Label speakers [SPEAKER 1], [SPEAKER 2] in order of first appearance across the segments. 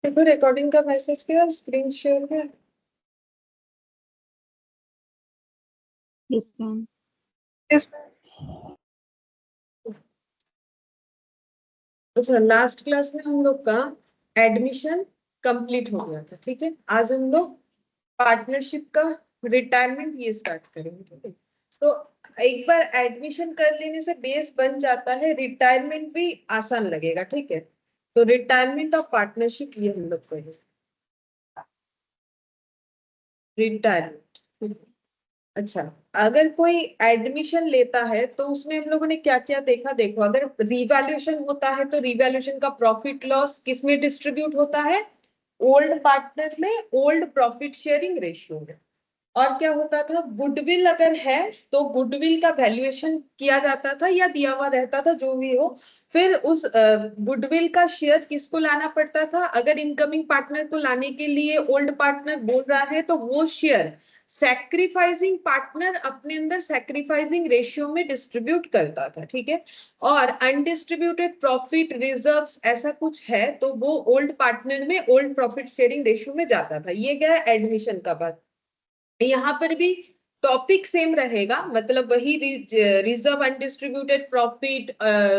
[SPEAKER 1] देखो रिकॉर्डिंग का मैसेज किया और स्क्रीन शेयर किया।
[SPEAKER 2] Yes ma'am.
[SPEAKER 1] अच्छा, लास्ट क्लास में हम लोग का एडमिशन कंप्लीट हो गया था। ठीक है, आज हम लोग पार्टनरशिप का रिटायरमेंट ये स्टार्ट करेंगे। ठीक है, तो एक बार एडमिशन कर लेने से बेस बन जाता है, रिटायरमेंट भी आसान लगेगा। ठीक है, तो रिटायरमेंट ऑफ पार्टनरशिप ये हम लोग करेंगे। रिटायरमेंट। अच्छा, अगर कोई एडमिशन लेता है तो उसमें हम लोगों ने क्या क्या देखा, देखो अगर रिवैल्यूएशन होता है तो रिवैल्यूएशन का प्रॉफिट लॉस किस में डिस्ट्रीब्यूट होता है? ओल्ड पार्टनर में, ओल्ड प्रॉफिट शेयरिंग रेशियो में। और क्या होता था, गुडविल अगर है तो गुडविल का वैल्यूएशन किया जाता था या दिया हुआ रहता था, जो भी हो। फिर उस गुडविल का शेयर किसको लाना पड़ता था? अगर इनकमिंग पार्टनर को लाने के लिए ओल्ड पार्टनर बोल रहा है तो वो शेयर सैक्रिफाइसिंग पार्टनर अपने अंदर सैक्रिफाइसिंग रेशियो में डिस्ट्रीब्यूट करता था। ठीक है, और अनडिस्ट्रीब्यूटेड प्रॉफिट रिजर्व्स ऐसा कुछ है तो वो ओल्ड पार्टनर में ओल्ड प्रॉफिट शेयरिंग रेशियो में जाता था। ये गया एडमिशन का बात। यहाँ पर भी टॉपिक सेम रहेगा, मतलब वही रिजर्व, अनडिस्ट्रीब्यूटेड प्रॉफिट,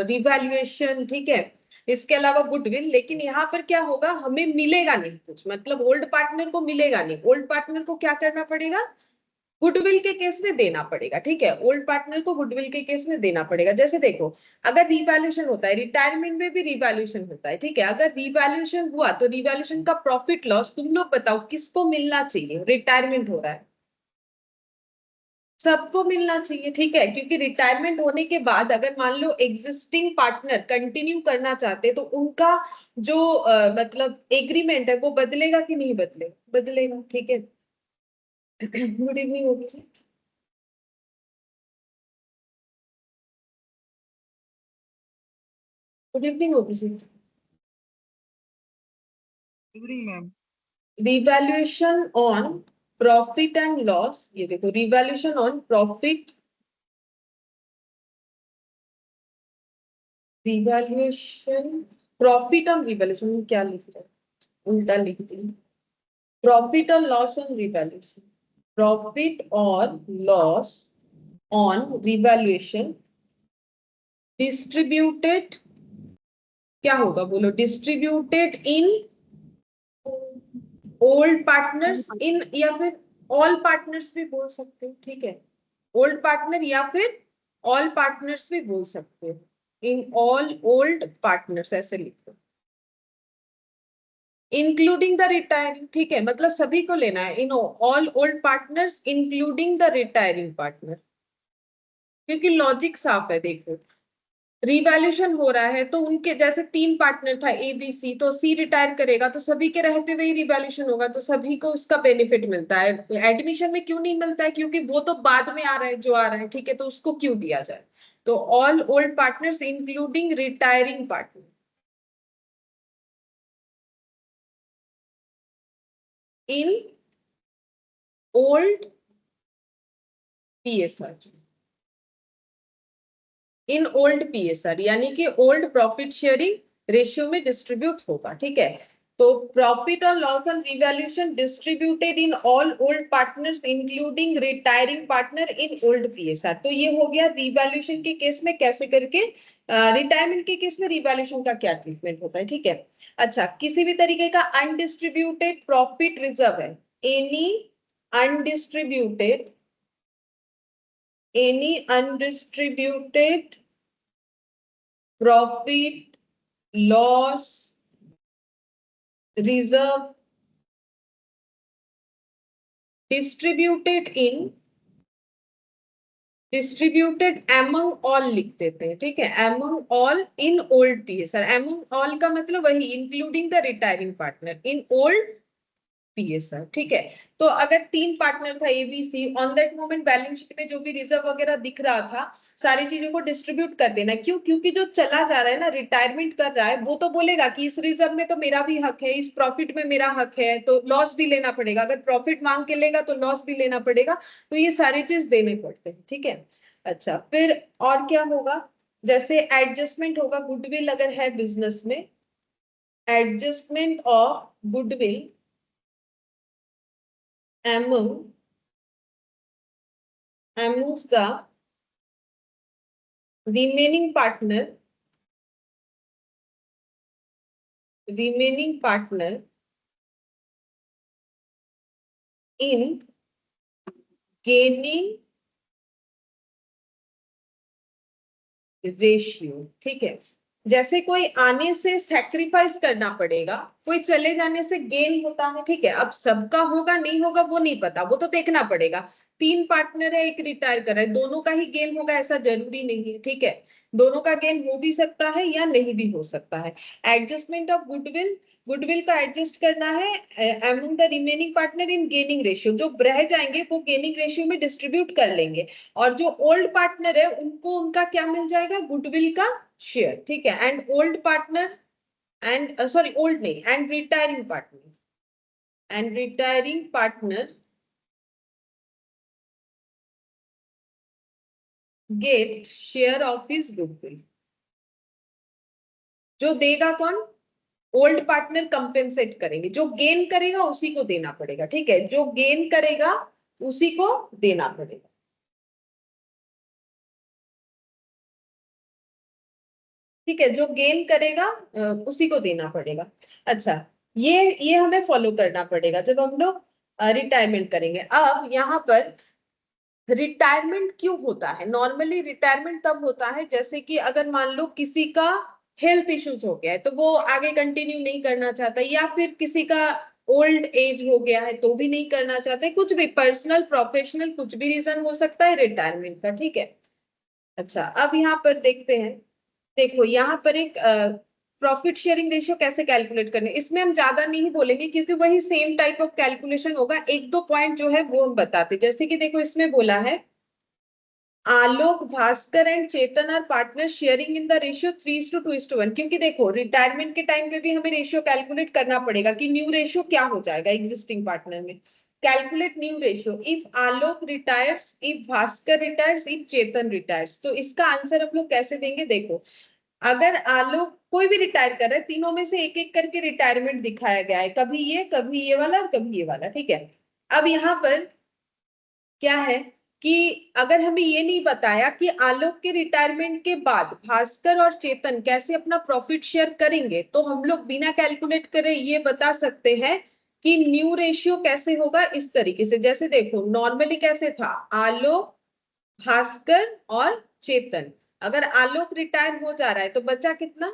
[SPEAKER 1] रिवैल्यूएशन। ठीक है, इसके अलावा गुडविल। लेकिन यहाँ पर क्या होगा, हमें मिलेगा नहीं कुछ, मतलब ओल्ड पार्टनर को मिलेगा नहीं। ओल्ड पार्टनर को क्या करना पड़ेगा? गुडविल के केस में देना पड़ेगा। ठीक है, ओल्ड पार्टनर को गुडविल के केस में देना पड़ेगा। जैसे देखो, अगर रिवैल्यूएशन होता है, रिटायरमेंट में भी रिवैल्यूएशन होता है। ठीक है, अगर रिवैल्यूएशन हुआ तो रिवैल्यूएशन का प्रॉफिट लॉस तुम लोग बताओ किसको मिलना चाहिए? रिटायरमेंट हो रहा है, सबको मिलना चाहिए। ठीक है, क्योंकि रिटायरमेंट होने के बाद अगर मान लो एग्जिस्टिंग पार्टनर कंटिन्यू करना चाहते तो उनका जो मतलब एग्रीमेंट है वो बदलेगा कि नहीं बदलेगा? बदलेगा। ठीक है, गुड इवनिंग होगी। गुड इवनिंग होगी।
[SPEAKER 2] Evening ma'am.
[SPEAKER 1] Revaluation on profit and loss, ये देखो revaluation on profit, revaluation, profit on revaluation क्या लिख रहा है, उल्टा लिख दी। प्रॉफिट और लॉस ऑन रिवैल्यूएशन, प्रॉफिट और लॉस ऑन रिवैल्यूएशन डिस्ट्रीब्यूटेड, क्या होगा बोलो? Distributed in old partners in, या फिर ऑल पार्टनर्स भी बोल सकते हो। ठीक है, ओल्ड पार्टनर या फिर ऑल पार्टनर्स भी बोल सकते हो। इन ऑल ओल्ड पार्टनर्स ऐसे लिखो, इंक्लूडिंग द रिटायरिंग। ठीक है, मतलब सभी को लेना है, in all old partners including the retiring partner. क्योंकि लॉजिक साफ है, देखो रिवैल्यूएशन हो रहा है तो उनके जैसे तीन पार्टनर था ए बी सी, तो सी रिटायर करेगा तो सभी के रहते हुए ही रिवैल्यूएशन होगा, तो सभी को उसका बेनिफिट मिलता है। एडमिशन में क्यों नहीं मिलता है? क्योंकि वो तो बाद में आ रहा है जो आ रहा है। ठीक है, तो उसको क्यों दिया जाए? तो all old partners including retiring partner in old PSR, in old PSR यानी कि ओल्ड प्रॉफिट शेयरिंग रेशियो में डिस्ट्रीब्यूट होगा। ठीक है, तो प्रॉफिट और loss on revaluation distributed in all old partners including retiring partner in old PSR. तो ये हो गया रिवैल्यूएशन के केस में कैसे करके, रिटायरमेंट के केस में रिवैल्यूएशन का क्या ट्रीटमेंट होता है। ठीक है, अच्छा, किसी भी तरीके का अनडिस्ट्रीब्यूटेड प्रॉफिट रिजर्व है, any undistributed, any undistributed profit loss reserve distributed among all लिख देते हैं। ठीक है, among all in old PSR. Among all का मतलब वही including the retiring partner in old PSR. ठीक है, तो अगर तीन पार्टनर था ABC, on that moment balance sheet में जो भी रिजर्व वगैरह दिख रहा था सारी चीजों को डिस्ट्रीब्यूट कर देना। क्यों? क्योंकि जो चला जा रहा है ना, रिटायरमेंट कर रहा है, वो तो बोलेगा कि इस रिजर्व में तो मेरा भी हक है, इस प्रॉफिट में मेरा हक है, तो लॉस भी लेना पड़ेगा। अगर प्रॉफिट मांग के लेगा तो लॉस भी लेना पड़ेगा। तो ये सारी चीज देने पड़ते हैं। ठीक है, अच्छा, फिर और क्या होगा? जैसे एडजस्टमेंट होगा, गुडविल अगर है बिजनेस में adjustment of goodwill amongst the remaining partner in gaining ratio. ठीक है, जैसे कोई आने से सैक्रिफाइस करना पड़ेगा, कोई चले जाने से गेन होता है। ठीक है, अब सबका होगा नहीं होगा वो नहीं पता, वो तो देखना पड़ेगा। 3 पार्टनर है, एक रिटायर कर रहा है, दोनों का ही गेन होगा ऐसा जरूरी नहीं है। ठीक है, दोनों का गेन हो भी सकता है या नहीं भी हो सकता है। एडजस्टमेंट ऑफ गुडविल, गुडविल का एडजस्ट करना है among the remaining partner in gaining ratio. जो रह जाएंगे वो गेनिंग रेशियो में डिस्ट्रीब्यूट कर लेंगे, और जो ओल्ड पार्टनर है उनको उनका क्या मिल जाएगा, गुडविल का शेयर। ठीक है, and old partner and sorry old नहीं, and retiring partner get share of his goodwill. जो देगा कौन, ओल्ड पार्टनर कंपेंसेट करेंगे, जो गेन करेगा उसी को देना पड़ेगा। ठीक है, जो गेन करेगा उसी को देना पड़ेगा। ठीक है, जो गेन करेगा उसी को देना पड़ेगा। अच्छा, ये हमें फॉलो करना पड़ेगा जब हम लोग रिटायरमेंट करेंगे। अब यहाँ पर रिटायरमेंट क्यों होता है, नॉर्मली रिटायरमेंट तब होता है जैसे कि अगर मान लो किसी का हेल्थ इश्यूज हो गया है तो वो आगे कंटिन्यू नहीं करना चाहता, या फिर किसी का ओल्ड एज हो गया है तो भी नहीं करना चाहते, कुछ भी पर्सनल प्रोफेशनल कुछ भी रीजन हो सकता है रिटायरमेंट का। ठीक है, अच्छा अब यहाँ पर देखते हैं। देखो यहाँ पर एक प्रॉफिट शेयरिंग रेशियो कैसे कैलकुलेट करने, इसमें हम ज्यादा नहीं बोलेंगे क्योंकि वही सेम टाइप ऑफ कैलकुलेशन होगा। एक दो पॉइंट जो है वो हम बताते, जैसे कि देखो इसमें बोला है Alok Bhaskar and Chetan are partner sharing in the ratio 3:2:1। क्योंकि देखो रिटायरमेंट के टाइम पे भी हमें रेशियो कैलकुलेट करना पड़ेगा कि न्यू रेशियो क्या हो जाएगा एग्जिस्टिंग पार्टनर में। Calculate new ratio if Alok retires, if Bhaskar retires, if Chetan retires. तो इसका आंसर हम लोग कैसे देंगे, देखो अगर आलोक कोई भी रिटायर कर रहा है, तीनों में से एक एक करके रिटायरमेंट दिखाया गया है, कभी ये वाला और कभी ये वाला। ठीक है, अब यहाँ पर क्या है कि अगर हमें ये नहीं बताया कि आलोक के रिटायरमेंट के बाद भास्कर और चेतन कैसे अपना प्रॉफिट शेयर करेंगे, तो हम लोग बिना कैलकुलेट करे ये बता सकते हैं कि न्यू रेशियो कैसे होगा। इस तरीके से, जैसे देखो नॉर्मली कैसे था, आलोक भास्कर और चेतन। अगर आलोक रिटायर हो जा रहा है तो बचा कितना,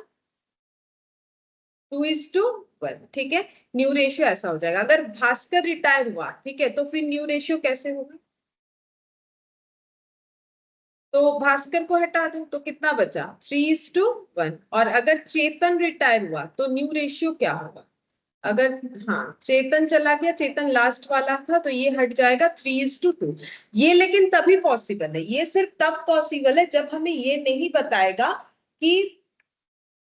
[SPEAKER 1] 2:1। ठीक है, न्यू रेशियो ऐसा हो जाएगा। अगर भास्कर रिटायर हुआ, ठीक है, तो फिर न्यू रेशियो कैसे होगा, तो भास्कर को हटा दो तो कितना बचा, 3:1। और अगर चेतन रिटायर हुआ तो न्यू रेशियो क्या होगा, अगर हाँ चेतन चला गया, चेतन लास्ट वाला था, तो ये हट जाएगा 3:2। ये लेकिन तभी पॉसिबल है, ये सिर्फ तब पॉसिबल है जब हमें ये नहीं बताएगा कि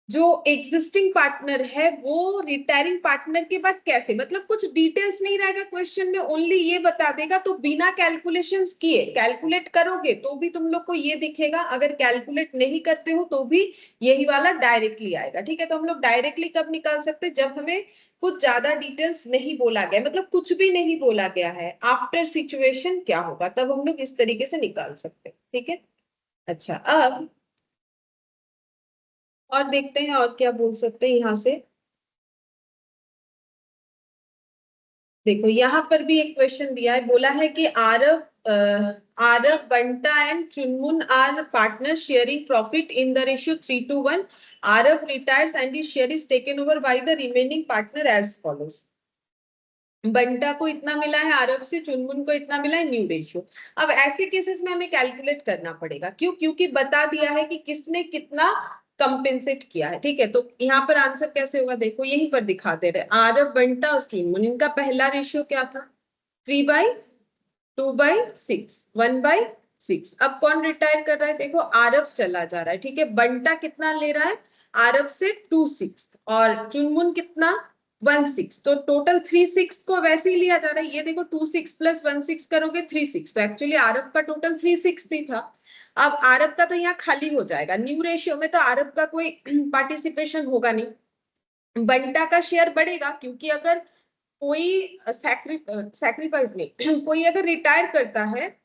[SPEAKER 1] जो एग्जिस्टिंग पार्टनर है वो रिटायरिंग पार्टनर के बाद कैसे, मतलब कुछ डिटेल्स नहीं रहेगा क्वेश्चन में, ओनली ये बता देगा। तो बिना कैलकुलेशंस किए, कैलकुलेट करोगे तो भी तुम लोग को ये दिखेगा, अगर कैलकुलेट नहीं करते हो तो भी यही वाला डायरेक्टली आएगा। ठीक है, तो हम लोग डायरेक्टली कब निकाल सकते हैं, जब हमें कुछ ज्यादा डिटेल्स नहीं बोला गया, मतलब कुछ भी नहीं बोला गया है, आफ्टर सिचुएशन क्या होगा, तब हम लोग इस तरीके से निकाल सकते हैं। ठीक है, अच्छा अब और देखते हैं और क्या बोल सकते हैं यहाँ से। देखो यहाँ पर भी एक क्वेश्चन दिया है, बोला है कि Aarav Banta and Chunmun are partner sharing profit in the ratio 3:1। Aarav retires and his share is taken over by the remaining partner as follows. Banta को इतना मिला है आरव से, चुनमुन को इतना मिला है, न्यू रेशियो। अब ऐसे केसेस में हमें कैलकुलेट करना पड़ेगा, क्यों, क्योंकि बता दिया है कि किसने कितना कंपेंसेट किया है। ठीक है, तो यहाँ पर आंसर कैसे होगा, देखो यहीं पर दिखा दे रहे, आरव बंटा और चुनमुन, इनका पहला रेशियो क्या था, 3/2/6, 1/6। अब कौन रिटायर कर रहा है, देखो आरव चला जा रहा है। ठीक है, बंटा कितना ले रहा है, आरव से 2/6, और चुनमुन कितना, 1/6। तो टोटल 3/6 को वैसे ही लिया जा रहा है। ये देखो 2/6 + 1/6 करोगे 3/6, तो एक्चुअली आरव का टोटल 3/6 ही था। अब आरव का तो यहाँ खाली हो जाएगा, न्यू रेशियो में तो आरव का कोई पार्टिसिपेशन होगा नहीं। बंटा का शेयर बढ़ेगा, क्योंकि अगर कोई सैक्रिफाइस नहीं कोई अगर रिटायर करता है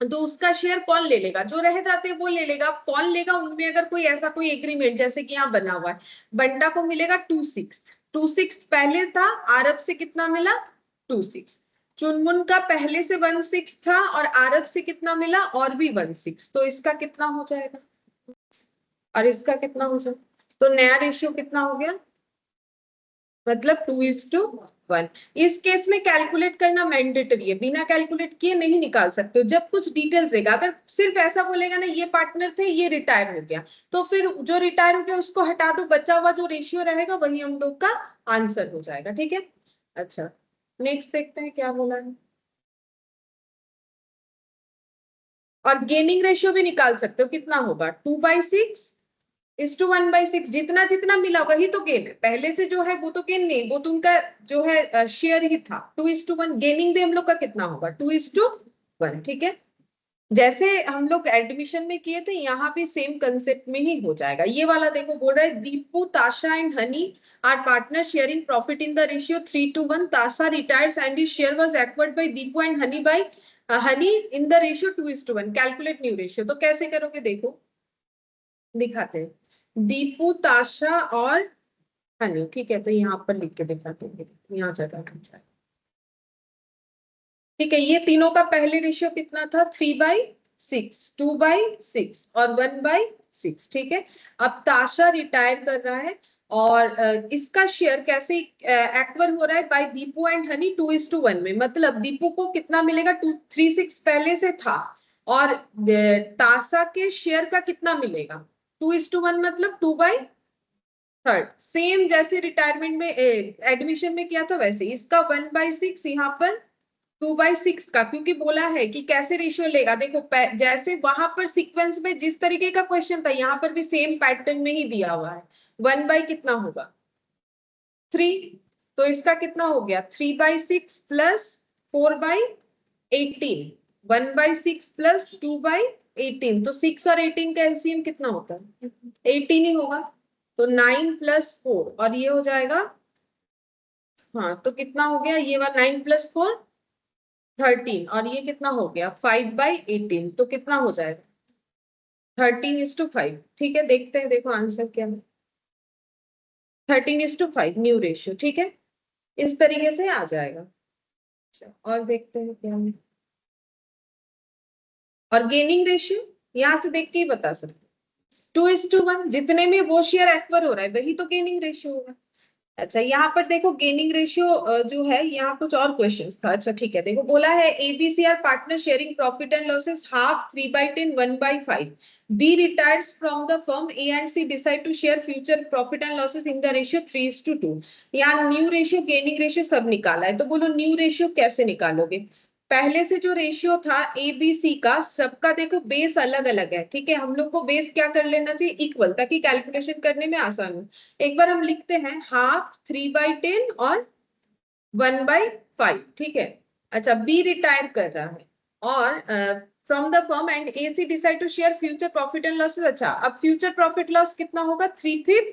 [SPEAKER 1] तो उसका शेयर कौन ले लेगा, जो रह जाते हैं वो ले लेगा। कौन लेगा, उनमें अगर कोई ऐसा कोई एग्रीमेंट जैसे कि यहाँ बना हुआ है, बंटा को मिलेगा 2/6 पहले था, आरब से कितना मिला 2/6, चुनमुन का पहले से 1/6 था और आरब से कितना मिला और भी 1/6, तो इसका कितना हो जाएगा और इसका कितना हो जाएगा, तो नया रेशियो कितना हो गया, मतलब 2:1। इस केस में कैलकुलेट करना मैंडेटरी है, बिना कैलकुलेट किए नहीं निकाल सकते हो। जब कुछ डिटेल्स देगा, अगर सिर्फ ऐसा बोलेगा ना ये पार्टनर थे ये रिटायर हो गया, तो फिर जो रिटायर हो गया उसको हटा दो, बचा हुआ जो रेशियो रहेगा वही हम लोग का आंसर हो जाएगा। ठीक है, अच्छा नेक्स्ट देखते हैं क्या बोला है। और गेनिंग रेशियो भी निकाल सकते हो, कितना होगा 2/6:1/6, जितना जितना मिला वही तो गेन है, पहले से जो है वो तो गेन नहीं, वो तो उनका जो है शेयर ही था। 2:1 गेनिंग भी हम लोग का कितना होगा 2:1। ठीक है, जैसे हम लोग एडमिशन में किए थे यहाँ भी सेम कंसेप्ट में ही हो जाएगा। ये वाला देखो बोल रहा है Deepu Tasha and Honey are partner sharing profit in the ratio 3:1, Tasha retires and his share was acquired by Deepu and Honey by Honey in the ratio 2:1, calculate new ratio. तो कैसे करोगे देखो, दिखाते हैं दीपू ताशा और हनी। ठीक है, तो यहाँ पर लिख के दिखाते हैं, यहाँ जगह अच्छा। ठीक है, ये तीनों का पहले रेशियो कितना था 3/6, 2/6 और 1/6। ठीक है, अब ताशा रिटायर कर रहा है और इसका शेयर कैसे एक्वर हो रहा है बाय दीपू एंड हनी 2:1 में, मतलब दीपू को कितना मिलेगा 236 पहले से था और ताशा के शेयर का कितना मिलेगा 2:1, मतलब 2/3, सेम जैसे रिटायरमेंट में एडमिशन में किया था वैसे। इसका 1/6 यहाँ पर 2/6 का, क्योंकि बोला है कि कैसे रेशियो लेगा। देखो जैसे वहां पर सीक्वेंस में जिस तरीके का क्वेश्चन था यहाँ पर भी सेम पैटर्न में ही दिया हुआ है। 1 कितना होगा 3, तो इसका कितना हो गया 3/6 प्लस 4/18, 1/6 प्लस 2/18, तो 6 और 18 का एलसीएम कितना होता है 18 ही होगा, तो 9+4 और ये हो जाएगा, हाँ तो कितना हो गया ये वाला 9+4 13 और ये कितना हो गया 5/18, तो कितना हो जाएगा 13:5। ठीक है, देखते हैं देखो आंसर क्या है, 13:5 न्यू रेशियो। ठीक है, इस तरीके से आ जाएगा। अच्छा, और देखते हैं क्या है, और गेनिंग रेशियो यहां से देख के ही बता सकते, 2:1, जितने में वो शेयर एक्वायर हो रहा है वही तो गेनिंग रेशियो होगा। अच्छा, यहाँ पर देखो गेनिंग रेशियो जो है, यहाँ कुछ और क्वेश्चंस था। अच्छा ठीक है, देखो बोला है ABC are partner sharing profit and losses half 3/10 1/5, B retires from the firm, A and C decide to share future profit and losses in the ratio 3:2। यहाँ न्यू रेशियो गेनिंग रेशियो सब निकाला है, तो बोलो न्यू रेशियो कैसे निकालोगे। पहले से जो रेशियो था ए बी सी का, सबका देखो बेस अलग अलग है। ठीक है, हम लोग को बेस क्या कर लेना चाहिए इक्वल, ताकि कैलकुलेशन करने में आसान हो। एक बार हम लिखते हैं हाफ 3/10 और 1/5। ठीक है, अच्छा बी रिटायर कर रहा है और from the firm and A C decide to share future profit and losses. अच्छा, अब फ्यूचर प्रॉफिट लॉस कितना होगा 3/5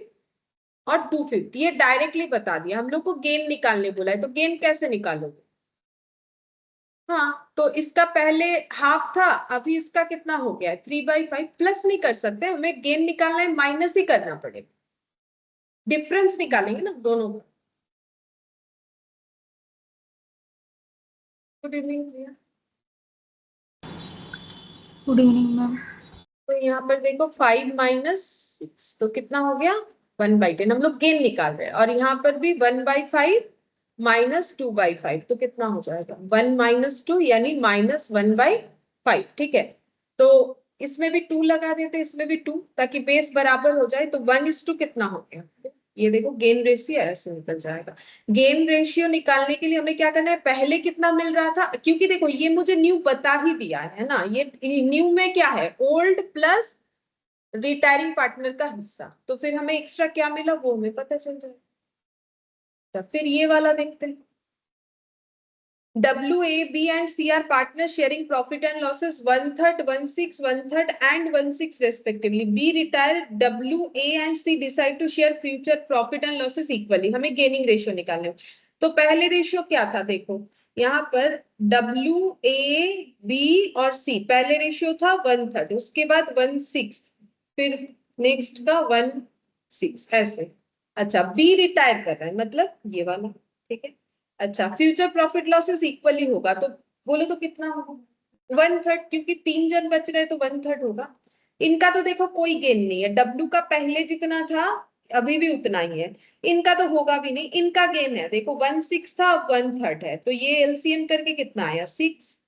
[SPEAKER 1] और 2/5, ये डायरेक्टली बता दिया। हम लोग को गेन निकालने बोला है, तो गेन कैसे निकालोगे, हाँ तो इसका पहले हाफ था, अभी इसका कितना हो गया है 3/5, प्लस नहीं कर सकते, हमें गेन निकालना है माइनस ही करना पड़ेगा, डिफरेंस निकालेंगे ना दोनों का। गुड इवनिंग भैया।
[SPEAKER 2] Good evening ma'am.
[SPEAKER 1] तो यहाँ पर देखो 5 - 6 तो कितना हो गया 1/10, हम लोग गेन निकाल रहे हैं, और यहाँ पर भी 1/5 -2/5, तो कितना हो जाएगा 1 - 2 यानी -1/5। ठीक है, तो इसमें भी 2 लगा देते, इसमें भी 2, ताकि बेस बराबर हो जाए, तो 1:2 कितना हो गया, ये देखो गेन रेशियो ऐसे निकल जाएगा। गेन रेशियो निकालने के लिए हमें क्या करना है, पहले कितना मिल रहा था, क्योंकि देखो ये मुझे न्यू बता ही दिया है ना, ये न्यू में क्या है ओल्ड प्लस रिटायरिंग पार्टनर का हिस्सा, तो फिर हमें एक्स्ट्रा क्या मिला वो हमें पता चल जाएगा। फिर ये वाला देखते हैं, WA, B and C are partners sharing profit and losses 1/3, 1/6, 1/3 and 1/6 respectively. B retire, WA and C decide to share future profit and losses equally. हमें गेनिंग रेशियो निकालने हैं। तो पहले रेशियो क्या था देखो, यहाँ पर WA, B और C पहले रेशियो था 1/3, उसके बाद 1/6, फिर नेक्स्ट का 1/6 ऐसे। अच्छा, B रिटायर कर रहा है मतलब ये वाला, ठीक है। अच्छा, फ्यूचर प्रॉफिट लॉसेस इक्वली होगा तो बोलो तो कितना होगा 1/3, क्योंकि 3 जन बच रहे तो 1/3 होगा। इनका तो देखो कोई गेन नहीं है, डब्ल्यू का पहले जितना था अभी भी उतना ही है, इनका तो होगा भी नहीं, इनका गेन है देखो 1/6 था अब 1/3 है, तो ये एलसीएम करके कितना आया 6,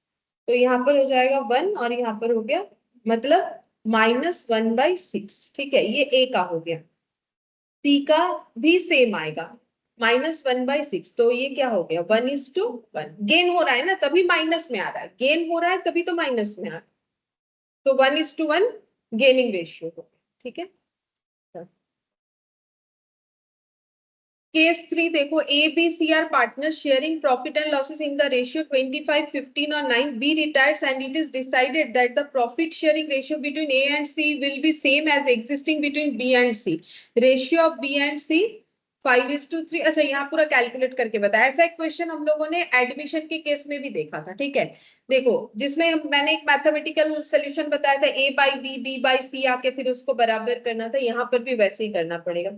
[SPEAKER 1] तो यहाँ पर हो जाएगा 1 और यहाँ पर हो गया मतलब -1/6, ठीक है, ये ए का हो गया। सी का भी सेम आएगा -1/6, तो ये क्या हो गया 1:1, गेन हो रहा है ना तभी माइनस में आ रहा है, गेन हो रहा है तभी तो माइनस में आ रहा है, तो 1:1 गेनिंग रेशियो हो गया, ठीक है। केस 3 देखो, A B C are partner sharing profit and losses in the ratio 25, 15 और 9. B retires and it is decided that the profit sharing ratio between A and C will be same as existing between B and C. Ratio of B and C 5:3। अच्छा, यहाँ पूरा calculate करके बताया। ऐसा एक question हम लोगों ने एडमिशन के केस में भी देखा था, ठीक है। देखो, जिसमें मैंने एक मैथमेटिकल सोल्यूशन बताया था, ए बाई बी, बी बाई सी आके फिर उसको बराबर करना था, यहाँ पर भी वैसे ही करना पड़ेगा।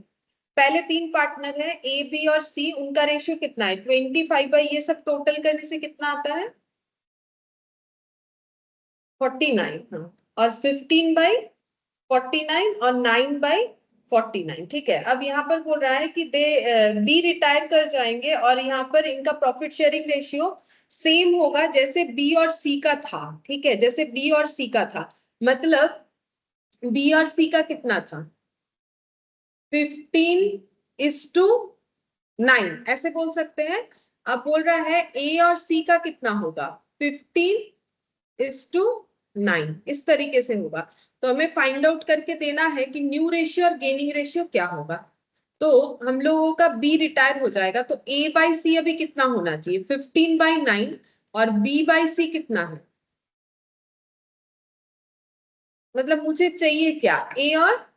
[SPEAKER 1] पहले 3 पार्टनर है ए बी और सी, उनका रेशियो कितना है 25 बाई, ये सब टोटल करने से कितना आता है 49, हाँ, और 15/49 और 9/49, ठीक है। अब यहाँ पर बोल रहा है कि दे बी रिटायर कर जाएंगे और यहाँ पर इनका प्रॉफिट शेयरिंग रेशियो सेम होगा जैसे बी और सी का था, ठीक है, जैसे बी और सी का था, मतलब बी और सी का कितना था 15:9 ऐसे बोल सकते हैं। अब बोल रहा है ए और सी का कितना होगा 15:9, इस तरीके से होगा। तो हमें फाइंड आउट करके देना है कि न्यू रेशियो और गेनिंग रेशियो क्या होगा। तो हम लोगों का बी रिटायर हो जाएगा, तो ए बाई सी अभी कितना होना चाहिए 15/9 और बी बाई सी कितना है, मतलब मुझे चाहिए क्या ए और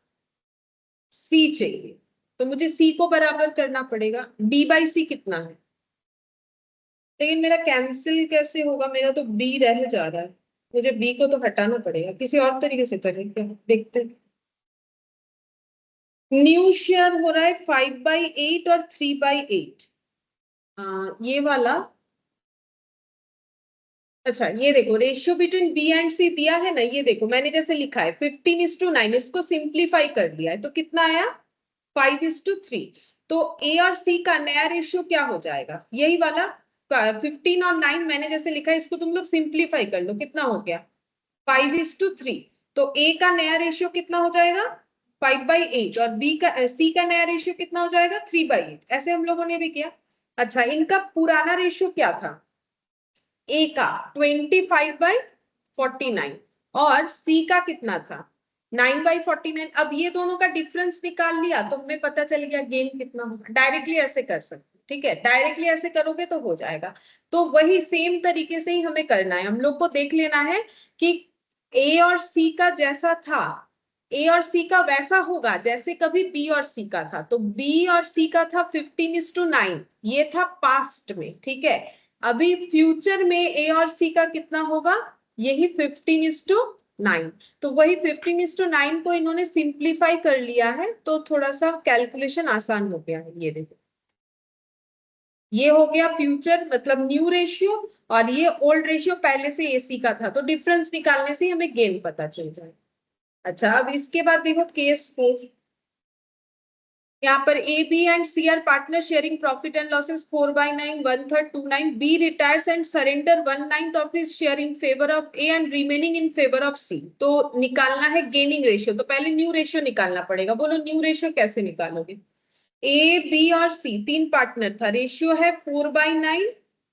[SPEAKER 1] सी चाहिए, तो मुझे सी को बराबर करना पड़ेगा। बी बाई सी कितना है, लेकिन मेरा कैंसिल कैसे होगा, मेरा तो बी रह जा रहा है, मुझे बी को तो हटाना पड़ेगा, किसी और तरीके से करें क्या, देखते हैं। न्यू शेयर हो रहा है 5/8 और 3/8, ये वाला। अच्छा, ये देखो रेशियो बिटवीन बी एंड सी दिया है ना, ये देखो मैंने जैसे लिखा है 15:9, इसको सिंप्लीफाई कर दिया है तो कितना आया 5:3। तो ए और सी का नया रेशियो क्या हो जाएगा, यही वाला 15 और 9 मैंने जैसे लिखा है, इसको तुम लोग सिंप्लीफाई कर लो, कितना हो गया 5:3। तो ए का नया रेशियो कितना हो जाएगा 5/8 और बी का सी का नया रेशियो कितना हो जाएगा 3/8, ऐसे हम लोगों ने भी किया। अच्छा, इनका पुराना रेशियो क्या था, ए का 25/49 और सी का कितना था 9/49। अब ये दोनों का डिफरेंस निकाल लिया तो हमें पता चल गया गेन कितना होगा। डायरेक्टली ऐसे कर सकते, ठीक है, डायरेक्टली ऐसे करोगे तो हो जाएगा। तो वही सेम तरीके से ही हमें करना है, हम लोग को देख लेना है कि ए और सी का जैसा था, ए और सी का वैसा होगा जैसे कभी बी और सी का था। तो बी और सी का था 15:9, ये था पास्ट में, ठीक है। अभी फ्यूचर में ए और सी का कितना होगा, यही 15:9। तो वही 15:9 को इन्होंने सिंप्लीफाई कर लिया है, तो थोड़ा सा कैलकुलेशन आसान हो गया है। ये देखो, ये हो गया फ्यूचर मतलब न्यू रेशियो, और ये ओल्ड रेशियो पहले से एसी का था, तो डिफरेंस निकालने से हमें गेन पता चल जाए। अच्छा, अब इसके बाद देखो केस 4, यहाँ पर A B and C are partner sharing profit and losses 4/9, 1/3, 2/9. B retires and surrender 1/9 of his share in favour of A and remaining in favour of C. तो निकालना है गेनिंग रेशियो, तो पहले न्यू रेशियो निकालना पड़ेगा। बोलो new ratio कैसे निकालोगे। ए बी और सी 3 पार्टनर था, रेशियो है 4/9,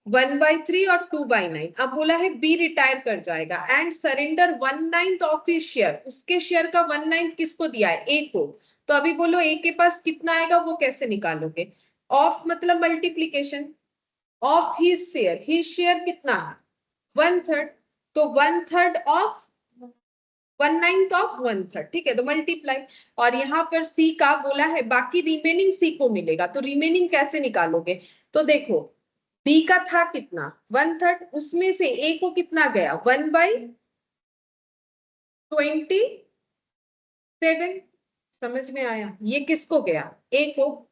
[SPEAKER 1] 1/3 और 2/9। अब बोला है बी रिटायर कर जाएगा and surrender 1/9 of his share, उसके शेयर का 1/9 किसको दिया है ए को। तो अभी बोलो ए के पास कितना आएगा, वो कैसे निकालोगे। ऑफ मतलब मल्टीप्लीकेशन, ऑफ हिज शेयर कितना है 1/3, तो 1/3 ऑफ 1/9 ऑफ 1/3, ठीक है, तो मल्टीप्लाई। और यहाँ पर सी का बोला है बाकी रिमेनिंग सी को मिलेगा, तो रिमेनिंग कैसे निकालोगे, तो देखो बी का था कितना 1/3, उसमें से ए को कितना गया 1/27, समझ में आया, ये किसको गया ए को,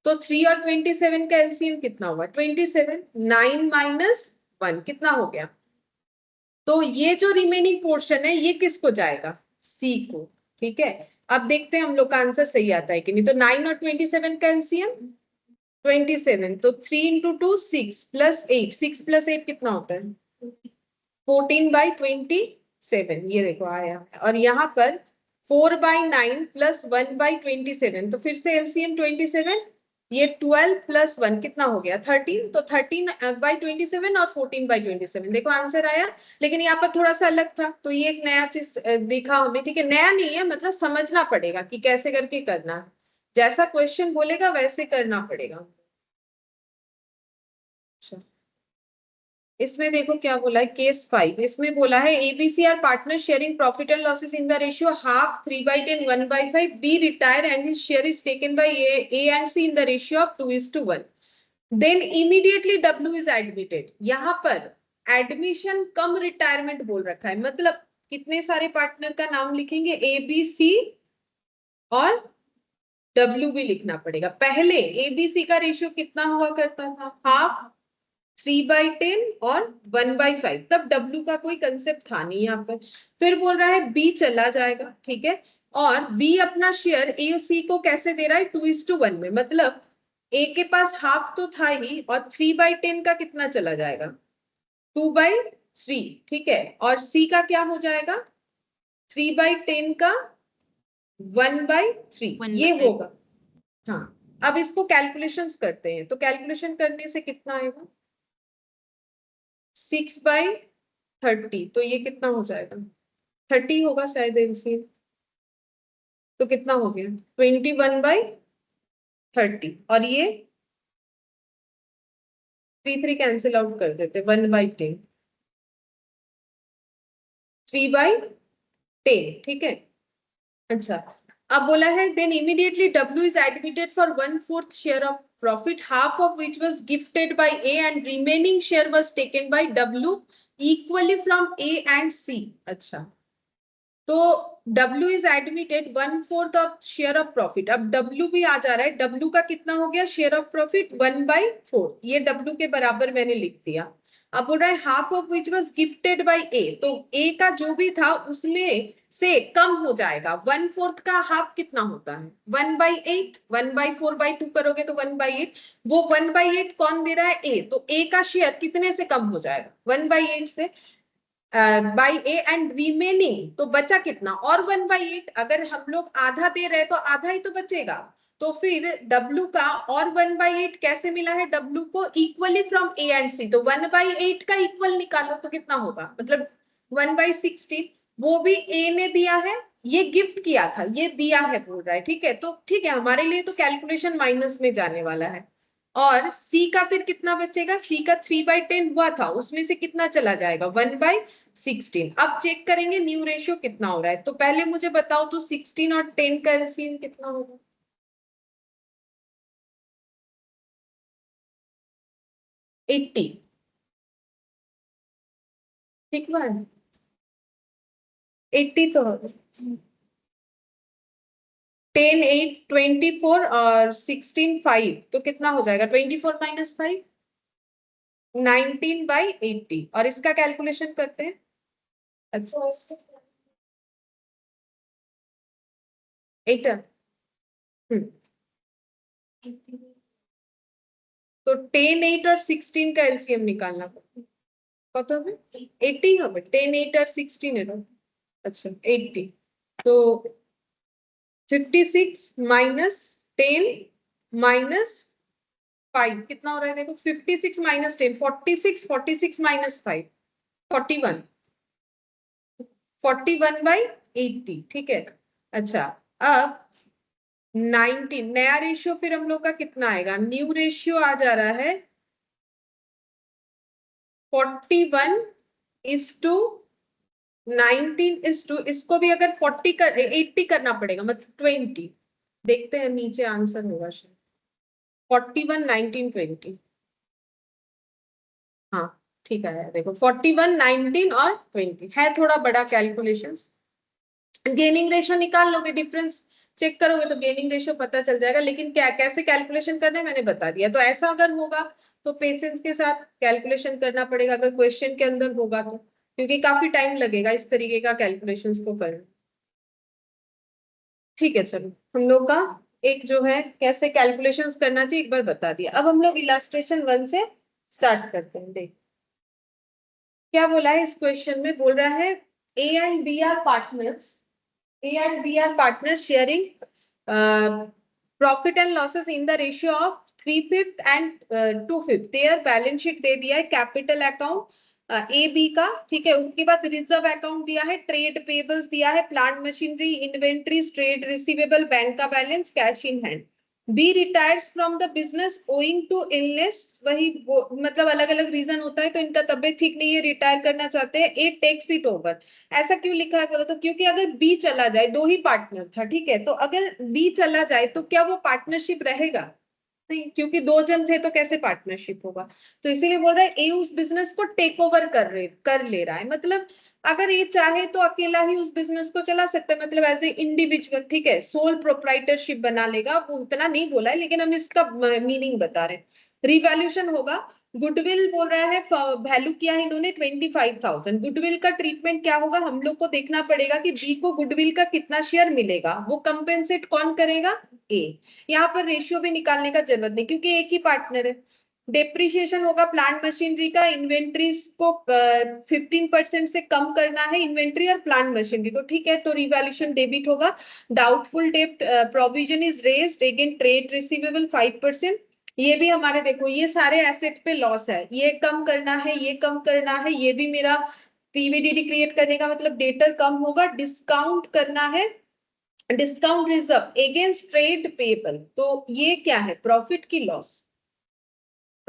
[SPEAKER 1] तो 3 और 27 का एलसीएम कितना हुआ 27, 9 माइनस 1 कितना हो गया, तो ये जो रिमेनिंग पोर्शन है ये किसको जाएगा सी को, ठीक है। अब देखते हैं हम लोग का आंसर सही आता है कि नहीं, तो 9 और 27 का एलसीएम 27, तो 3 इंटू 2 6 प्लस 8, 6 प्लस 8 कितना होता है 14/27, ये देखो आया, और यहाँ पर 4/9 प्लस 1/27, तो फिर से एलसीएम 27, ये 12 प्लस 1 कितना हो गया 13, तो 13/27 और 14/27, देखो आंसर आया। लेकिन यहाँ पर थोड़ा सा अलग था, तो ये एक नया चीज दिखा हमें, ठीक है, नया नहीं है, मतलब समझना पड़ेगा कि कैसे करके करना है, जैसा क्वेश्चन बोलेगा वैसे करना पड़ेगा। अच्छा, इसमें देखो क्या बोला है केस 5, इसमें बोला है ABC are partner sharing profit and losses in the ratio half 3/10 1/5, B retire and his share is taken by A and C in the ratio of 2:1, then immediately W is admitted. यहाँ पर admission कम retirement बोल रखा है, मतलब कितने सारे partner का नाम लिखेंगे ए बी सी और डब्ल्यू भी लिखना पड़ेगा। पहले एबीसी का रेशियो कितना हुआ करता था हाफ 3/10 और 1/5, तब डब्ल्यू का कोई कंसेप्ट था नहीं यहाँ पर। फिर बोल रहा है बी चला जाएगा, ठीक है, और बी अपना शेयर ए और सी को कैसे दे रहा है 2:1 में, मतलब ए के पास हाफ तो था ही, और 3/10 का कितना चला जाएगा 2/3, ठीक है, और सी का क्या हो जाएगा 3/10 का 1/3, ये होगा। हाँ, अब इसको कैलकुलेशंस करते हैं, तो कैलकुलेशन करने से कितना आएगा 6/30, तो ये कितना हो जाएगा 30 होगा शायद एलसीएम, तो कितना हो गया 21/30, और ये 3 कैंसिल आउट कर देते 1/10, 3/10, ठीक है। अच्छा, अब बोला है then immediately W is admitted for 1/4 share of profit, half of which was gifted by A and remaining share was taken by W equally from A and C. अच्छा, तो W is admitted 1/4 of share of profit, अब W भी आ जा रहा है, W का कितना हो गया शेयर ऑफ प्रॉफिट 1/4, ये W के बराबर मैंने लिख दिया। अब बोल रहा है half of which was gifted by A, तो A का जो भी था उसमें से कम हो जाएगा, 1/4 का हाफ कितना होता है 1/8, 1/4/2 करोगे तो 1/8, वो 1/8 कौन दे रहा है A, तो A का शेयर कितने से कम हो जाएगा 1/8 से, बाई ए एंड रिमेनिंग, तो बचा कितना और 1/8, अगर हम लोग आधा दे रहे तो आधा ही तो बचेगा, तो फिर W का और 1/8 कैसे मिला है W को इक्वली फ्रॉम ए एंड सी, तो 1/8 का इक्वल निकालो तो कितना होगा, मतलब 1/16, वो भी ए ने दिया है, ये गिफ्ट किया था, ये दिया है बोल रहा है, ठीक है, तो ठीक है हमारे लिए तो कैलकुलेशन माइनस में जाने वाला है। और सी का फिर कितना बचेगा, सी का 3/10 हुआ था, उसमें से कितना चला जाएगा 1/16। अब चेक करेंगे न्यू रेशियो कितना हो रहा है, तो पहले मुझे बताओ तो 16 और 10 का एलसीएम कितना होगा 80, ठीक बात 80, तो 10 8 24 और 16 5, तो कितना हो जाएगा 24 माइनस 5 19/80, और इसका कैलकुलेशन करते हैं। अच्छा, 8, तो 10 8 और 16 का एलसीएम निकालना पड़ेगा, কত হবে 80 হবে 10 8 আর 16 এর, আচ্ছা 80, তো 56 माइनस 10 माइनस 5 कितना हो रहा है देखो 56 माइनस 10 46, 46 माइनस 5 41, 41/80, ठीक है। अच्छा, अब 19 नया रेशियो फिर हम लोग का कितना आएगा, न्यू रेशियो आ जा रहा है 41:19, इसको भी अगर 80 करना पड़ेगा, मतलब 20। देखते हैं नीचे आंसर होगा शायद 41:19:20। हाँ ठीक है, देखो 41:19 और 20 है, थोड़ा बड़ा कैलकुलेशन। गेनिंग रेशियो निकाल लोगे, डिफरेंस चेक करोगे तो गेनिंग रेशियो पता चल जाएगा, लेकिन क्या कैसे कैलकुलेशन करना है मैंने बता दिया। तो ऐसा अगर होगा तो पेशेंस के साथ कैलकुलेशन करना पड़ेगा, अगर क्वेश्चन के अंदर होगा तो, क्योंकि काफी टाइम लगेगा इस तरीके का कैलकुलेशंस को करना। ठीक है चलो, हम लोग का एक जो है कैसे कैलकुलेशंस करना चाहिए एक बार बता दिया। अब हम लोग इलास्ट्रेशन 1 से स्टार्ट करते हैं। देख क्या बोला है इस क्वेश्चन में, बोल रहा है A and B are partners, A and B are partners sharing profit and losses in the ratio of 3/5 and 2/5। their balance sheet दे दिया है, कैपिटल अकाउंट ए बी का, ठीक है। उसके बाद रिजर्व अकाउंट दिया है, ट्रेड पेबल्स दिया है, plant machinery, inventories, trade receivable, bank का balance, cash in hand. B retires from the business owing to illness, वही मतलब अलग अलग रीजन होता है, तो इनका तबियत ठीक नहीं है, रिटायर करना चाहते हैं। ए टेक्स इट ओवर। ऐसा क्यों लिखा है बोलो तो, क्योंकि अगर बी चला जाए, दो ही पार्टनर था, ठीक है, तो अगर बी चला जाए तो क्या वो पार्टनरशिप रहेगा? नहीं, क्योंकि दो जन थे तो कैसे पार्टनरशिप होगा। तो इसीलिए बोल रहा है ए उस बिजनेस को टेक ओवर कर ले रहा है। मतलब अगर ये चाहे तो अकेला ही उस बिजनेस को चला सकता है, मतलब एज ए इंडिविजुअल, ठीक है, सोल प्रोप्राइटरशिप बना लेगा। वो उतना नहीं बोला है, लेकिन हम इसका मीनिंग बता रहे हैं। रिवैल्यूएशन होगा, गुडविल बोल रहा है, वैल्यू किया है इन्होंने 25,000। गुडविल का ट्रीटमेंट क्या होगा, हम लोग को देखना पड़ेगा कि बी को गुडविल का कितना शेयर मिलेगा, वो कंपेंसेट कौन करेगा, ए। यहाँ पर रेशियो भी निकालने का जरूरत नहीं, क्योंकि एक ही पार्टनर है। डेप्रिसिएशन होगा प्लांट मशीनरी का, इन्वेंट्रीज को 15% से कम करना है, इन्वेंट्री और प्लांट मशीनरी को, ठीक है, तो रिवैल्यूएशन डेबिट होगा। डाउटफुल डेब्ट provision is raised again trade receivable 5%। ये भी हमारे देखो, ये सारे एसेट पे लॉस है, ये कम करना है, ये कम करना है, ये भी मेरा पीवीडीडी क्रिएट करने का मतलब डेटर कम होगा। डिस्काउंट करना है, discount reserve against trade payable, तो ये क्या है, प्रॉफिट की लॉस,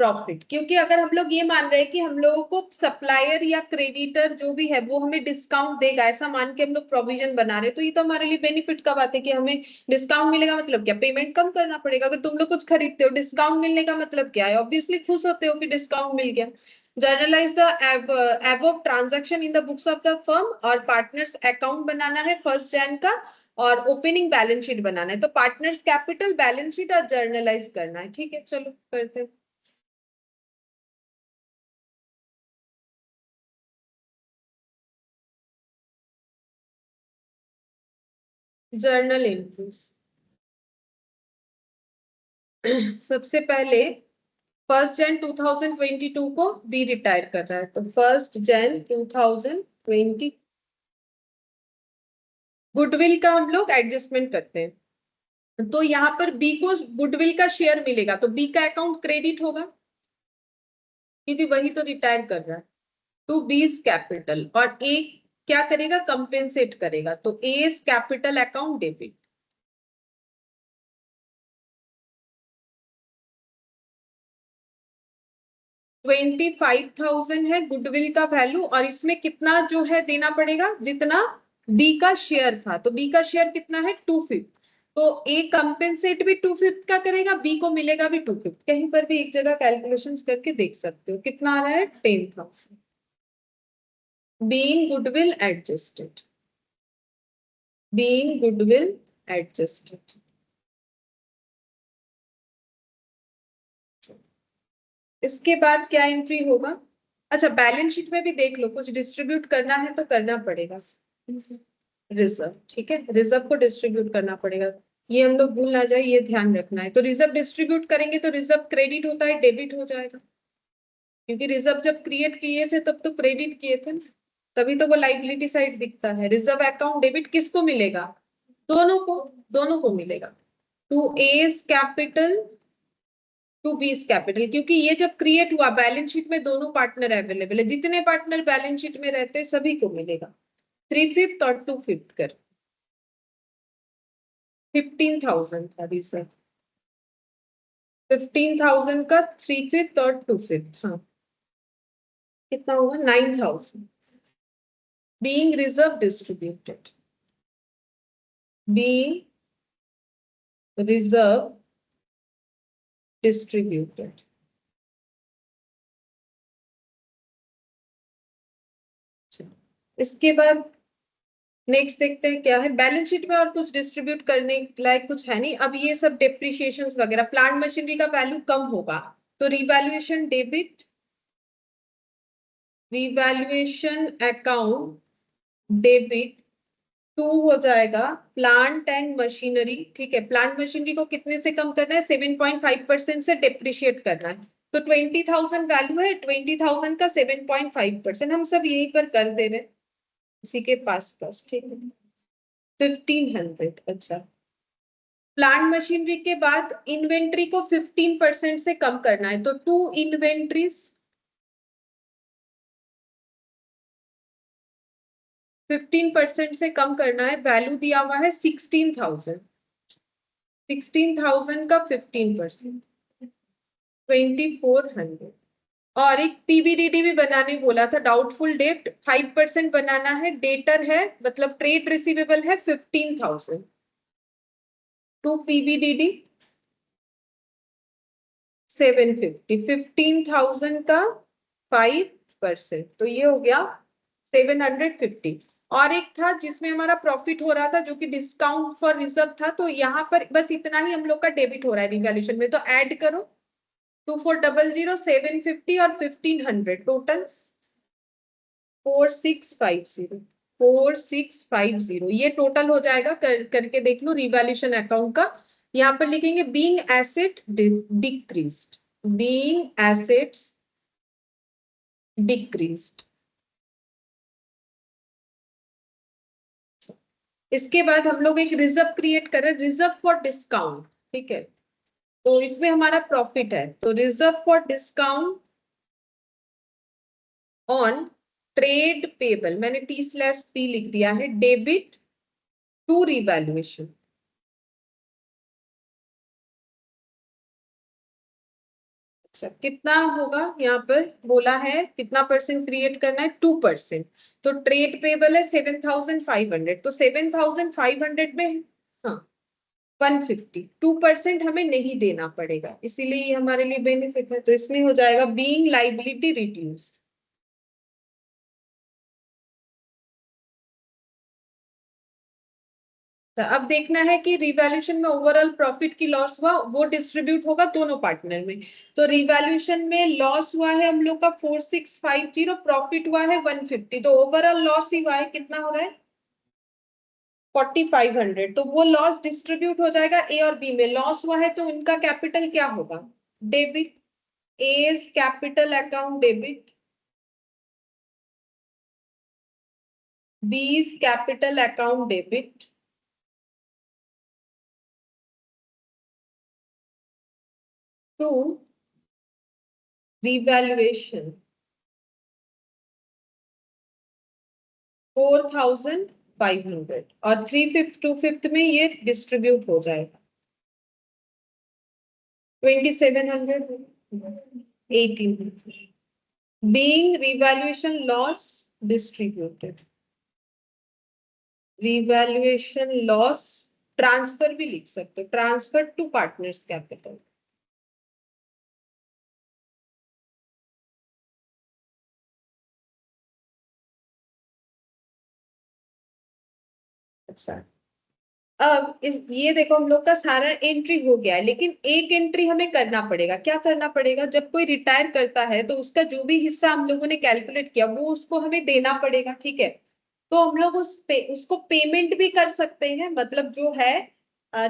[SPEAKER 1] प्रॉफिट। क्योंकि अगर हम लोग ये मान रहे हैं कि हम लोगों को सप्लायर या क्रेडिटर जो भी है वो हमें डिस्काउंट देगा, ऐसा मान के हम लोग प्रोविजन बना रहे हैं, तो ये तो हमारे लिए बेनिफिट का बात है कि हमें डिस्काउंट मिलेगा। मतलब क्या, पेमेंट कम करना पड़ेगा। अगर तुम लोग कुछ खरीदते हो, डिस्काउंट मिलने का मतलब क्या है, ऑब्वियसली खुश होते हो कि डिस्काउंट मिल गया। Generalized the above transaction in the books of the firm, और पार्टनर्स अकाउंट बनाना है 1 जन का, और ओपनिंग बैलेंस शीट बनाना है। तो पार्टनर्स कैपिटल, बैलेंस शीट और जर्नलाइज करना है। ठीक है चलो करते हैं। Journal entries. सबसे पहले 1 जन 2022 को बी रिटायर कर रहा है, तो 1 जन 2020। गुडविल का हम लोग एडजस्टमेंट करते हैं, तो यहाँ पर बी को गुडविल का शेयर मिलेगा, तो बी का अकाउंट क्रेडिट होगा, क्योंकि वही तो रिटायर कर रहा है। टू बीज कैपिटल, और ए क्या करेगा, कंपेंसेट करेगा, तो एस कैपिटल अकाउंट डेबिट। 25,000 है गुडविल का वैल्यू, और इसमें कितना जो है देना पड़ेगा, जितना बी का शेयर था, तो बी का शेयर कितना है, 2/5। तो ए कंपेंसेट भी 2/5 का करेगा, बी को मिलेगा भी 2/5। कहीं पर भी एक जगह कैलकुलेशन करके देख सकते हो कितना आ रहा है, 10,000। Being goodwill adjusted, being goodwill adjusted. इसके बाद क्या एंट्री होगा, अच्छा बैलेंस शीट में भी देख लो, कुछ डिस्ट्रीब्यूट करना है तो करना पड़ेगा। रिजर्व, ठीक है, रिजर्व को डिस्ट्रीब्यूट करना पड़ेगा, ये हम लोग भूल ना जाए, ये ध्यान रखना है। तो रिजर्व डिस्ट्रीब्यूट करेंगे तो रिजर्व क्रेडिट होता है, डेबिट हो जाएगा, क्योंकि रिजर्व जब क्रिएट किए थे तब तो क्रेडिट किए थे ना, तभी तो वो लाइबिलिटी साइड दिखता है। रिजर्व अकाउंट डेबिट किसको मिलेगा, दोनों को, दोनों को मिलेगा। To A's capital, to B's capital, क्योंकि ये जब क्रिएट हुआ बैलेंस शीट में दोनों पार्टनर अवेलेबल है, जितने पार्टनर बैलेंस शीट में रहते हैं सभी को मिलेगा। 3/5 और 2/5 कर 15,000 था रिजर्व, 15,000 का 3/5 और 2/5, हाँ। कितना होगा 9,000 being reserve distributed, being reserve distributed. इसके बाद नेक्स्ट देखते हैं क्या है। बैलेंस शीट में और कुछ डिस्ट्रीब्यूट करने लायक कुछ है नहीं। अब ये सब डेप्रिसिएशंस वगैरह, प्लांट मशीनरी का वैल्यू कम होगा तो revaluation debit, revaluation account debit 2 हो जाएगा प्लांट एंड मशीनरी। ठीक है, प्लांट मशीनरी को कितने से कम करना है, 7.5% से डेप्रिशिएट करना है। तो 20,000 वैल्यू है, 20,000 का 7.5% हम सब यहीं पर कर दे रहे हैं इसी के पास पास। ठीक है, 1500। अच्छा, प्लांट मशीनरी के बाद इन्वेंट्री को 15% से कम करना है तो 2 इन्वेंट्रीज 15% से कम करना है। वैल्यू दिया हुआ है 16,000, 16,000 का 15% 2,400। और एक पीबीडीडी भी बनाने बोला था, डाउटफुल डेट 5% बनाना है। डेटर है मतलब ट्रेड रिसीवेबल है 15,000 टू पीबीडीडी 750, 15,000 का 5%, तो ये हो गया 750। और एक था जिसमें हमारा प्रॉफिट हो रहा था जो कि डिस्काउंट फॉर रिजर्व था, तो यहाँ पर बस इतना ही हम लोग का डेबिट हो रहा है रिवैल्यूएशन में, तो ऐड करो 2400, 750 और 1500, टोटल 4650, 4650 ये टोटल हो जाएगा। करके देख लो रिवैल्यूएशन अकाउंट का। यहाँ पर लिखेंगे being asset decreased, being assets decreased. इसके बाद हम लोग एक रिजर्व क्रिएट करें, रिजर्व फॉर डिस्काउंट। ठीक है, तो इसमें हमारा प्रॉफिट है तो reserve for discount on trade payable, मैंने T/P लिख दिया है, डेबिट टू रिवैल्यूएशन। अच्छा, कितना होगा यहाँ पर बोला है, कितना परसेंट क्रिएट करना है, 2%। तो ट्रेड पेबल है 7,500, तो 7,500 में हाँ 150, 2% हमें नहीं देना पड़ेगा, इसीलिए ये हमारे लिए बेनिफिट है। तो इसमें हो जाएगा बीइंग लाइबिलिटी रिड्यूस्ड। तो अब देखना है कि रिवैल्यूएशन में ओवरऑल प्रॉफिट की लॉस हुआ वो डिस्ट्रीब्यूट होगा दोनों पार्टनर में। तो रिवैल्यूएशन में लॉस हुआ है हम लोग का 4650, प्रॉफिट हुआ है 150, तो ओवरऑल लॉस ही हुआ है, कितना हो रहा है 4500। तो वो लॉस डिस्ट्रीब्यूट हो जाएगा ए और बी में। लॉस हुआ है तो उनका कैपिटल क्या होगा, debit, A's capital account debit, B's capital account debit, to revaluation 4,500 और 3/5 2/5 में ये डिस्ट्रीब्यूट हो जाएगा 2,700, 1,800। Being revaluation loss distributed, revaluation loss transfer भी लिख सकते हो, ट्रांसफर टू पार्टनर्स कैपिटल। अच्छा, अब ये देखो हम लोग का सारा एंट्री हो गया है, लेकिन एक एंट्री हमें करना पड़ेगा। क्या करना पड़ेगा, जब कोई रिटायर करता है तो उसका जो भी हिस्सा हम लोगों ने कैलकुलेट किया वो उसको हमें देना पड़ेगा। ठीक है, तो हम लोग उसको पेमेंट भी कर सकते हैं, मतलब जो है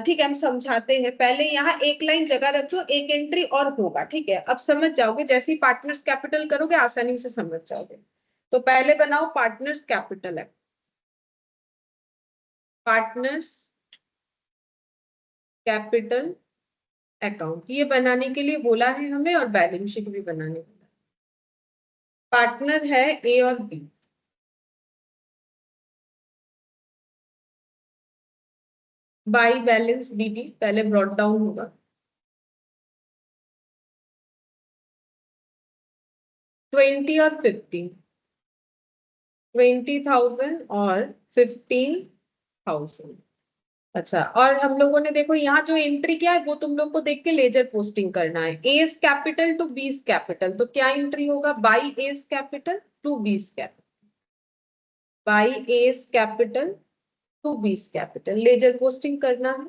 [SPEAKER 1] ठीक है हम समझाते हैं। पहले यहाँ एक लाइन जगह रख दो, एक एंट्री और होगा। ठीक है, अब समझ जाओगे, जैसे ही पार्टनर्स कैपिटल करोगे आसानी से समझ जाओगे। तो पहले बनाओ पार्टनर्स कैपिटल है, पार्टनर्स कैपिटल अकाउंट, ये बनाने के लिए बोला है हमें और बैलेंस शीट भी बनाने को। पार्टनर है ए और बी, बाई बैलेंस बीडी पहले ब्रॉट डाउन होगा 20 और 15, 20,000 और 15,000। अच्छा, और हम लोगों ने देखो यहाँ जो एंट्री क्या है वो तुम लोग को देख के लेजर पोस्टिंग करना है। A's capital to B's capital, तो क्या एंट्री होगा? By A's capital to B's capital, by A's capital to B's capital ledger posting करना है।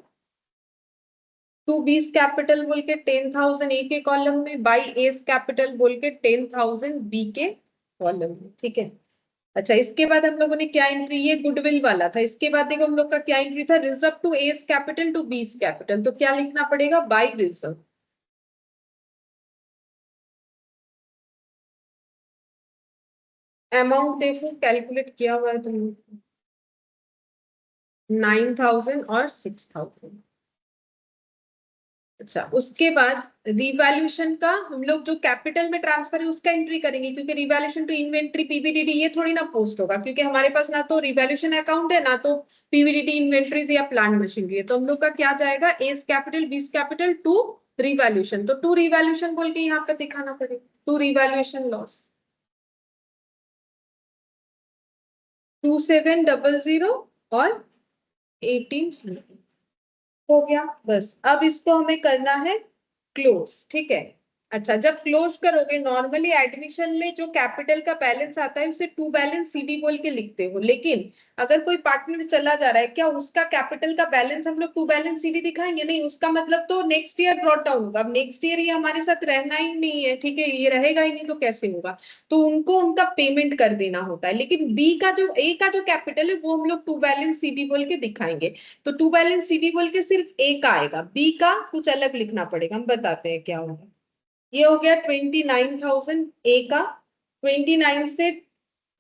[SPEAKER 1] टू बीस कैपिटल बोल के 10,000 ए के कॉलम में, बाई एस कैपिटल बोल के 10,000 बी के कॉलम में, ठीक है। अच्छा, इसके बाद हम लोगों ने क्या एंट्री, ये गुडविल वाला था। इसके बाद देखो हम लोग का क्या एंट्री था, reserve to A's capital to B's capital, तो क्या लिखना पड़ेगा? By reserve. अमाउंट देखो कैलकुलेट किया हुआ है तुमने, 9,000 और 6,000। अच्छा, उसके बाद रिवैल्यूएशन का हम लोग जो कैपिटल में ट्रांसफर है उसका एंट्री करेंगे, क्योंकि रिवैल्यूएशन टू इन्वेंट्री पीवीडीडी ये थोड़ी ना पोस्ट होगा, क्योंकि हमारे पास ना तो रिवैल्यूएशन अकाउंट है ना तो पीवीडीडी इन्वेंट्रीज या प्लांट मशीनरी है। तो हम लोग का क्या जाएगा? A's capital B's capital to revaluation, तो टू रिवैल्यूएशन बोल के यहाँ पे दिखाना पड़ेगा, टू रिवैल्यूएशन लॉस 2700 और 1800 हो गया। बस अब इसको हमें करना है क्लोज, ठीक है। अच्छा, जब क्लोज करोगे नॉर्मली एडमिशन में जो कैपिटल का बैलेंस आता है उसे टू बैलेंस सीडी बोल के लिखते हो, लेकिन अगर कोई पार्टनर चला जा रहा है, क्या उसका कैपिटल का बैलेंस हम लोग टू बैलेंस सीडी दिखाएंगे? नहीं, उसका मतलब तो नेक्स्ट ईयर ब्रॉट डाउन होगा। अब नेक्स्ट ईयर ये हमारे साथ रहना ही नहीं है, ठीक है, ये रहेगा ही नहीं तो कैसे होगा? तो उनको उनका पेमेंट कर देना होता है। लेकिन बी का जो, ए का जो कैपिटल है वो हम लोग टू बैलेंस सीडी बोल के दिखाएंगे। तो टू बैलेंस सीडी बोल के सिर्फ ए का आएगा, बी का कुछ अलग लिखना पड़ेगा। हम बताते हैं क्या होगा। ये हो गया 29,000 ए का, 29 से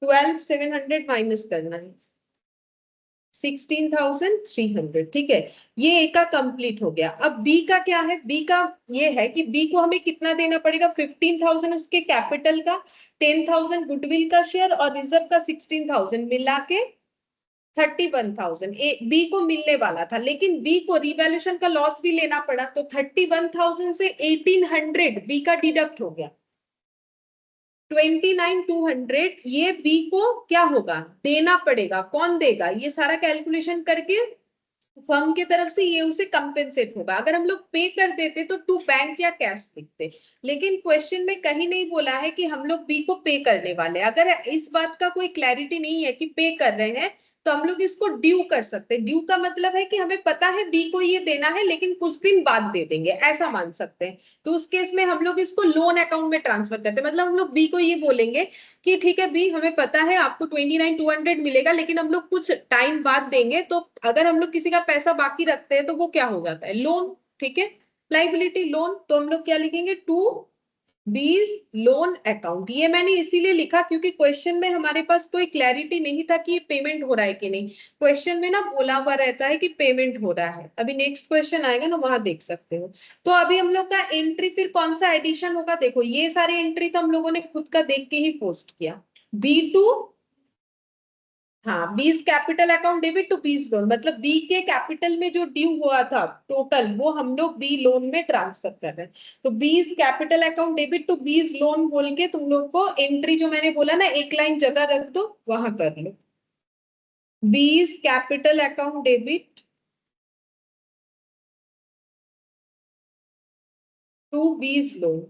[SPEAKER 1] 12,700 माइनस करना है, 16,300, ठीक है। ये ए का कंप्लीट हो गया। अब बी का क्या है? बी का ये है कि बी को हमें कितना देना पड़ेगा? 15,000 उसके कैपिटल का, 10,000 गुडविल का शेयर और रिजर्व का 16,000 मिला के 31,000 ए बी को मिलने वाला था। लेकिन बी को रिवैल्यूएशन का लॉस भी लेना पड़ा, तो 31,000 से 1800 बी का डिडक्ट हो गया, 29,200 ये बी को क्या होगा? देना पड़ेगा। कौन देगा? ये सारा कैलकुलेशन करके फर्म की तरफ से ये उसे कंपेंसेट होगा। अगर हम लोग पे कर देते तो टू बैंक या कैश लिखते, लेकिन क्वेश्चन में कहीं नहीं बोला है कि हम लोग बी को पे करने वाले। अगर इस बात का कोई क्लैरिटी नहीं है कि पे कर रहे हैं तो हम लोग इसको ड्यू कर सकते हैं। ड्यू का मतलब है कि हमें पता है बी को ये देना है लेकिन कुछ दिन बाद दे देंगे, ऐसा मान सकते हैं। तो उस केस में हम लोग इसको लोन अकाउंट में ट्रांसफर करते हैं। मतलब हम लोग बी को ये बोलेंगे कि ठीक है बी, हमें पता है आपको 29,200 मिलेगा लेकिन हम लोग कुछ टाइम बाद देंगे। तो अगर हम लोग किसी का पैसा बाकी रखते हैं तो वो क्या हो जाता है? लोन, ठीक है, लाइबिलिटी लोन। तो हम लोग क्या लिखेंगे? टू बीज लोन अकाउंट। ये मैंने इसीलिए लिखा क्योंकि क्वेश्चन में हमारे पास कोई क्लैरिटी नहीं था कि पेमेंट हो रहा है कि नहीं। क्वेश्चन में ना बोला हुआ रहता है कि पेमेंट हो रहा है। अभी नेक्स्ट क्वेश्चन आएगा ना, वहां देख सकते हो। तो अभी हम लोग का एंट्री फिर कौन सा एडिशन होगा? देखो ये सारे एंट्री तो हम लोगों ने खुद का देख के ही पोस्ट किया। बी टू, हाँ, B's capital account debit to B's loan, मतलब बी के कैपिटल में जो ड्यू हुआ था टोटल वो हम लोग बी लोन में ट्रांसफर कर रहे हैं। तो B's capital account debit to B's loan बोल के तुम लोग को एंट्री जो मैंने बोला ना, एक लाइन जगह रख दो, वहां कर लो। B's capital account debit to B's loan,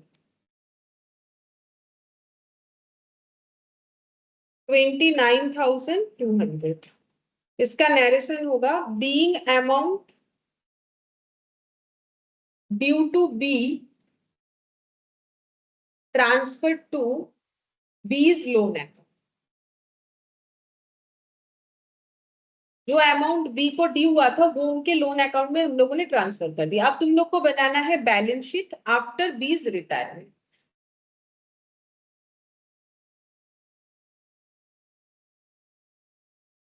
[SPEAKER 1] 29,200। इसका नरेशन होगा being amount due to be transfer to B's loan account. जो अमाउंट बी को ड्यू हुआ था वो उनके लोन अकाउंट में हम लोगों ने ट्रांसफर कर दिया। अब तुम लोग को बनाना है बैलेंस शीट आफ्टर बीज रिटायरमेंट।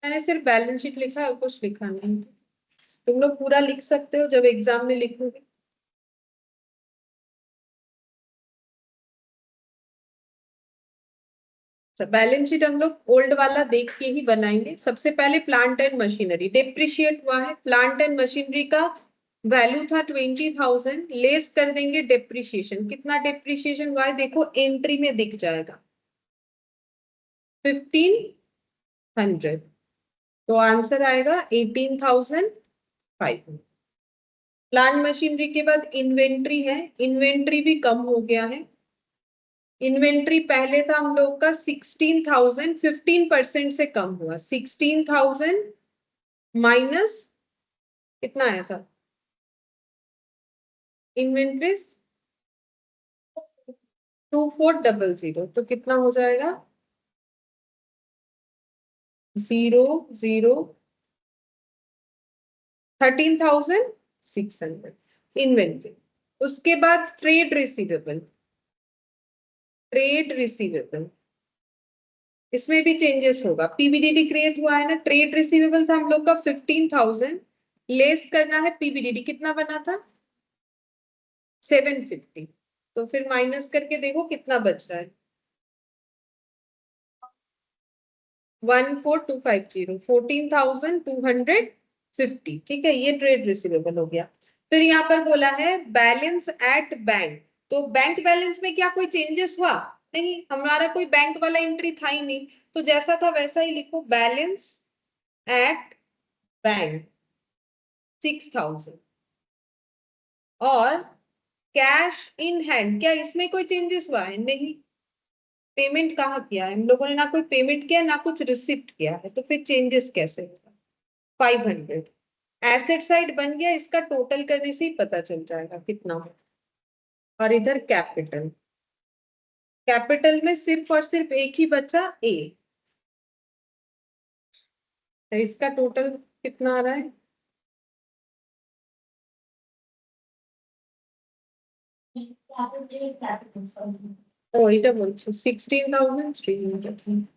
[SPEAKER 1] मैंने सिर्फ बैलेंस शीट लिखा है और कुछ लिखा नहीं। तुम लोग पूरा लिख सकते हो जब एग्जाम में लिखोगे। बैलेंस शीट हम लोग ओल्ड वाला देख के ही बनाएंगे। सबसे पहले प्लांट एंड मशीनरी डेप्रिशिएट हुआ है। प्लांट एंड मशीनरी का वैल्यू था 20,000, लेस कर देंगे डेप्रिशिएशन। कितना डेप्रिशिएशन हुआ है देखो एंट्री में दिख जाएगा, 1500, तो आंसर आएगा 18,500। प्लांट मशीनरी के बाद इन्वेंट्री है, इन्वेंट्री भी कम हो गया है। इन्वेंट्री पहले था हम लोग का 16,000, 15% से कम हुआ। 16,000 माइनस कितना आया था इन्वेंट्री? 2400, तो कितना हो जाएगा? 0 0 13,600 इन्वेंट्री। उसके बाद ट्रेड रिसीवेबल, ट्रेड रिसीवेबल इसमें भी चेंजेस होगा। पीवीडीडी क्रिएट हुआ है ना, ट्रेड रिसीवेबल था हम लोग का 15,000, लेस करना है पीवीडीडी, कितना बना था 750, तो फिर माइनस करके देखो कितना बच रहा है 14,250, 14,250। ठीक है, ये ट्रेड रिसीवेबल हो गया। फिर यहाँ पर बोला है बैलेंस एट बैंक, तो बैंक बैलेंस में क्या कोई चेंजेस हुआ? नहीं, हमारा कोई बैंक वाला एंट्री था ही नहीं, तो जैसा था वैसा ही लिखो, बैलेंस एट बैंक 6,000। और कैश इन हैंड, क्या इसमें कोई चेंजेस हुआ है? नहीं। पेमेंट कहाँ किया है हम लोगों ने? ना कोई पेमेंट किया ना कुछ रिसिप्ट किया है, तो फिर चेंजेस कैसे होगा? 500। एसेट साइड बन गया, इसका टोटल करने से ही पता चल जाएगा कितना हो। और इधर कैपिटल, कैपिटल में सिर्फ और सिर्फ एक ही बचा ए, तो इसका टोटल कितना आ रहा है? ও এটা বলছো 16,300।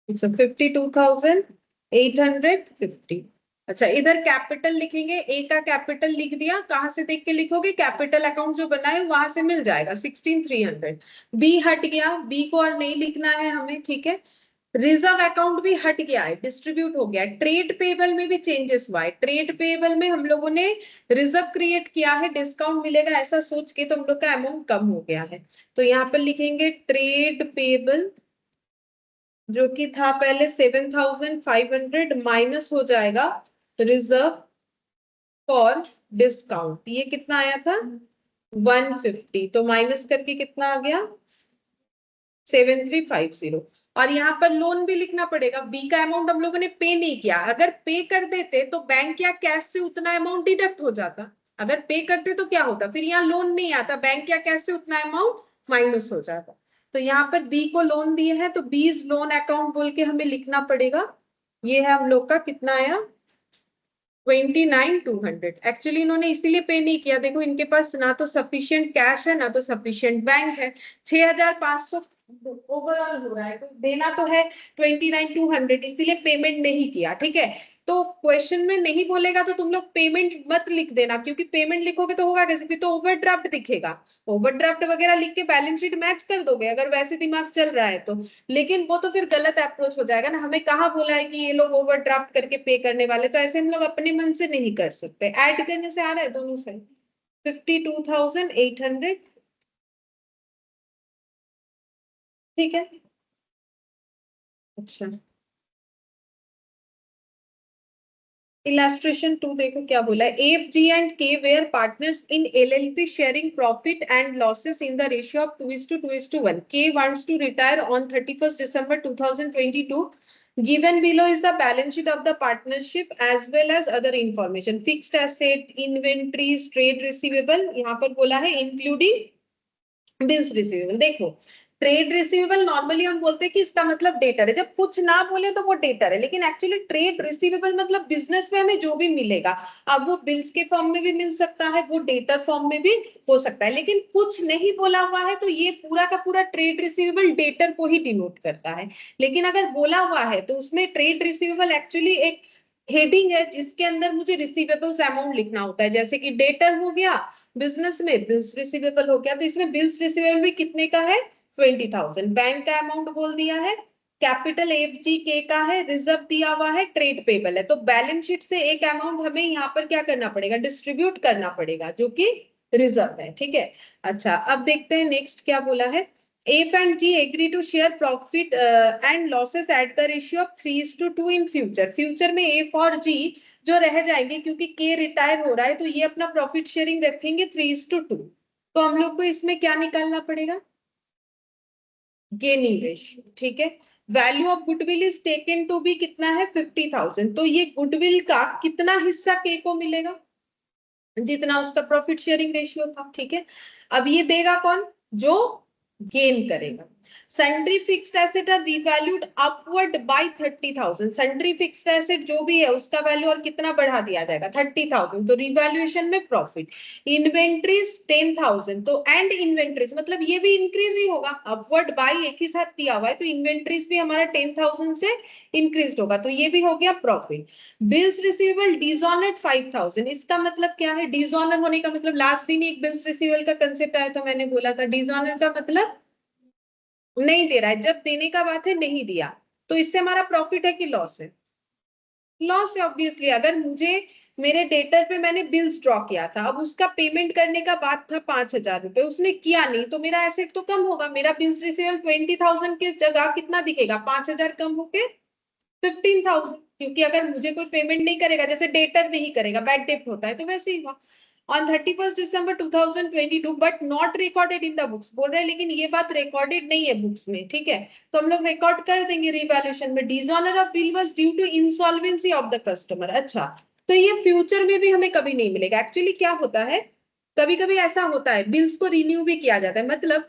[SPEAKER 1] अच्छा 52,850। अच्छा, इधर कैपिटल लिखेंगे, ए का कैपिटल लिख दिया, कहां से देख के लिखोगे? कैपिटल अकाउंट जो बनाए वहां से मिल जाएगा 16,300। बी हट गया, बी को और नहीं लिखना है हमें, ठीक है। रिजर्व अकाउंट भी हट गया है, डिस्ट्रीब्यूट हो गया है। ट्रेड पेबल में भी चेंजेस हुआ है, ट्रेड पेबल में हम लोगों ने रिजर्व क्रिएट किया है, डिस्काउंट मिलेगा ऐसा सोच के, तो हम लोग का अमाउंट कम हो गया है। तो यहाँ पर लिखेंगे ट्रेड पेबल जो कि था पहले 7,500 माइनस हो जाएगा रिजर्व फॉर डिस्काउंट, ये कितना आया था 150, तो माइनस करके कितना आ गया 7350। और यहाँ पर लोन भी लिखना पड़ेगा, बी का अमाउंट हम लोगों ने पे नहीं किया, अगर पे कर देते तो बैंक या कैश से उतना अमाउंट डिडक्ट हो जाता, अगर पे करते तो क्या होता, फिर यहाँ लोन नहीं आता, बैंक या कैश से उतना अमाउंट माइनस हो जाता। तो यहाँ पर बी को लोन दिए हैं, तो बीज लोन अकाउंट बोल के हमें लिखना पड़ेगा। ये है हम लोग का कितना आया 29,200। एक्चुअली इन्होंने इसीलिए पे नहीं किया, देखो इनके पास ना तो सफिशिएंट कैश है ना तो सफिशिएंट बैंक है। 6,500 ओवरऑल हो रहा है, तो देना तो है 29,200, इसीलिए पेमेंट नहीं किया। ठीक है, तो क्वेश्चन में नहीं बोलेगा तो तुम लोग पेमेंट मत लिख देना, क्योंकि पेमेंट लिखोगे तो होगा कैसे, फिर तो ओवरड्राफ्ट दिखेगा। ओवरड्राफ्ट वगैरह लिख के बैलेंस शीट मैच कर दोगे अगर वैसे दिमाग चल रहा है तो, लेकिन वो तो फिर गलत अप्रोच हो जाएगा ना। हमें कहाँ बोला है कि ये लोग ओवरड्राफ्ट करके पे करने वाले, तो ऐसे हम लोग अपने मन से नहीं कर सकते। ऐड करने से आ रहा है दोनों से 52,800। ठीक है, अच्छा इलास्ट्रेशन 2 देखो क्या बोला है, F G and K were partners in LLP sharing profit and losses in the ratio of 2:2:1। K wants to retire on 31st December 2022. Given below is the balance sheet of the partnership as well as other information. Fixed asset, inventories, trade receivable, यहाँ पर बोला है including bills receivable. देखो trade receivable normally हम बोलते हैं कि इसका मतलब डेटर है, जब कुछ ना बोले तो वो डेटर है, लेकिन एक्चुअली ट्रेड रिसीवेबल मतलब बिजनेस में हमें जो भी मिलेगा, अब वो बिल्स के फॉर्म में भी मिल सकता है, वो डेटर फॉर्म में भी हो सकता है, लेकिन कुछ नहीं बोला हुआ है तो ये पूरा का पूरा ट्रेड रिसीवेबल डेटर को ही डिनोट करता है। लेकिन अगर बोला हुआ है तो उसमें ट्रेड रिसीवेबल एक्चुअली एक हेडिंग है जिसके अंदर मुझे रिसीवेबल्स अमाउंट लिखना होता है, जैसे कि डेटर हो गया, बिजनेस में बिल्स रिसीवेबल हो गया, तो इसमें बिल्स रिसीवेबल भी कितने का है 20,000। बैंक का अमाउंट बोल दिया है कैपिटल एफ जी के का है, रिजर्व दिया हुआ है, ट्रेड पेबल है, तो बैलेंस शीट से एक अमाउंट हमें यहाँ पर क्या करना पड़ेगा, डिस्ट्रीब्यूट करना पड़ेगा, जो कि रिजर्व है, ठीक है। अच्छा, अब देखते हैं नेक्स्ट क्या बोला है। F and G agree to share profit and losses at the ratio of 3:2 in future. Future में एफ और जी जो रह जाएंगे, क्योंकि के रिटायर हो रहा है, तो ये अपना प्रॉफिट शेयरिंग रखेंगे 3:2। तो हम लोग को इसमें क्या निकालना पड़ेगा, गेनिंग रेशियो, ठीक है। Value of goodwill is taken to be कितना है, 50,000। तो ये गुडविल का कितना हिस्सा के को मिलेगा, जितना उसका प्रॉफिट शेयरिंग रेशियो था, ठीक है। अब ये देगा कौन, जो गेन करेगा। Sundry fixed asset are revalued upward by 30,000। Sundry fixed asset जो भी है उसका वैल्यू और कितना बढ़ा दिया जाएगा, 30,000, तो रिवैल्यूएशन में प्रॉफिट। इन्वेंट्रीज 10,000, तो एंड इन्वेंट्रीज मतलब ये भी इंक्रीज ही होगा, अपवर्ड बाय एक ही साथ दिया हुआ है, तो इन्वेंट्रीज भी हमारा 10,000 से इंक्रीज होगा, तो ये भी हो गया प्रॉफिट। बिल्स रिसीवेबल डिसऑनर्ड 5,000, इसका मतलब क्या है, डिसऑनर होने का मतलब लास्ट दिन एक बिल्स रिसीवेबल का कंसेप्ट आया था, मैंने बोला था डिसऑनर का मतलब नहीं दे रहा है, जब देने का बात है नहीं दिया, तो इससे हमारा प्रॉफिट है कि लॉस है, लॉस है ऑब्वियसली। अगर मुझे मेरे डेटर पे मैंने बिल्स ड्रॉ किया था, अब उसका पेमेंट करने का बात था 5,000 रुपए, उसने किया नहीं, तो मेरा एसेट तो कम होगा, मेरा बिल्स रिसीवेबल 20,000 की जगह कितना दिखेगा, 5,000 कम होके 15,000, क्योंकि अगर मुझे कोई पेमेंट नहीं करेगा, जैसे डेटर नहीं करेगा, बैड डेट होता है, तो वैसे ही हुआ। On 31 December 2022 but not recorded in the books, बोल रहे हैं लेकिन ये बात रिकॉर्डेड नहीं है बुक्स में, ठीक है। तो हम लोग रिकॉर्ड कर देंगे रिवैल्यूएशन में, dishonour of bill was due to insolvency of the customer. अच्छा, तो ये फ्यूचर में भी हमें कभी नहीं मिलेगा। एक्चुअली क्या होता है, कभी कभी ऐसा होता है बिल्स को रिन्यू भी किया जाता है, मतलब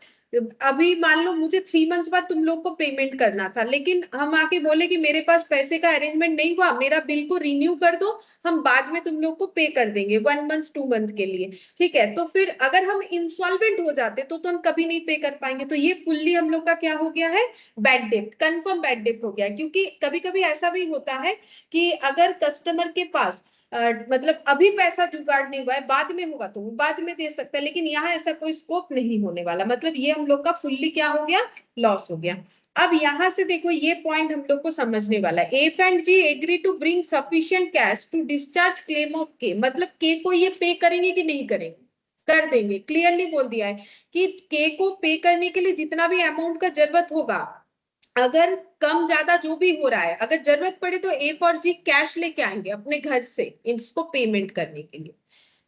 [SPEAKER 1] अभी मान लो मुझे 3 मंथ्स बाद तुम लोग को पेमेंट करना था, लेकिन हम आके बोले कि मेरे पास पैसे का अरेंजमेंट नहीं हुआ, मेरा बिल को रिन्यू कर दो, हम बाद में तुम लोग को पे कर देंगे 1 मंथ 2 मंथ के लिए, ठीक है। तो फिर अगर हम इंसॉल्वेंट हो जाते तो हम कभी नहीं पे कर पाएंगे, तो ये फुल्ली हम लोग का क्या हो गया है, बैड डेप्ट, कंफर्म बैड डेप्ट हो गया है। क्योंकि कभी कभी ऐसा भी होता है कि अगर कस्टमर के पास मतलब अभी पैसा जुगाड़ नहीं हुआ है, बाद में होगा तो वो बाद में दे सकता है, लेकिन यहाँ ऐसा कोई स्कोप नहीं होने वाला, मतलब ये हम लोग का फुल्ली क्या हो गया, लॉस हो गया। अब यहां से देखो ये पॉइंट हम लोग को समझने वाला है। F and G agree to bring sufficient cash to discharge claim of K, मतलब के को ये पे करेंगे कि नहीं करेंगे, कर देंगे, क्लियरली बोल दिया है कि के को पे करने के लिए जितना भी अमाउंट का जरूरत होगा, अगर कम ज्यादा जो भी हो रहा है, अगर जरूरत पड़े तो ए फॉर जी कैश लेके आएंगे अपने घर से इसको पेमेंट करने के लिए।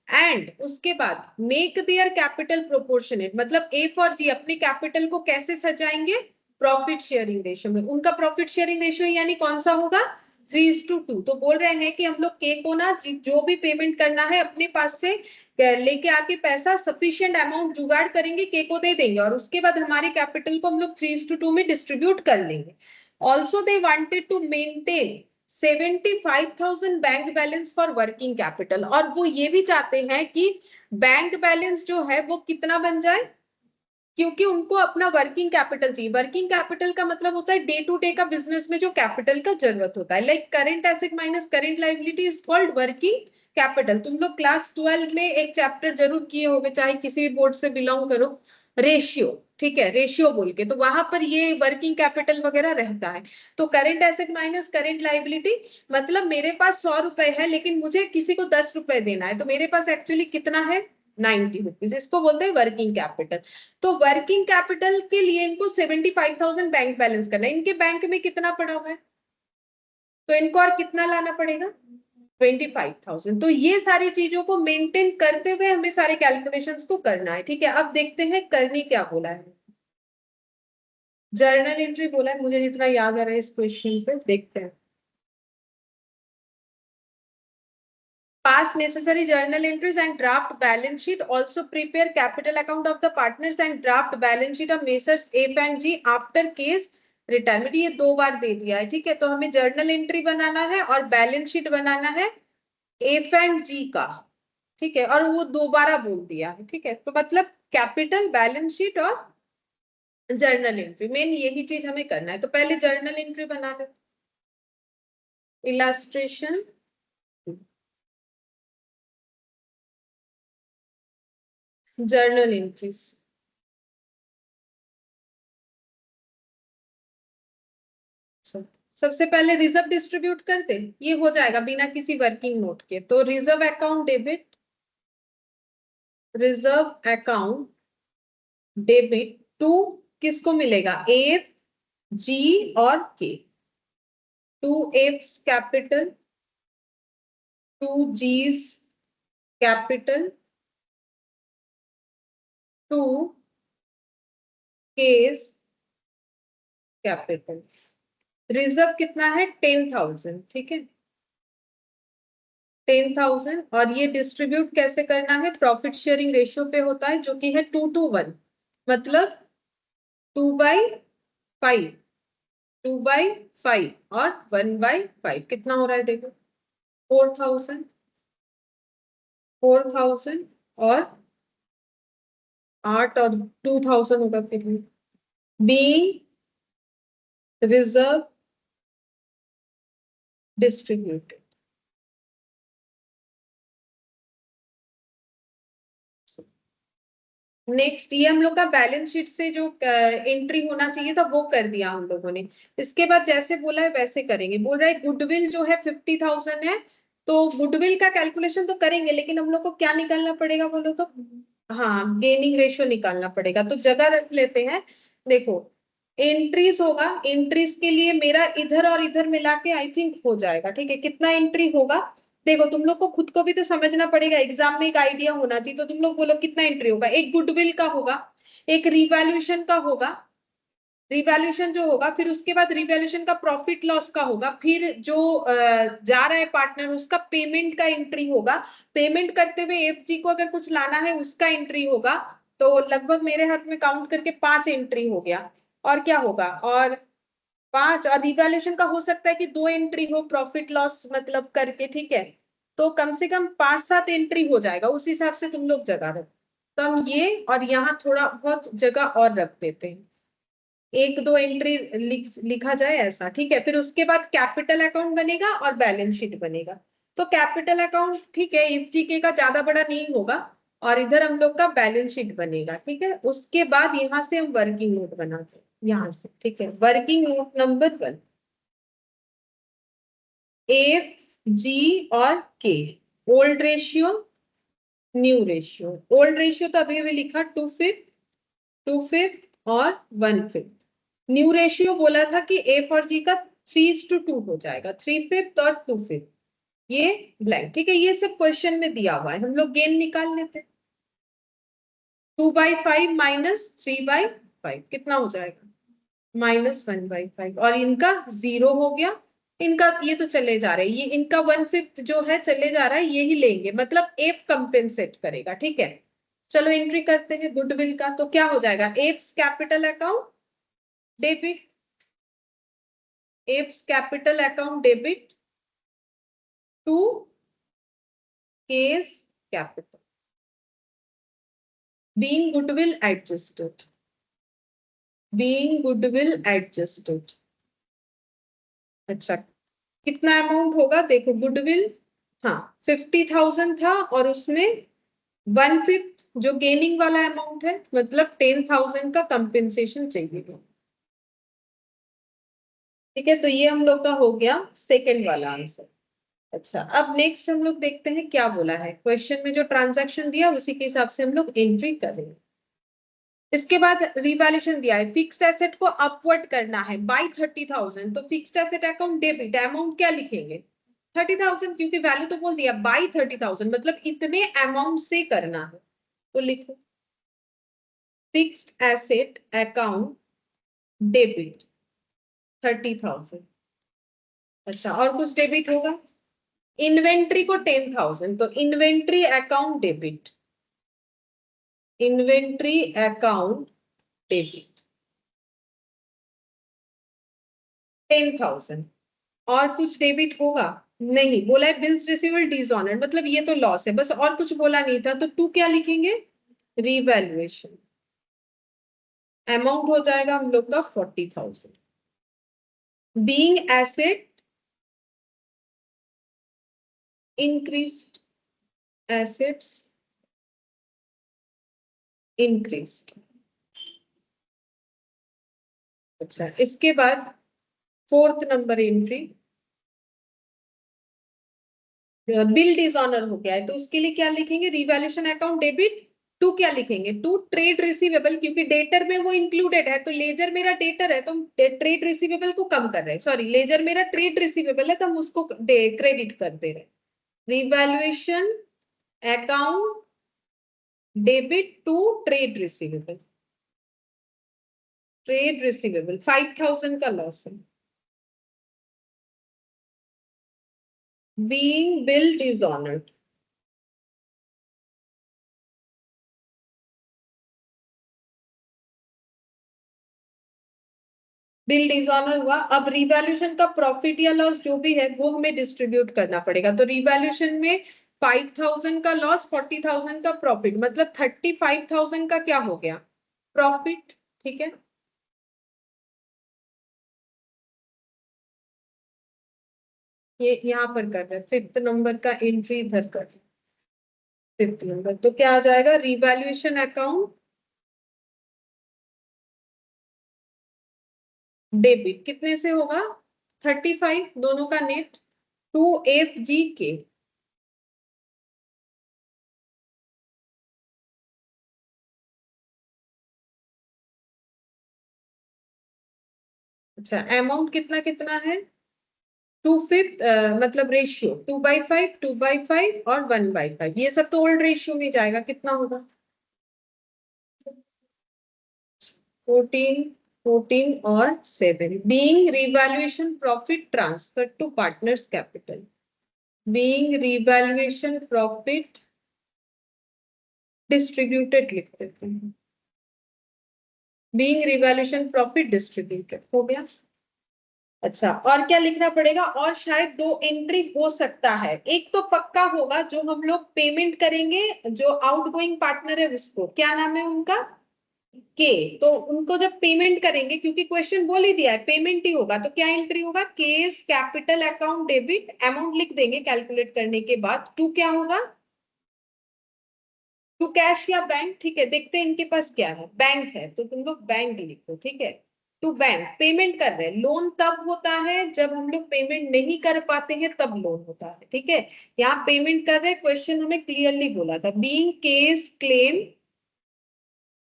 [SPEAKER 1] एंड उसके बाद मेक देयर कैपिटल प्रोपोर्शनेट, मतलब ए फॉर जी अपने कैपिटल को कैसे सजाएंगे, प्रॉफिट शेयरिंग रेशियो में। उनका प्रॉफिट शेयरिंग रेशियो यानी कौन सा होगा, 3:2। तो बोल रहे हैं कि हम लोग के को ना जो भी पेमेंट करना है अपने पास से लेके आके पैसा सफिशिएंट अमाउंट जुगाड़ करेंगे, के को दे देंगे, और उसके बाद हमारे कैपिटल को हम लोग 3:2 में डिस्ट्रीब्यूट कर लेंगे। Also they wanted to maintain 75,000 bank balance for working capital, और वो ये भी चाहते हैं कि बैंक बैलेंस जो है वो कितना बन जाए, क्योंकि उनको अपना वर्किंग कैपिटल चाहिए। वर्किंग कैपिटल का मतलब होता है डे टू डे का बिजनेस में जो कैपिटल का जरूरत होता है, like current asset minus current liability is called working capital. तुम लोग क्लास 12 में एक चैप्टर जरूर किए होंगे, चाहे किसी भी बोर्ड से बिलोंग करो, रेशियो, ठीक है, रेशियो बोल के, तो वहां पर ये वर्किंग कैपिटल वगैरह रहता है। तो current asset minus current liability, मतलब मेरे पास 100 रुपए है लेकिन मुझे किसी को 10 रुपए देना है, तो मेरे पास एक्चुअली कितना है, 90 रुपीज, इसको बोलते हैं वर्किंग कैपिटल। तो वर्किंग कैपिटल के लिए इनको 75,000 बैंक बैलेंस करना है, इनके बैंक में कितना पड़ा हुआ है, तो इनको और कितना लाना पड़ेगा, 25,000। तो ये सारी चीजों को मेंटेन करते हुए हमें सारे कैलकुलेशंस को करना है, ठीक है। अब देखते हैं करनी क्या बोला है, जर्नल एंट्री बोला है, मुझे जितना याद आ रहा है इस क्वेश्चन पे देखते हैं। Pass necessary journal entries and draft balance sheet. Also prepare capital account of the partners and draft balance sheet of Messrs F and G after case retirement. ये 2 बार दे दिया है, ठीक है। तो हमें जर्नल एंट्री बनाना है और बैलेंस शीट बनाना है एफ एंड जी का, ठीक है, और वो दोबारा बोल दिया है, ठीक है। तो मतलब कैपिटल, बैलेंस शीट और जर्नल एंट्री, मेन यही चीज हमें करना है। तो पहले जर्नल एंट्री बना ले, इलास्ट्रेशन, जर्नल एंट्रीज। सबसे पहले रिजर्व डिस्ट्रीब्यूट कर दे, ये हो जाएगा बिना किसी वर्किंग नोट के। तो reserve account debit, reserve account debit to किसको मिलेगा, एफ जी और K. To F's capital, to G's capital, to K's capital. Reserve कितना है, 10,000, ठीक है 10,000। और ये डिस्ट्रीब्यूट कैसे करना है, प्रॉफिट शेयरिंग रेशियो पे होता है, जो कि है 2:1, मतलब 2/5, 2/5 और 1/5। कितना हो रहा है देखो, 4,000, 4,000 और 8 और 2,000 होगा फिर भी। B reserve distributed. नेक्स्ट ये हम लोग का बैलेंस शीट से जो एंट्री होना चाहिए था वो कर दिया हम लोगों ने। इसके बाद जैसे बोला है वैसे करेंगे। बोल रहा है गुडविल जो है 50,000 है, तो गुडविल का कैलकुलेशन तो करेंगे, लेकिन हम लोग को क्या निकालना पड़ेगा बोलो तो, हाँ गेनिंग रेशियो निकालना पड़ेगा। तो जगह रख लेते हैं। देखो एंट्रीज होगा, एंट्रीज के लिए मेरा इधर और इधर मिला के आई थिंक हो जाएगा, ठीक है। कितना एंट्री होगा, देखो तुम लोग को खुद को भी तो समझना पड़ेगा, एग्जाम में एक आइडिया होना चाहिए। तो तुम लोग बोलो कितना एंट्री होगा, एक गुडविल का होगा, एक रिवैल्यूएशन का होगा, रिवैल्यूएशन जो होगा, फिर उसके बाद रिवैल्यूएशन का प्रॉफिट लॉस का होगा, फिर जो जा रहा है पार्टनर उसका पेमेंट का एंट्री होगा, पेमेंट करते हुए एफजी को अगर कुछ लाना है उसका एंट्री होगा। तो लगभग मेरे हाथ में काउंट करके 5 एंट्री हो गया। और क्या होगा, और 5, और रिवैल्यूएशन का हो सकता है कि 2 एंट्री हो प्रॉफिट लॉस मतलब करके, ठीक है। तो कम से कम 5-7 एंट्री हो जाएगा, उस हिसाब से तुम लोग जगह रखो। तो हम ये और यहाँ थोड़ा बहुत जगह और रख देते हैं, 1-2 एंट्री लिखा जाए ऐसा, ठीक है। फिर उसके बाद कैपिटल अकाउंट बनेगा और बैलेंस शीट बनेगा। तो कैपिटल अकाउंट ठीक है, एफजीके का ज्यादा बड़ा नहीं होगा, और इधर हम लोग का बैलेंस शीट बनेगा, ठीक है। उसके बाद यहाँ से हम वर्किंग नोट बनाते हैं, यहाँ से, ठीक है। Working note number 1, F G और के, old ratio new ratio. Old ratio तो अभी अभी लिखा 2/5, 2/5 और 1/5। न्यू रेशियो बोला था कि एफ और जी का 3:2 हो जाएगा, 3/5 और 2/5। ये ब्लैंक, ठीक है। ये सब क्वेश्चन में दिया हुआ है, हम लोग गेन निकाल लेते हैं। 2/5 माइनस 3/5 कितना हो जाएगा, -1/5। और इनका 0 हो गया, इनका ये तो चले जा रहे हैं, ये इनका 1/5 जो है चले जा रहा है, ये ही लेंगे, मतलब एफ कंपेंसेट करेगा, ठीक है। चलो एंट्री करते हैं गुडविल का। तो क्या हो जाएगा, F's capital account debit, F's capital account debit to K's capital, being goodwill adjusted, being goodwill adjusted. अच्छा कितना अमाउंट होगा, देखो गुडविल, हाँ 50,000 था, और उसमें 1/5 जो गेनिंग वाला अमाउंट है, मतलब 10,000 का कंपेंसेशन चाहिए, ठीक है। तो ये हम लोग का हो गया सेकंड वाला आंसर। अच्छा अब नेक्स्ट हम लोग देखते हैं क्या बोला है क्वेश्चन में, जो ट्रांजैक्शन दिया उसी के हिसाब से हम लोग एंट्री करेंगे। इसके बाद रिवैल्यूएशन दिया है, फिक्स्ड एसेट को अपवर्ड करना है बाय 30,000। तो fixed asset account debit, amount क्या लिखेंगे 30,000, क्योंकि वैल्यू तो बोल दिया बाय 30,000, मतलब इतने अमाउंट से करना है। तो लिखो फिक्स्ड एसेट अकाउंट डेबिट 30,000। अच्छा और कुछ डेबिट होगा, इन्वेंट्री को 10,000, तो inventory account debit, inventory account debit 10,000। और कुछ डेबिट होगा, नहीं बोला है। बिल्स रिसीवेबल डिसऑनर, मतलब ये तो लॉस है बस, और कुछ बोला नहीं था। तो 2 क्या लिखेंगे, रिवैल्यूएशन, अमाउंट हो जाएगा हम लोग का 40,000। Being asset increased, assets increased. अच्छा इसके बाद 4th number entry, bill dishonour हो गया है तो उसके लिए क्या लिखेंगे, रिवैल्यूएशन अकाउंट डेबिट टू, क्या लिखेंगे, टू ट्रेड रिसीवेबल, क्योंकि डेटर में वो इंक्लूडेड है, तो लेजर मेरा डेटर है तो हम ट्रेड रिसीवेबल को कम कर रहे हैं, सॉरी लेजर मेरा ट्रेड रिसीवेबल है तो हम उसको क्रेडिट कर दे रहे हैं। Revaluation account debit to trade receivable, trade receivable 5000 का लॉस है, being bill dishonoured, bill dishonour हुआ। अब रिवैल्यूएशन का प्रॉफिट या लॉस जो भी है वो हमें डिस्ट्रीब्यूट करना पड़ेगा, तो रिवैल्यूएशन में 5000 का लॉस, 40,000 का प्रॉफिट, मतलब 35,000 का क्या हो गया, प्रॉफिट। ठीक है, ये यहां पर कर रहे हैं, 5th नंबर का एंट्री इधर कर, 5th नंबर, तो क्या आ जाएगा, रिवैल्यूएशन अकाउंट डेबिट कितने से होगा, 35, दोनों का नेट, टू एफ जी के, अच्छा अमाउंट कितना कितना है, 2/5, मतलब रेशियो 2/5, 2/5 और 1/5, ये सब तो ओल्ड रेशियो में जाएगा, कितना होगा 14, 14 और 7, being revaluation profit transfer to partners capital, being revaluation profit distributed लिख देते हैं, बीइंग रिवैल्यूएशन प्रॉफिट डिस्ट्रीब्यूटेड हो गया। अच्छा और क्या लिखना पड़ेगा, और शायद दो एंट्री हो सकता है, एक तो पक्का होगा जो हम लोग पेमेंट करेंगे, जो आउटगोइंग पार्टनर है उसको, क्या नाम है उनका, के, तो उनको जब पेमेंट करेंगे, क्योंकि क्वेश्चन बोल ही दिया है पेमेंट ही होगा, तो क्या एंट्री होगा, case capital account debit, amount लिख देंगे कैलकुलेट करने के बाद, टू क्या होगा, टू कैश या बैंक, ठीक है, देखते हैं इनके पास क्या है, बैंक है तो तुम लोग बैंक लिखो, ठीक है, टू बैंक, पेमेंट कर रहे हैं, लोन तब होता है जब हम लोग पेमेंट नहीं कर पाते हैं तब लोन होता है, ठीक है, यहाँ पेमेंट कर रहे हैं, क्वेश्चन हमें क्लियरली बोला था, बीइंग केस क्लेम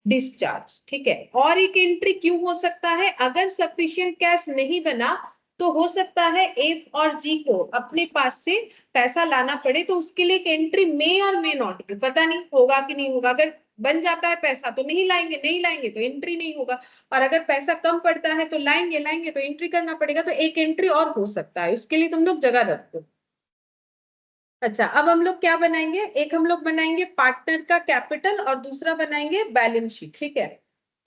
[SPEAKER 1] डिस्चार्ज, ठीक है, और एक एंट्री क्यों हो सकता है, अगर सफिशिएंट कैश नहीं बना तो हो सकता है एफ और जी को अपने पास से पैसा लाना पड़े, तो उसके लिए एक एंट्री मे और मे नॉट बी, पता नहीं होगा कि नहीं होगा, अगर बन जाता है पैसा तो नहीं लाएंगे, नहीं लाएंगे तो एंट्री नहीं होगा, और अगर पैसा कम पड़ता है तो लाएंगे, लाएंगे तो एंट्री करना पड़ेगा, तो एक एंट्री और हो सकता है, उसके लिए तुम लोग जगह रख दो। अच्छा अब हम लोग क्या बनाएंगे, एक हम लोग बनाएंगे पार्टनर का कैपिटल और दूसरा बनाएंगे बैलेंस शीट, ठीक है,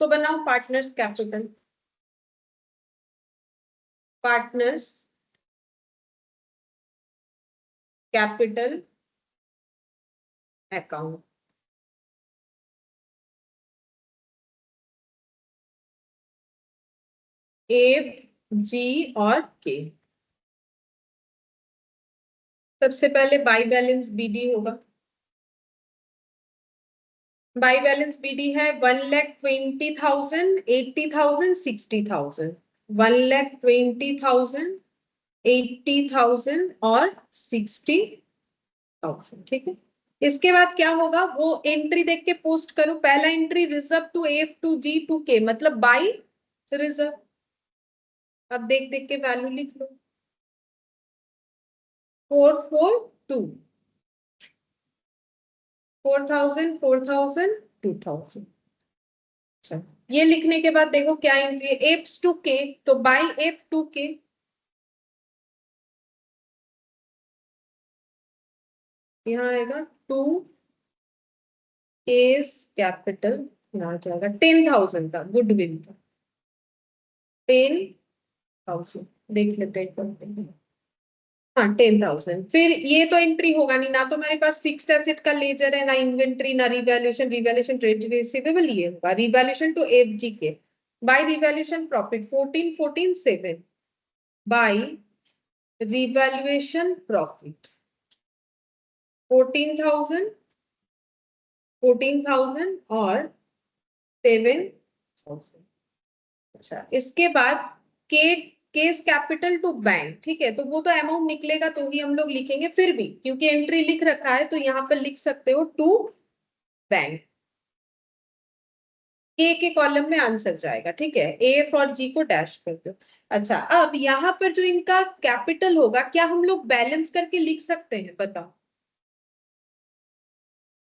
[SPEAKER 1] तो बनाओ partners capital, partners capital account, F G और के, सबसे पहले बाई बैलेंस बीडी होगा, बाई बैलेंस बीडी है 1,20,000, 80,000, 60,000, 1,20,000, 80,000 और 60,000, ठीक है, इसके बाद क्या होगा, वो एंट्री देख के पोस्ट करो, पहला entry reserve to F to G to K, मतलब बाई रिजर्व, अब देख देख के वैल्यू लिख लो, 442, 4,000, 4,000, 2,000, अच्छा ये लिखने के बाद देखो क्या एंट्री है, एप्स टू के, तो बाई एफ टू के, यहाँ आएगा टू एस कैपिटल, यहाँ जाएगा 10,000 का गुडविल का, 10,000, देख लेते हैं, हाँ 10,000, फिर ये तो एंट्री होगा नहीं, ना तो हमारे पास फिक्स्ड एसेट का लेजर है, ना इन्वेंट्री, ना रिवैल्यूएशन, रिवैल्यूएशन ट्रेड रिसीवेबल, ये होगा revaluation to FG K, by revaluation profit 14, 14, 7, by revaluation profit 14,000, 14,000 और 7,000, अच्छा इसके बाद के केस कैपिटल टू बैंक, ठीक है, तो वो तो अमाउंट निकलेगा तो ही हम लोग लिखेंगे, फिर भी क्योंकि एंट्री लिख रखा है तो यहाँ पर लिख सकते हो टू बैंक। ए के कॉलम में आंसर जाएगा, ठीक है, ए और जी को डैश कर दो। अच्छा, अब यहाँ पर जो इनका कैपिटल होगा, क्या हम लोग बैलेंस करके लिख सकते हैं, बताओ?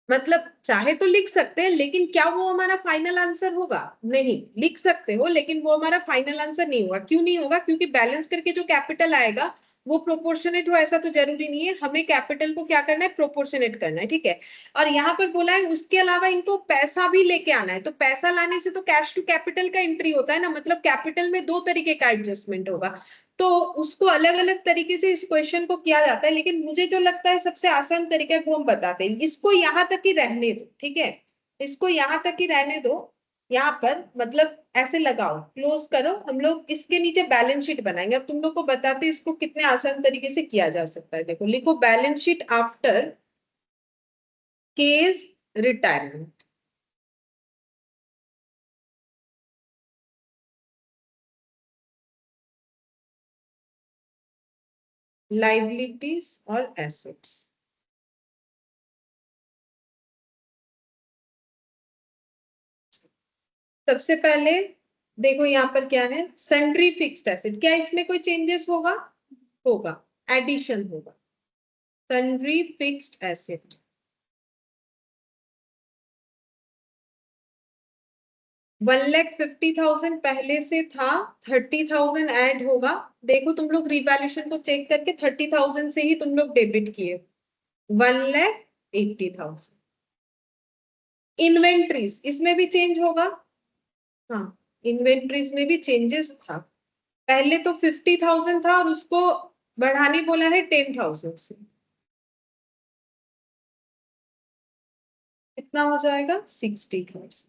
[SPEAKER 1] मतलब चाहे तो लिख सकते हैं, लेकिन क्या वो हमारा फाइनल आंसर होगा? नहीं, लिख सकते हो लेकिन वो हमारा फाइनल आंसर नहीं होगा। क्यों नहीं होगा? क्योंकि बैलेंस करके जो कैपिटल आएगा वो प्रोपोर्शनेट हो ऐसा तो जरूरी नहीं है, हमें कैपिटल को क्या करना है, प्रोपोर्शनेट करना है, ठीक है। और यहाँ पर बोला है उसके अलावा इनको पैसा भी लेके आना है, तो पैसा लाने से तो कैश टू कैपिटल का एंट्री होता है ना, मतलब कैपिटल में दो तरीके का एडजस्टमेंट होगा, तो उसको अलग अलग तरीके से इस क्वेश्चन को किया जाता है। लेकिन मुझे जो लगता है सबसे आसान तरीका है वो हम बताते हैं, इसको यहाँ तक ही रहने दो, ठीक है, इसको यहाँ तक ही रहने दो। यहाँ पर मतलब ऐसे लगाओ, क्लोज करो, हम लोग इसके नीचे बैलेंस शीट बनाएंगे। अब तुम लोग को बताते हैं इसको कितने आसान तरीके से किया जा सकता है। देखो, लिखो balance sheet after case retirement. Liabilities और एसेट्स। सबसे पहले देखो यहाँ पर क्या है, सन्ड्री फिक्स्ड एसेट, क्या इसमें कोई चेंजेस होगा? होगा, एडिशन होगा, सन्ड्री फिक्स्ड एसेट। 1,50,000 पहले से था, 30,000 ऐड होगा। देखो तुम लोग रिवैल्यूएशन को चेक करके 30,000 से ही तुम लोग डेबिट किए, 1,80,000। इन्वेंट्रीज, इसमें भी चेंज होगा। हाँ, इन्वेंट्रीज में भी चेंजेस था, पहले तो 50,000 था और उसको बढ़ाने बोला है 10,000 से, कितना हो जाएगा, 60,000।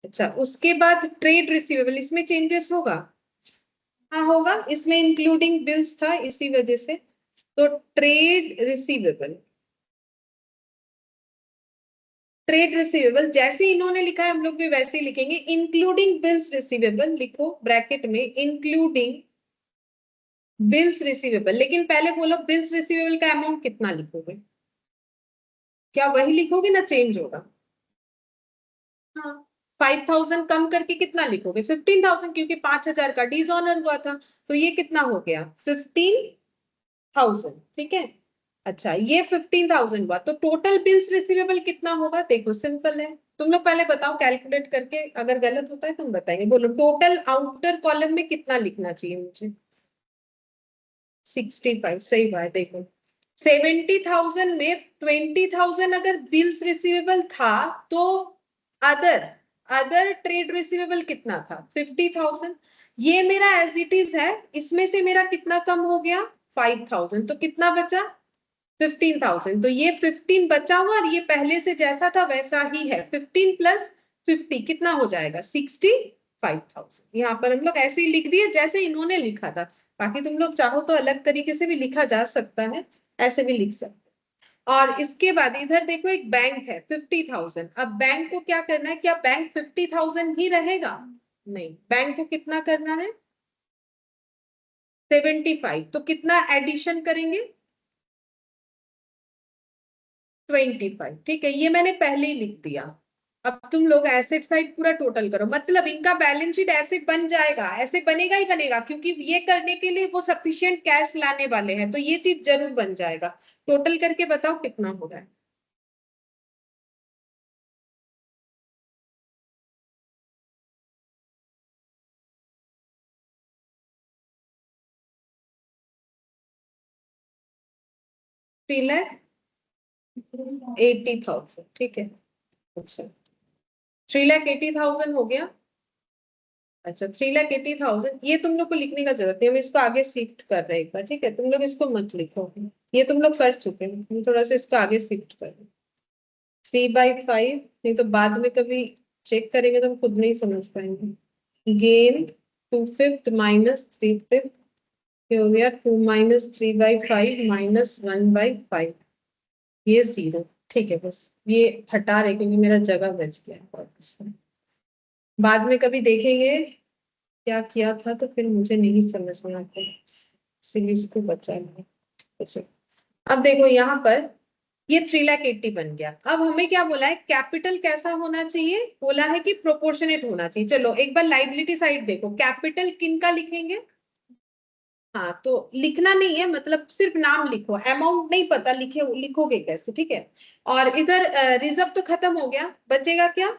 [SPEAKER 1] अच्छा, उसके बाद ट्रेड रिसीवेबल, इसमें चेंजेस होगा। हाँ होगा, इसमें इंक्लूडिंग बिल्स था इसी वजह से, तो ट्रेड रिसीवेबल, ट्रेड रिसीवेबल जैसे इन्होंने लिखा है हम लोग भी वैसे ही लिखेंगे, इंक्लूडिंग बिल्स रिसीवेबल, लिखो ब्रैकेट में इंक्लूडिंग बिल्स रिसीवेबल। लेकिन पहले बोलो बिल्स रिसीवेबल का अमाउंट कितना लिखोगे? क्या वही लिखोगे ना, चेंज होगा? हाँ, 5,000 कम करके कितना लिखोगे, 15,000, क्योंकि 5,000 का डिसऑनर हुआ था, तो ये कितना हो गया, 15,000, ठीक है। अच्छा, ये 15,000 हुआ, तो टोटल बिल्स रिसीवेबल कितना होगा? देखो सिंपल है, तुम लोग पहले बताओ कैलकुलेट करके, अगर गलत होता है तुम बताएंगे, बोलो टोटल आउटर कॉलम में कितना लिखना चाहिए मुझे? 65, सही बात। देखो 70,000 में 20,000 अगर बिल्स रिसीवेबल था, तो अदर अदर ट्रेड रिसीवेबल कितना था, 50,000। ये मेरा एज इट इज है, इसमें से मेरा कितना कम हो गया, 5,000, तो कितना बचा, 15,000। तो ये 15 बचा हुआ और ये पहले से जैसा था वैसा ही है, 15 प्लस 50 कितना हो जाएगा, 65,000। यहाँ पर हम लोग ऐसे ही लिख दिए जैसे इन्होंने लिखा था। बाकी तुम लोग चाहो तो अलग तरीके से भी लिखा जा सकता है, ऐसे भी लिख सकते हैं। और इसके बाद इधर देखो एक बैंक है 50,000, अब बैंक को क्या करना है, क्या बैंक 50,000 ही रहेगा? नहीं, बैंक को कितना करना है, 75, तो कितना एडिशन करेंगे, 25, ठीक है, ये मैंने पहले ही लिख दिया। अब तुम लोग एसेट साइड पूरा टोटल करो, मतलब इनका बैलेंस शीट ऐसे बन जाएगा, ऐसे बनेगा ही बनेगा, क्योंकि ये करने के लिए वो सफिशिएंट कैश लाने वाले हैं, तो ये चीज जरूर बन जाएगा। टोटल करके बताओ कितना हो रहा है। थ्री लैख 80,000, ठीक है। अच्छा, 3,80,000 हो गया। अच्छा, 3,80,000, ये तुम लोग को लिखने का जरूरत नहीं, हम इसको आगे शिफ्ट कर रहे हैं एक बार, ठीक है, तुम लोग इसको मत लिखो, ये तुम लोग कर चुके हैं, हम थोड़ा सा इसको आगे शिफ्ट कर रहे हैं। 3/5, नहीं तो बाद में कभी चेक करेंगे तो हम खुद नहीं समझ पाएंगे। गेन 2/5 माइनस 3/5, ये हो गया 2 माइनस 3/5 माइनस 1/5, ये 0, ठीक है, बस ये हटा रहे क्योंकि मेरा जगह बच गया है। बाद में कभी देखेंगे क्या किया था तो फिर मुझे नहीं समझ में आता, सीरीज को बचा लिया। अच्छा, अब देखो यहाँ पर ये 3,80,000 बन गया। अब हमें क्या बोला है, कैपिटल कैसा होना चाहिए, बोला है कि प्रोपोर्शनेट होना चाहिए। चलो एक बार लाइबिलिटी साइड देखो, कैपिटल किन का लिखेंगे, हाँ तो लिखना नहीं है, मतलब सिर्फ नाम लिखो, अमाउंट नहीं पता लिखोगे कैसे, ठीक है। और इधर रिजर्व तो खत्म हो गया, बचेगा क्या,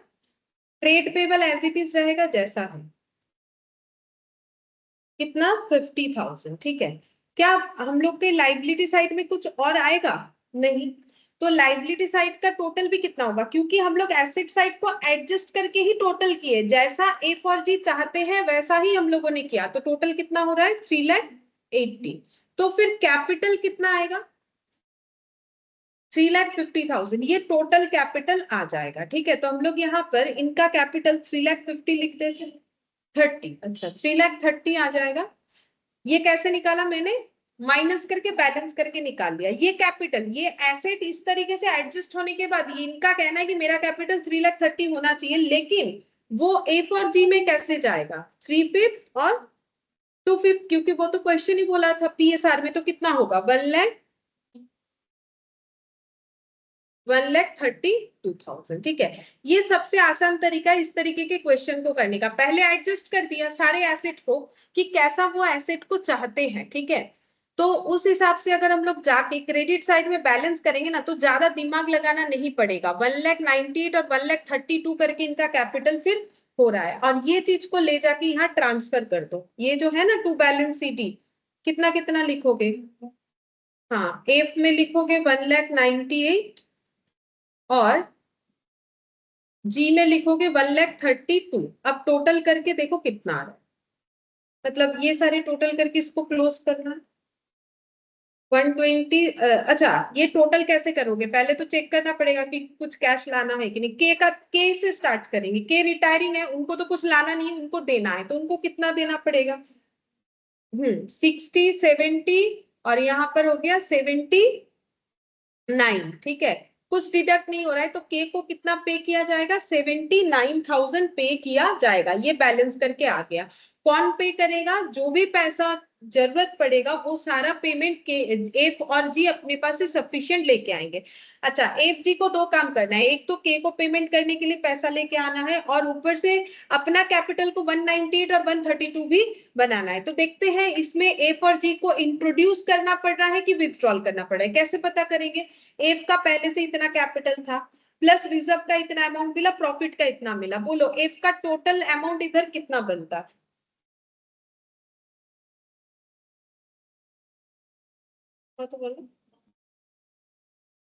[SPEAKER 1] trade payable as it is रहेगा जैसा है, कितना 50,000, ठीक है। क्या हम लोग के लाइबिलिटी साइड में कुछ और आएगा, नहीं। तो लाइबिलिटी साइड का टोटल भी कितना होगा, क्योंकि हम लोग एसेट साइड को एडजस्ट करके ही टोटल किए, जैसा एफ और जी चाहते हैं वैसा ही हम लोगों ने किया, तो टोटल कितना हो रहा है 3,80,000। तो फिर कैपिटल कितना आएगा, 3,50,000, ये टोटल कैपिटल आ जाएगा, ठीक है। तो हम लोग यहाँ पर इनका कैपिटल 3,50,000 लिख देते, 30, अच्छा 3,30,000 आ जाएगा। ये कैसे निकाला मैंने, माइनस करके बैलेंस करके निकाल लिया। ये कैपिटल, ये एसेट इस तरीके से एडजस्ट होने के बाद ये इनका कहना है कि मेरा कैपिटल 3,30,000 होना चाहिए, लेकिन वो एफ और जी में कैसे जाएगा, 3/5 और 2/5, क्योंकि वो तो क्वेश्चन ही बोला था पीएसआर में, तो कितना होगा 1,32,000, ठीक है। ये सबसे आसान तरीका है इस तरीके के क्वेश्चन को करने का, पहले एडजस्ट कर दिया सारे एसेट को कि कैसा वो एसेट को चाहते हैं, ठीक है। तो उस हिसाब से अगर हम लोग जाके क्रेडिट साइड में बैलेंस करेंगे ना, तो ज्यादा दिमाग लगाना नहीं पड़ेगा। 1,98,000 और 1,32,000 करके इनका कैपिटल फिर हो रहा है, और ये चीज को ले जाके यहाँ ट्रांसफर कर दो। ये जो है ना टू बैलेंस सीडी, कितना कितना लिखोगे, हाँ एफ में लिखोगे 1,98,000 और जी में लिखोगे 1,32,000। अब टोटल करके देखो कितना आ रहा है, मतलब ये सारे टोटल करके इसको क्लोज करना है 120। अच्छा ये टोटल कैसे करोगे, पहले तो चेक करना पड़ेगा कि कुछ कैश लाना है कि नहीं। के से स्टार्ट करेंगे, के रिटायरिंग है, उनको तो कुछ लाना नहीं है, उनको देना है, तो उनको कितना देना पड़ेगा, 60, 70 और यहाँ पर हो गया 79, ठीक है। कुछ डिडक्ट नहीं हो रहा है, तो के को कितना पे किया जाएगा, 79,000 पे किया जाएगा। ये बैलेंस करके आ गया। कौन पे करेगा, जो भी पैसा जरूरत पड़ेगा वो सारा पेमेंट के एफ और जी अपने पास से सफिशिएंट लेके आएंगे। अच्छा एफ जी को दो काम करना है, एक तो के को पेमेंट करने के लिए पैसा लेके आना है, और ऊपर से अपना कैपिटल को 198 और 132 भी बनाना है। तो देखते हैं इसमें एफ और जी को इंट्रोड्यूस करना पड़ रहा है कि विथड्रॉल करना पड़ रहा है, कैसे पता करेंगे। एफ का पहले से इतना कैपिटल था, प्लस रिजर्व का इतना अमाउंट मिला, प्रॉफिट का इतना मिला, बोलो एफ का टोटल अमाउंट इधर कितना बनता, तो बोलो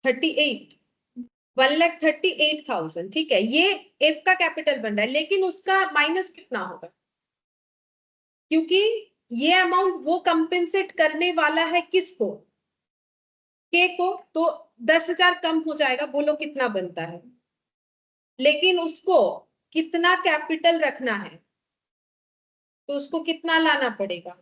[SPEAKER 1] 38, 1,38,000, ठीक है। ये एफ का कैपिटल बन रहा है, लेकिन उसका माइनस कितना होगा, क्योंकि ये अमाउंट वो कंपेंसेट करने वाला है किसको, के को, तो 10,000 कम हो जाएगा, बोलो कितना बनता है। लेकिन उसको कितना कैपिटल रखना है, तो उसको कितना लाना पड़ेगा,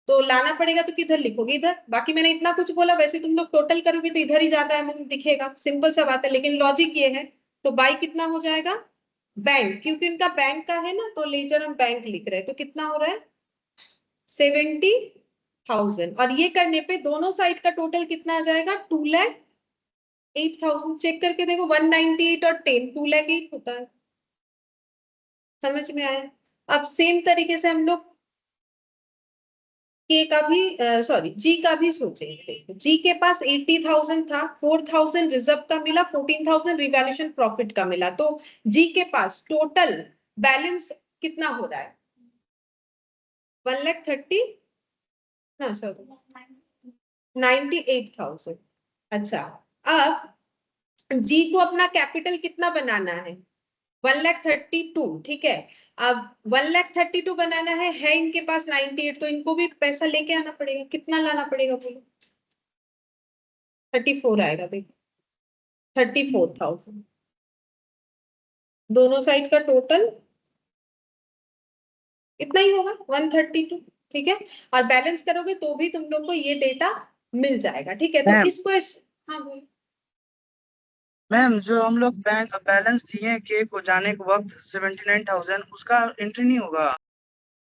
[SPEAKER 1] तो लाना पड़ेगा तो किधर लिखोगे, इधर। बाकी मैंने इतना कुछ बोला, वैसे तुम लोग टोटल करोगे तो इधर ही ज्यादा अमाउंट दिखेगा, सिंपल सा बात है, लेकिन लॉजिक ये है। तो बाई कितना हो जाएगा, बैंक, क्योंकि इनका बैंक का है ना, तो लेजर हम बैंक लिख रहे हैं, तो कितना हो रहा है 70,000। और ये करने पे दोनों साइड का टोटल कितना आ जाएगा, 2,08,000। चेक करके देखो 198 और 10, 2,08,000 होता है, समझ में आया। अब सेम तरीके से हम लोग के का भी, सॉरी जी का भी सोचेंगे। जी के पास 80,000 था, 4,000 रिजर्व का मिला, 14,000 रिवैल्यूएशन प्रॉफिट का मिला, तो जी के पास टोटल बैलेंस कितना हो रहा है, 1,30,000 ना, सॉरी 98,000। अच्छा अब जी को अपना कैपिटल कितना बनाना है, 1,32,000, ठीक है। अब 1,32,000 बनाना है इनके पास 98, तो इनको भी पैसा लेके आना पड़ेगा, कितना लाना पड़ेगा बोलो, 34 आएगा, देखो 34,000, दोनों साइड का टोटल इतना ही होगा 132, ठीक है। और बैलेंस करोगे तो भी तुम लोग को ये डेटा मिल जाएगा, ठीक है। तो
[SPEAKER 2] मैम
[SPEAKER 1] इसको हाँ बोलो।
[SPEAKER 2] मैम जो हम लोग बैंक बैलेंस दिए के को जाने के वक्त 79,000 उसका एंट्री नहीं होगा।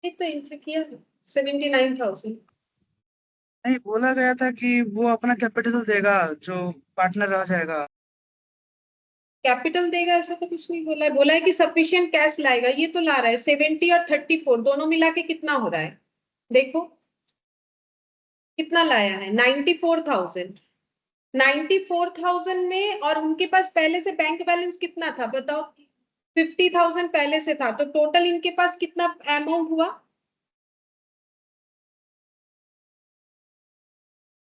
[SPEAKER 1] ये तो एंट्री किया 79,000।
[SPEAKER 2] नहीं, बोला गया था कि वो अपना कैपिटल देगा जो पार्टनर रह जाएगा।
[SPEAKER 1] कैपिटल देगा ऐसा तो कुछ नहीं बोला है, बोला है कि सफिशिएंट कैश लाएगा, ये तो ला रहा है 70 और 34 दोनों मिला के कितना हो रहा है देखो, कितना लाया है 94,000। 94,000 में और उनके पास पहले से बैंक बैलेंस कितना था बताओ, 50,000 पहले से था, तो टोटल इनके पास कितना अमाउंट हुआ,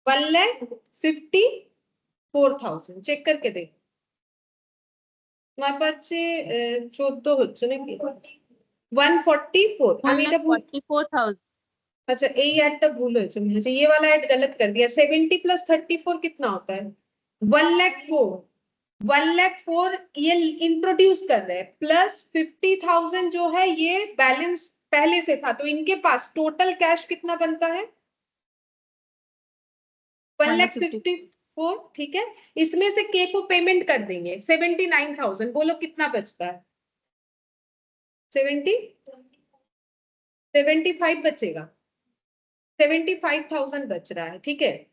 [SPEAKER 1] 1,54,000। चेक करके देखो তোমার পাচ্ছে 14 হচ্ছে নাকি 144। আমি এটা ভুল,
[SPEAKER 3] 1,44,000।
[SPEAKER 1] अच्छा এই ऐड भूल হয়েছে মনে হচ্ছে, ये वाला ऐड गलत कर दिया। 70 + 34 कितना होता है 1,04,000। 1,04,000 ये इंट्रोड्यूस कर रहे हैं, प्लस 50,000 जो है ये बैलेंस पहले से था, तो इनके पास टोटल कैश कितना बनता है 1,54,000। ठीक है, इसमें से के को पेमेंट कर देंगे 79,000, बोलो कितना बचता है 75 बचेगा, 75,000 बच रहा है। ठीक है,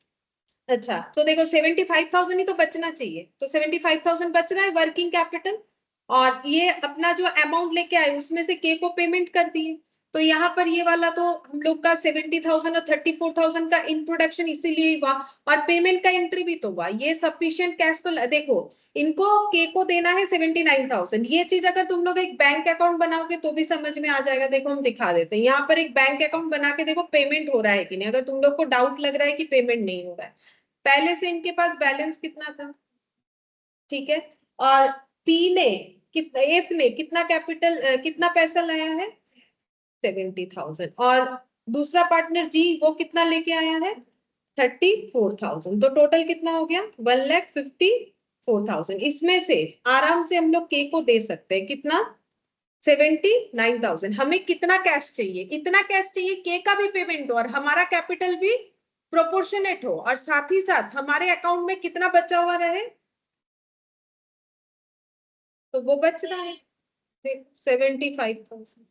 [SPEAKER 1] अच्छा तो देखो 75,000 ही तो बचना चाहिए, तो 75,000 बच रहा है वर्किंग कैपिटल, और ये अपना जो अमाउंट लेके आए उसमें से के को पेमेंट कर दिए, तो यहाँ पर ये वाला तो हम लोग का 70,000 और 34,000 का इंट्रोडक्शन इसीलिए हुआ, और पेमेंट का एंट्री भी तो हुआ। ये सफिशिएंट कैश तो देखो, इनको के को देना है 79,000। ये चीज अगर तुम लोग एक बैंक अकाउंट बनाओगे तो भी समझ में आ जाएगा। देखो हम दिखा देते हैं, यहाँ पर एक बैंक अकाउंट बना के देखो पेमेंट हो रहा है कि नहीं, अगर तुम लोग को डाउट लग रहा है कि पेमेंट नहीं हो रहा है, पहले से इनके पास बैलेंस कितना था, ठीक है, और पी ने कितना, एफ ने कितना कैपिटल कितना पैसा लाया है 70,000, और दूसरा पार्टनर जी वो कितना लेके आया है 34,000, तो टोटल कितना हो गया 1,54,000। इसमें से आराम से हम लोग के को दे सकते हैं कितना 79,000। हमें कितना कैश चाहिए, इतना कैश चाहिए के का भी पेमेंट हो और हमारा कैपिटल भी प्रोपोर्शनेट हो, और साथ ही साथ हमारे अकाउंट में कितना बचा हुआ रहे, तो वो बच रहा है 75,000।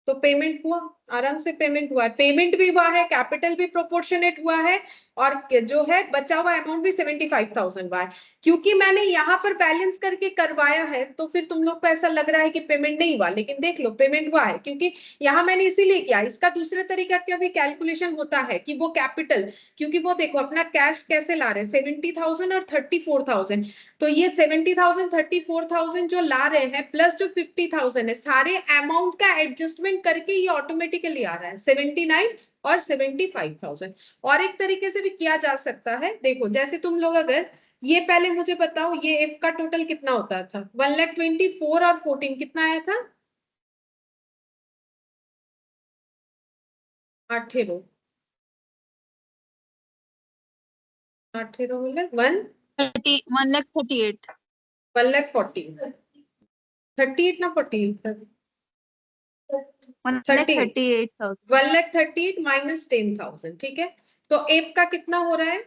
[SPEAKER 1] तो पेमेंट हुआ, आराम से पेमेंट हुआ है, पेमेंट भी हुआ है, कैपिटल भी प्रोपोर्शनेट हुआ है, और जो है बचा हुआ अमाउंट भी 75,000 हुआ है। क्योंकि मैंने यहाँ पर बैलेंस करके करवाया है तो फिर तुम लोग को ऐसा लग रहा है कि पेमेंट नहीं हुआ, लेकिन देख लो पेमेंट हुआ है, क्योंकि यहाँ मैंने इसीलिए किया। इसका दूसरे तरीका का भी कैलकुलेशन होता है कि वो कैपिटल, क्योंकि वो देखो अपना कैश कैसे ला रहे हैं 70,000 और 34,000, तो ये 70,000 34,000 जो ला रहे हैं प्लस जो 50,000 है, सारे अमाउंट का एडजस्टमेंट करके ये ऑटोमेटिकली आ रहा है 79 और 75,000। और एक तरीके से भी किया जा सकता है, देखो जैसे तुम लोग अगर ये पहले मुझे बताओ ये एफ का टोटल कितना होता था 1,24,000 और 14 कितना आया था 18 बोले
[SPEAKER 3] 1,38,000।
[SPEAKER 1] 1,40,000 38 ना 48
[SPEAKER 3] 1,38,000।
[SPEAKER 1] 1,38,000 माइनस 10,000। ठीक है, तो एफ का कितना हो रहा है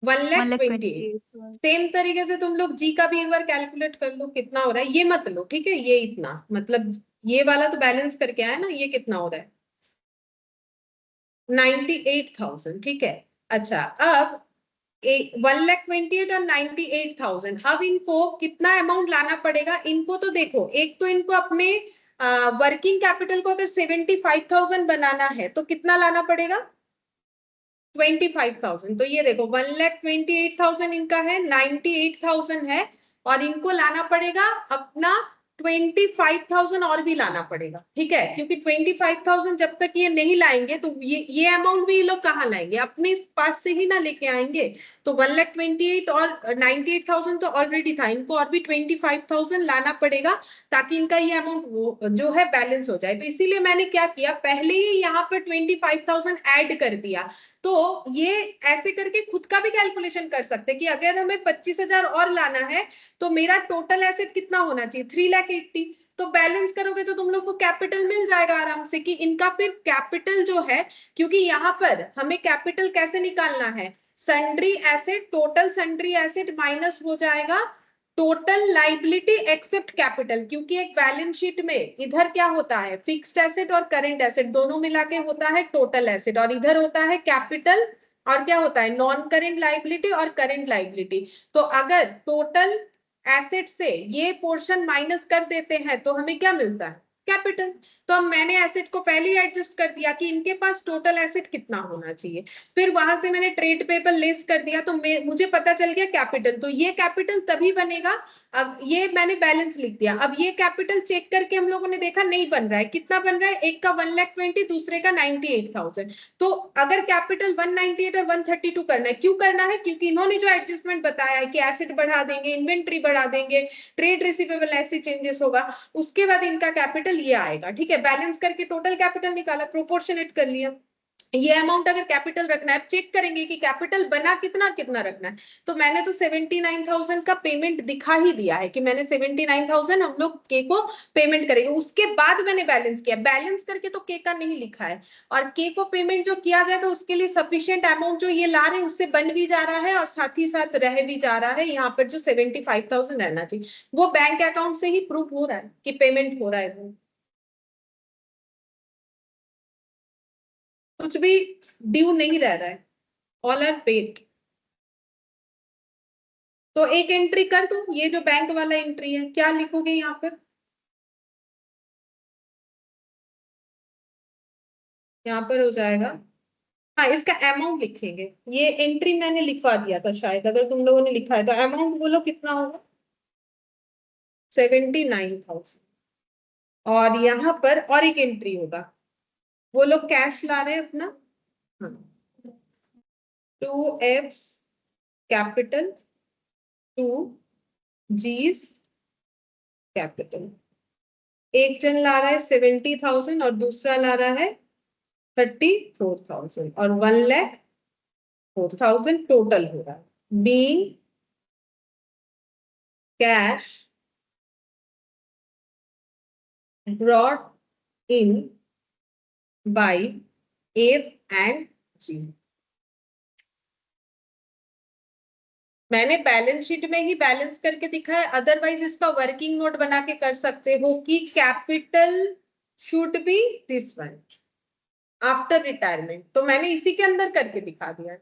[SPEAKER 1] 1,28,000। सेम तरीके से तुम लोग जी का भी एक बार कैलकुलेट कर लो कितना हो रहा है, ये मत लो ठीक है, ये इतना मतलब ये वाला तो बैलेंस करके आया ना, ये कितना हो रहा है 98,000। ठीक है, अच्छा अब 1,28,000 और 98,000, अब इनको कितना अमाउंट लाना पड़ेगा, इनको तो देखो एक तो इनको अपने वर्किंग कैपिटल को अगर 75,000 बनाना है तो कितना लाना पड़ेगा 25,000। तो ये देखो 1,28,000 इनका है, 98,000 है, और इनको लाना पड़ेगा अपना 25,000 और भी लाना पड़ेगा। ठीक है, क्योंकि 25,000 जब तक ये नहीं लाएंगे तो ये अमाउंट भी ये लोग कहाँ लाएंगे, अपने पास से ही ना लेके आएंगे। तो 1,28,000 और 98,000 तो ऑलरेडी था, इनको और भी 25,000 लाना पड़ेगा ताकि इनका ये अमाउंट जो है बैलेंस हो जाए। तो इसीलिए मैंने क्या किया, पहले ही यहाँ पर 25,000 ऐड कर दिया। तो ये ऐसे करके खुद का भी कैलकुलेशन कर सकते हैं कि अगर हमें 25,000 और लाना है तो मेरा टोटल एसेट कितना होना चाहिए 3,80,000। तो बैलेंस करोगे तो तुम लोग को कैपिटल मिल जाएगा आराम से कि इनका फिर कैपिटल जो है, क्योंकि यहाँ पर हमें कैपिटल कैसे निकालना है, sundry asset, total sundry asset minus हो जाएगा टोटल लाइबिलिटी एक्सेप्ट कैपिटल, क्योंकि एक बैलेंस शीट में इधर क्या होता है, फिक्स्ड एसेट और करंट एसेट दोनों मिला के होता है टोटल एसेट, और इधर होता है कैपिटल और क्या होता है नॉन करंट लाइबिलिटी और करंट लाइबिलिटी। तो अगर टोटल एसेट से ये पोर्शन माइनस कर देते हैं तो हमें क्या मिलता है, कैपिटल। तो अब मैंने एसेट को पहले ही एडजस्ट कर दिया कि इनके पास टोटल एसेट कितना होना चाहिए, फिर वहां से मैंने ट्रेड पेबल लेस कर दिया तो मुझे पता चल गया कैपिटल, तो ये कैपिटल तभी बनेगा। अब ये मैंने बैलेंस लिख दिया, अब ये कैपिटल चेक करके हम लोगों ने देखा नहीं बन रहा है, कितना बन रहा है, एक का 1,20,000 दूसरे का 98,000। तो अगर कैपिटल 198 और 132 करना है, क्यों करना है, क्योंकि इन्होंने जो एडजस्टमेंट बताया है कि एसेट बढ़ा देंगे, इन्वेंट्री बढ़ा देंगे, ट्रेड रिसीवेबल ऐसे चेंजेस होगा, उसके बाद इनका कैपिटल ये आएगा। ठीक है, बैलेंस करके टोटल कैपिटल निकाला, प्रोपोर्शनेट कर लिया। ये अमाउंट अगर कैपिटल रखना है, चेक करेंगे कि कैपिटल बना कितना कितना रखना है। तो मैंने तो 79,000 का पेमेंट दिखा ही दिया है कि मैंने 79,000 हम लोग के को पेमेंट करेंगे, उसके बाद मैंने बैलेंस किया, बैलेंस करके तो के का नहीं लिखा है। और के को पेमेंट जो किया जाएगा उसके लिए सफिशिएंट अमाउंट जो ये ला रहे हैं उससे बन भी जा रहा है और साथ ही साथ रह भी जा रहा है, यहाँ पर जो 75,000 रहना चाहिए वो बैंक अकाउंट से ही प्रूफ हो रहा है कि पेमेंट हो रहा है। कुछ भी ड्यू नहीं रह रहा है, ऑल आर पेड। तो एक एंट्री कर दो, ये जो बैंक वाला एंट्री है क्या लिखोगे यहाँ पर, यहाँ पर हो जाएगा, हाँ इसका अमाउंट लिखेंगे, ये एंट्री मैंने लिखवा दिया था शायद, अगर तुम लोगों ने लिखा है तो अमाउंट बोलो कितना होगा, 79,000। और यहाँ पर और एक एंट्री होगा, वो लोग कैश ला रहे हैं अपना, हाँ 2F's कैपिटल 2G's कैपिटल। एक जन ला रहा है 70,000 और दूसरा ला रहा है 34,000 और 1,04,000 टोटल हो रहा है, being cash brought in by F and G। मैंने बैलेंस शीट में ही बैलेंस करके दिखा है, अदरवाइज इसका वर्किंग नोट बना के कर सकते हो कि capital should be this one after retirement, तो मैंने इसी के अंदर करके दिखा दिया।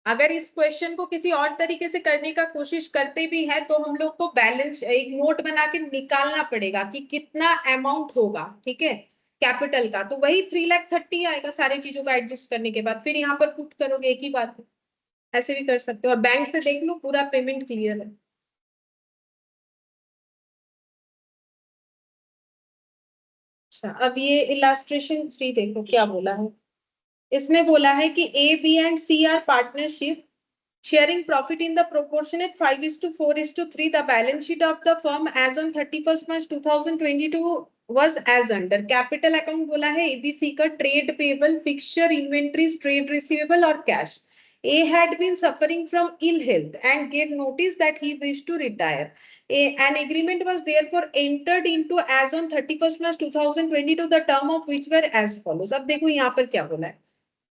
[SPEAKER 1] अगर इस क्वेश्चन को किसी और तरीके से करने का कोशिश करते भी है तो हम लोग को बैलेंस एक नोट बना के निकालना पड़ेगा कि कितना अमाउंट होगा, ठीक है कैपिटल का, तो वही 3,30,000 आएगा सारी चीजों का एडजस्ट करने के बाद, फिर यहाँ पर पुट करोगे, एक ही बात है, ऐसे भी कर सकते हो। और बैंक से देख लो पूरा पेमेंट क्लियर है। अच्छा, अब ये इलास्ट्रेशन 3 देखो क्या बोला है, इसमें बोला है कि A B and C are partnership sharing profit in the proportionate 5:4:3, the balance sheet of the firm as on 31st March 2022 was as under। Capital account बोला है एबीसी का, trade payable, fixture, inventories, trade receivable और cash. A had been suffering from ill health and gave notice that he wished to retire. An agreement was therefore entered into as on 31st March 2022, the term of which were as follows। अब देखो यहाँ पर क्या बोला है,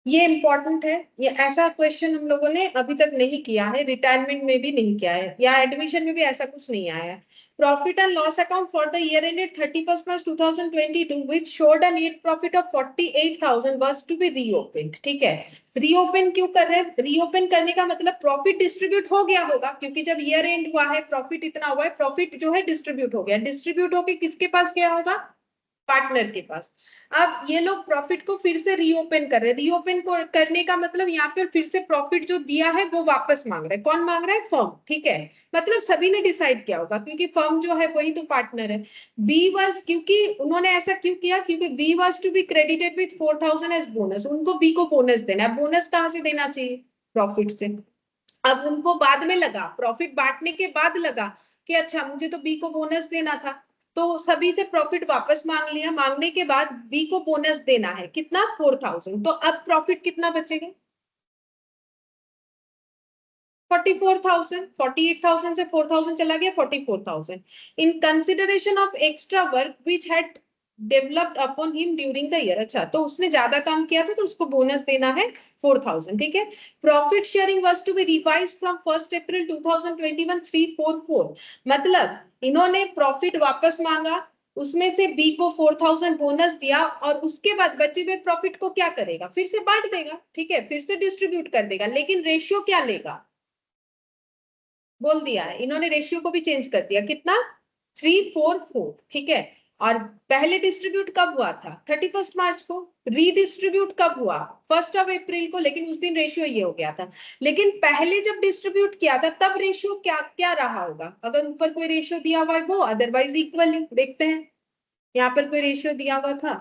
[SPEAKER 1] ये important है, ये ऐसा क्वेश्चन हम लोगों ने अभी तक नहीं किया है, रिटायरमेंट में भी नहीं किया है या एडमिशन में भी ऐसा कुछ नहीं आया है। Profit and loss account for the year ended 31st March 2022 which showed a net profit of 48,000 was to be reopened. ठीक है, रीओपन क्यों कर रहे हैं, रीओपन करने का मतलब प्रॉफिट डिस्ट्रीब्यूट हो गया होगा, क्योंकि जब ईयर एंड हुआ है प्रॉफिट इतना हुआ है, प्रॉफिट जो है डिस्ट्रीब्यूट हो गया, डिस्ट्रीब्यूट होके किसके पास गया होगा, पार्टनर के पास। अब ये लोग प्रॉफिट को फिर से रीओपन कर रहे हैं, रीओपन को करने का मतलब यहाँ पर फिर से प्रॉफिट जो दिया है वो वापस मांग रहा है, कौन मांग रहा है, फर्म। ठीक है, मतलब सभी ने डिसाइड किया होगा क्योंकि फर्म जो है वही तो पार्टनर है। बी वाज, क्योंकि उन्होंने ऐसा क्यों किया, क्योंकि B was to be credited with 4,000 as bonus, उनको बी को बोनस देना है, बोनस कहाँ से देना चाहिए, प्रॉफिट से। अब उनको बाद में लगा, प्रॉफिट बांटने के बाद लगा कि अच्छा मुझे तो बी को बोनस देना था, तो सभी से प्रॉफिट वापस मांग लिया, मांगने के बाद बी को बोनस देना है कितना, 4,000, तो अब प्रॉफिट कितना बचेगा, 44,000, 48,000 से 4,000 चला गया 44,000। In consideration of extra work which had developed upon him during the year. अच्छा, तो उसने ज्यादा काम किया था तो उसको बोनस देना है 4000। ठीक है। Profit sharing was to be revised from 1 April 2021 344। मतलब इन्होंने प्रॉफिट वापस मांगा, उसमें से बी को 4000 बोनस दिया, और उसके बाद बचे हुए प्रॉफिट को क्या करेगा, फिर से बांट देगा। ठीक है, फिर से डिस्ट्रीब्यूट कर देगा, लेकिन रेशियो क्या लेगा, बोल दिया है इन्होंने, रेशियो को भी चेंज कर दिया। कितना, 344। ठीक है। और पहले डिस्ट्रीब्यूट कब हुआ था, 31 मार्च को। रीडिस्ट्रीब्यूट कब हुआ, 1 अप्रैल को, लेकिन उस दिन रेशियो ये हो गया था। लेकिन पहले जब डिस्ट्रीब्यूट किया था तब रेशियो क्या क्या रहा होगा, अगर ऊपर कोई रेशियो दिया हुआ है वो, अदरवाइज इक्वली। देखते हैं, यहाँ पर कोई रेशियो दिया हुआ था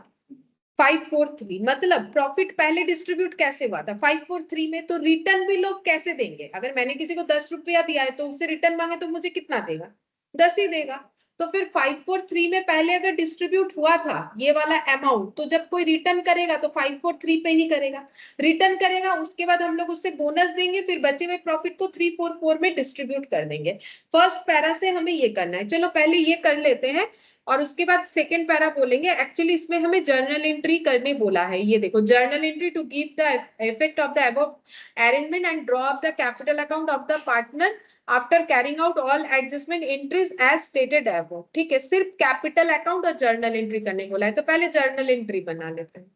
[SPEAKER 1] 543। मतलब प्रॉफिट पहले डिस्ट्रीब्यूट कैसे हुआ था 543 में, तो रिटर्न भी लोग कैसे देंगे, अगर मैंने किसी को 10 रुपया दिया है तो उससे रिटर्न मांगे तो मुझे कितना देगा, 10 ही देगा। तो फिर 543 में पहले अगर डिस्ट्रीब्यूट हुआ था ये वाला अमाउंट, तो जब कोई रिटर्न करेगा तो 543 पे ही करेगा। रिटर्न करेगा, उसके बाद हम लोग उससे बोनस देंगे, फिर बचे हुए प्रॉफिट को 344 में डिस्ट्रीब्यूट कर देंगे। फर्स्ट पैरा से हमें ये करना है, चलो पहले ये कर लेते हैं, और उसके बाद सेकेंड पैरा बोलेंगे। एक्चुअली इसमें हमें जर्नल एंट्री करने बोला है, ये देखो, journal entry to give the effect of the above arrangement and draw up the capital account of the partner after carrying out all adjustment entries as stated above. ठीक है, सिर्फ कैपिटल अकाउंट और journal entry करने बोला है, तो पहले journal entry बना लेते हैं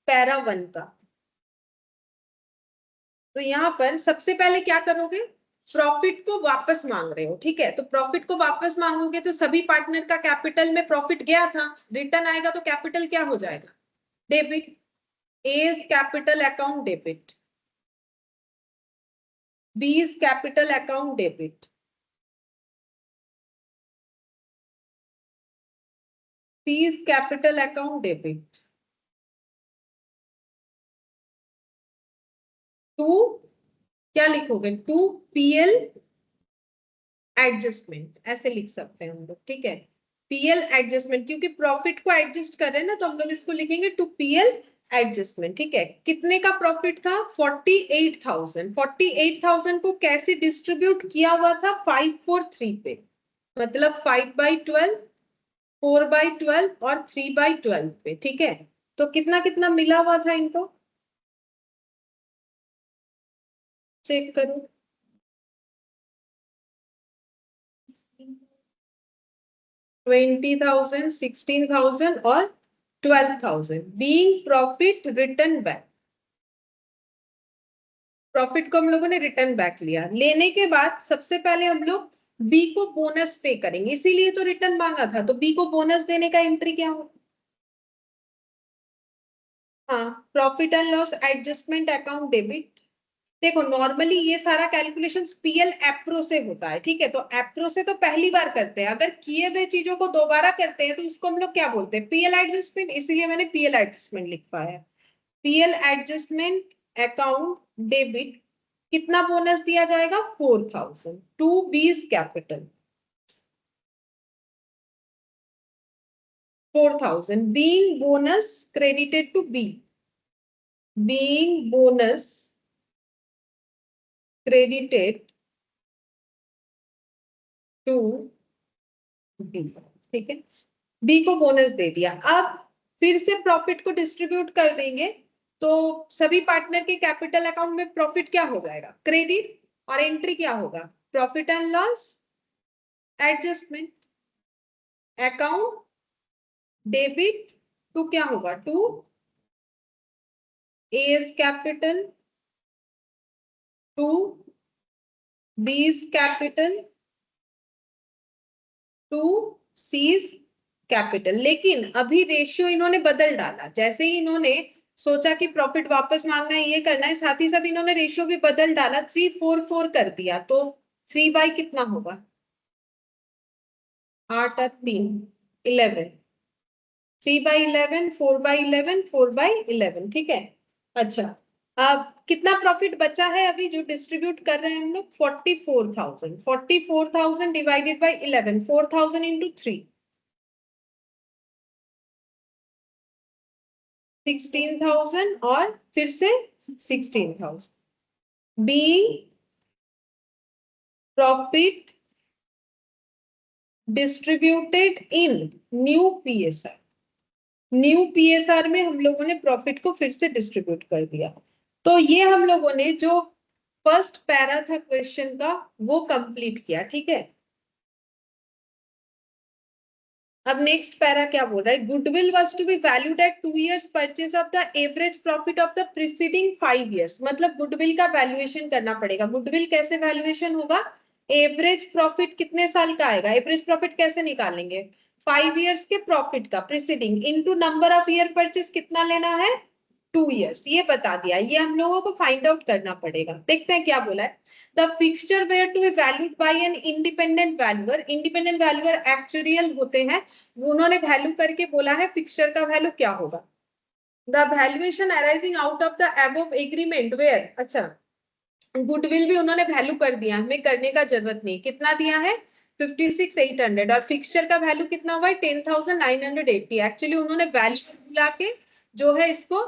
[SPEAKER 1] पैरा 1 का। तो यहाँ पर सबसे पहले क्या करोगे, प्रॉफिट को वापस मांग रहे हो। ठीक है, तो प्रॉफिट को वापस मांगोगे तो सभी पार्टनर का कैपिटल में प्रॉफिट गया था, रिटर्न आएगा तो कैपिटल क्या हो जाएगा, debit. A's capital account debit, B's capital account debit, C's capital account debit, to क्या लिखोगे, टू पीएल एडजस्टमेंट, ऐसे लिख सकते हैं हम लोग। ठीक है, पीएल एडजस्टमेंट, क्योंकि प्रॉफिट को एडजस्ट कर रहे हैं ना, तो हम लोग इसको लिखेंगे टू पीएल एडजस्टमेंट। ठीक है, कितने का प्रॉफिट था, 48,000। 48,000 को कैसे डिस्ट्रीब्यूट किया हुआ था, 543 पे, मतलब 5/12, 4/12 और 3/12 पे। ठीक है, तो कितना कितना मिला हुआ था इनको, चेक करो। 20,000, 16,000 और 12,000 being profit return back. Profit को हम लोगों ने रिटर्न बैक लिया, लेने के बाद सबसे पहले हम लोग बी को बोनस पे करेंगे, इसीलिए तो रिटर्न मांगा था, तो बी को बोनस देने का एंट्री क्या हो, हाँ, profit and loss adjustment account debit. देखो नॉर्मली ये सारा कैलकुलेशन पीएल एप्रो से होता है। ठीक है, तो एप्रो से तो पहली बार करते हैं, अगर किए हुए चीजों को दोबारा करते हैं तो उसको हम लोग क्या बोलते हैं, पीएल एडजस्टमेंट, इसीलिए मैंने पीएल एडजस्टमेंट लिखा है। पीएल एडजस्टमेंट अकाउंट डेबिट, कितना बोनस दिया जाएगा, 4,000 to B's capital, 4,000 being bonus credited to B, being bonus credited to B. ठीक है, बी को बोनस दे दिया। अब फिर से प्रॉफिट को डिस्ट्रीब्यूट कर देंगे, तो सभी पार्टनर के कैपिटल अकाउंट में प्रॉफिट क्या हो जाएगा, क्रेडिट, और एंट्री क्या होगा, profit and loss adjustment account debit, to क्या होगा, to A's capital, to B's capital, to C's capital. लेकिन अभी रेशियो इन्होंने बदल डाला, जैसे ही इन्होंने सोचा कि प्रॉफिट वापस मांगना है, ये करना है, साथ ही साथ इन्होंने रेशियो भी बदल डाला, 344 कर दिया, तो 3 बाई कितना होगा, 8 और 3 11, 3/11, 4/11, 4/11। ठीक है। अच्छा, अब कितना प्रॉफिट बचा है अभी जो डिस्ट्रीब्यूट कर रहे हैं हम लोग, 44,000। 44,000 डिवाइडेड बाई 11, 4,000 इंटू 3, 16,000 और फिर से 16,000 being profit distributed in new PSI. New PSR में हम लोगों ने प्रॉफिट को फिर से डिस्ट्रीब्यूट कर दिया। तो ये हम लोगों ने जो फर्स्ट पैरा था क्वेश्चन का वो कंप्लीट किया, ठीक है। अब नेक्स्ट पैरा क्या बोल रहा है, goodwill was to be valued at 2 years purchase of the average profit of the preceding 5 years। मतलब गुडविल का वैल्यूएशन करना पड़ेगा। गुडविल कैसे वैल्यूएशन होगा, एवरेज प्रॉफिट कितने साल का आएगा, एवरेज प्रॉफिट कैसे निकालेंगे, 5 years के प्रॉफिट का preceding into number of year purchase कितना लेना है, 2 years। ये बता दिया, ये हम लोगों को फाइंड आउट करना पड़ेगा। देखते हैं क्या बोला है। The fixture were to be valued by an independent valuer. Independent valuer actuarial होते हैं, उन्होंने वैल्यू करके बोला है फिक्सचर का वैल्यू क्या होगा। The valuation arising out of the above agreement were, अच्छा गुडविल भी उन्होंने वैल्यू कर दिया, हमें करने का जरूरत नहीं। कितना दिया है 56,800 और फिक्सचर का वैल्यू कितना हुआ है 10,980। एक्चुअली उन्होंने वैल्यू मिला के जो है इसको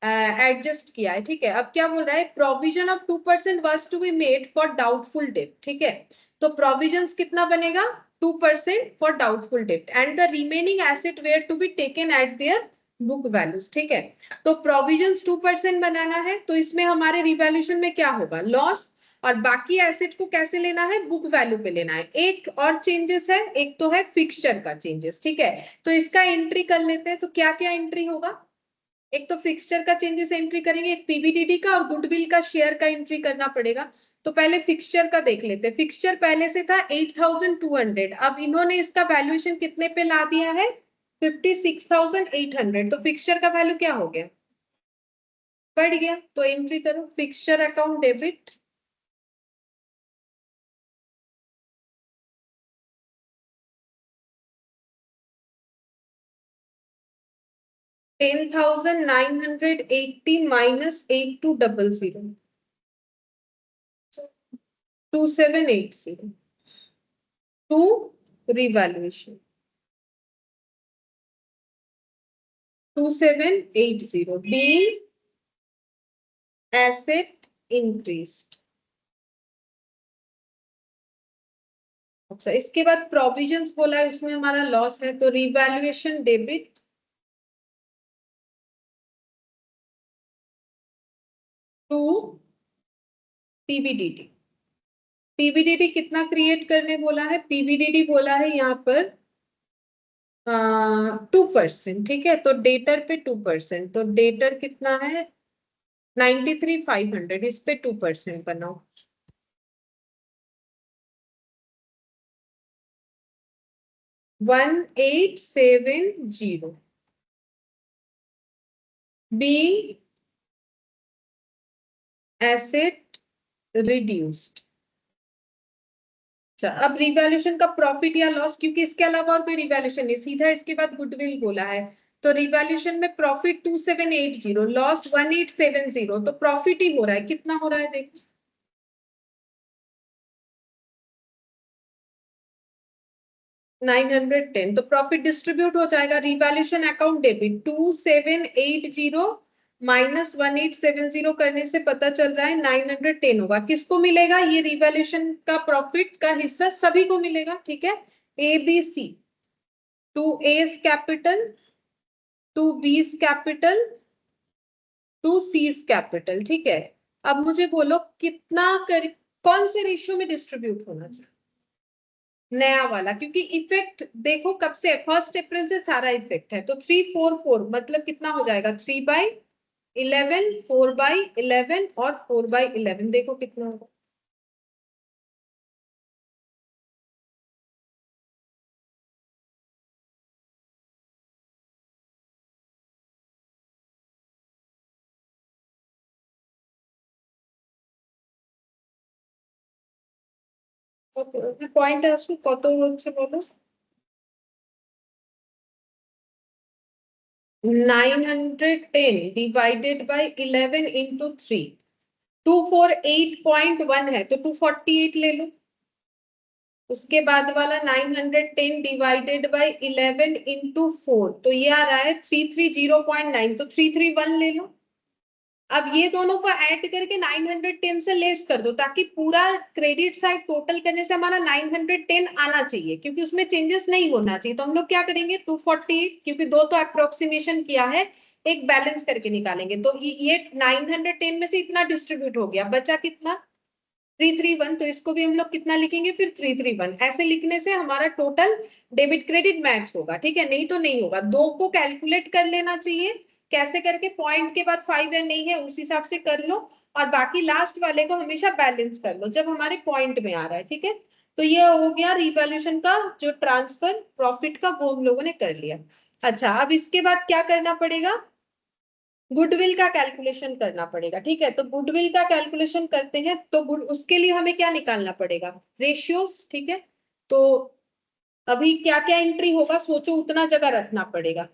[SPEAKER 1] एडजस्ट किया है, ठीक है। अब क्या बोल रहा है, provision of 2% was to be made for doubtful debt, ठीक है। तो प्रोविजंस कितना बनेगा 2% for doubtful debt and the remaining asset were to be taken at their book values, ठीक है। तो प्रोविजंस 2% बनाना है, तो इसमें हमारे रिवैल्यूएशन में क्या होगा, लॉस। और बाकी एसेट को कैसे लेना है, बुक वैल्यू पे लेना है। एक और चेंजेस है, एक तो है फिक्सचर का चेंजेस, ठीक है। तो इसका एंट्री कर लेते हैं। तो क्या क्या एंट्री होगा, एक तो फिक्सचर का चेंजेस एंट्री करेंगे, एक पीबीडीडी का और गुडविल का शेयर का एंट्री करना पड़ेगा। तो पहले फिक्सचर का देख लेते हैं। फिक्सचर पहले से था 8,200, अब इन्होंने इसका वैल्यूएशन कितने पे ला दिया है 56,800। तो फिक्सचर का वैल्यू क्या हो गया, बढ़ गया। तो एंट्री करो fixture account debit 10,980 minus 8200 2780 to revaluation 2780 being asset increased। अच्छा इसके बाद प्रोविजंस बोला है, उसमें हमारा लॉस है, तो रिवैल्यूएशन डेबिट टू पीबीडीडी। पीबीडीडी कितना क्रिएट करने बोला है, पीबीडीडी बोला है यहाँ पर 2%, ठीक है। तो डेटर पे 2%, तो डेटर कितना है 93,500, इस पे 2% बनाओ। One 1870 be asset reduced. अच्छा अब रिवैल्यूएशन का प्रॉफिट या लॉस, क्योंकि इसके अलावा और कोई रिवैल्यूएशन नहीं, सीधा इसके बाद गुडविल बोला है। तो रिवैल्यूएशन में प्रॉफिट 2780, लॉस 1870, तो प्रॉफिट ही हो रहा है। कितना हो रहा है देखो 910, तो प्रॉफिट डिस्ट्रीब्यूट हो जाएगा। रिवैल्यूएशन अकाउंट डेबिट 2780 माइनस 1870 करने से पता चल रहा है 910 होगा। किसको मिलेगा, ये रिवैल्यूएशन का प्रॉफिट का हिस्सा सभी को मिलेगा, ठीक है। A B C, to A's capital, to B's capital, to C's capital, ठीक है। अब मुझे बोलो कितना कर, कौन से रेशियो में डिस्ट्रीब्यूट होना चाहिए, नया वाला, क्योंकि इफेक्ट देखो कब से 1 अप्रैल से सारा इफेक्ट है। तो 344 मतलब कितना हो जाएगा 3/11, 4/11 और 4/11, देखो कितना होगा। পয়েন্ট আসবে কত হচ্ছে বলো, 910 डिवाइडेड बाय 11 इंटू 3, 248.1 है, तो 248 ले लो। उसके बाद वाला 910 डिवाइडेड बाय 11 इंटू 4, तो ये आ रहा है 330.9, तो 331 ले लो। अब ये दोनों को ऐड करके 910 से लेस कर दो, ताकि पूरा क्रेडिट साइड टोटल करने से हमारा 910 आना चाहिए, क्योंकि उसमें चेंजेस नहीं होना चाहिए। तो हम लोग क्या करेंगे, 248, क्योंकि दो तो अप्रोक्सीमेशन किया है, एक बैलेंस करके निकालेंगे। तो ये 910 में से इतना डिस्ट्रीब्यूट हो गया, बचा कितना, 331। तो इसको भी हम लोग कितना लिखेंगे फिर, 331। ऐसे लिखने से हमारा टोटल डेबिट क्रेडिट मैच होगा, ठीक है, नहीं तो नहीं होगा। दो को कैलकुलेट कर लेना चाहिए, कैसे करके, पॉइंट के बाद 5 है नहीं है उस हिसाब से कर लो, और बाकी लास्ट वाले को हमेशा बैलेंस कर लो जब हमारे पॉइंट में आ रहा है, ठीक है। तो ये हो गया रिवैल्यूएशन का जो ट्रांसफर प्रॉफिट का, वो हम लोगों ने कर लिया। अच्छा, अब इसके बाद क्या करना पड़ेगा, गुडविल का कैलकुलेशन करना पड़ेगा, ठीक है। तो गुडविल का कैलकुलेशन करते हैं, तो उसके लिए हमें क्या निकालना पड़ेगा, रेशियोस, ठीक है। तो अभी क्या क्या एंट्री होगा सोचो, उतना जगह रखना पड़ेगा।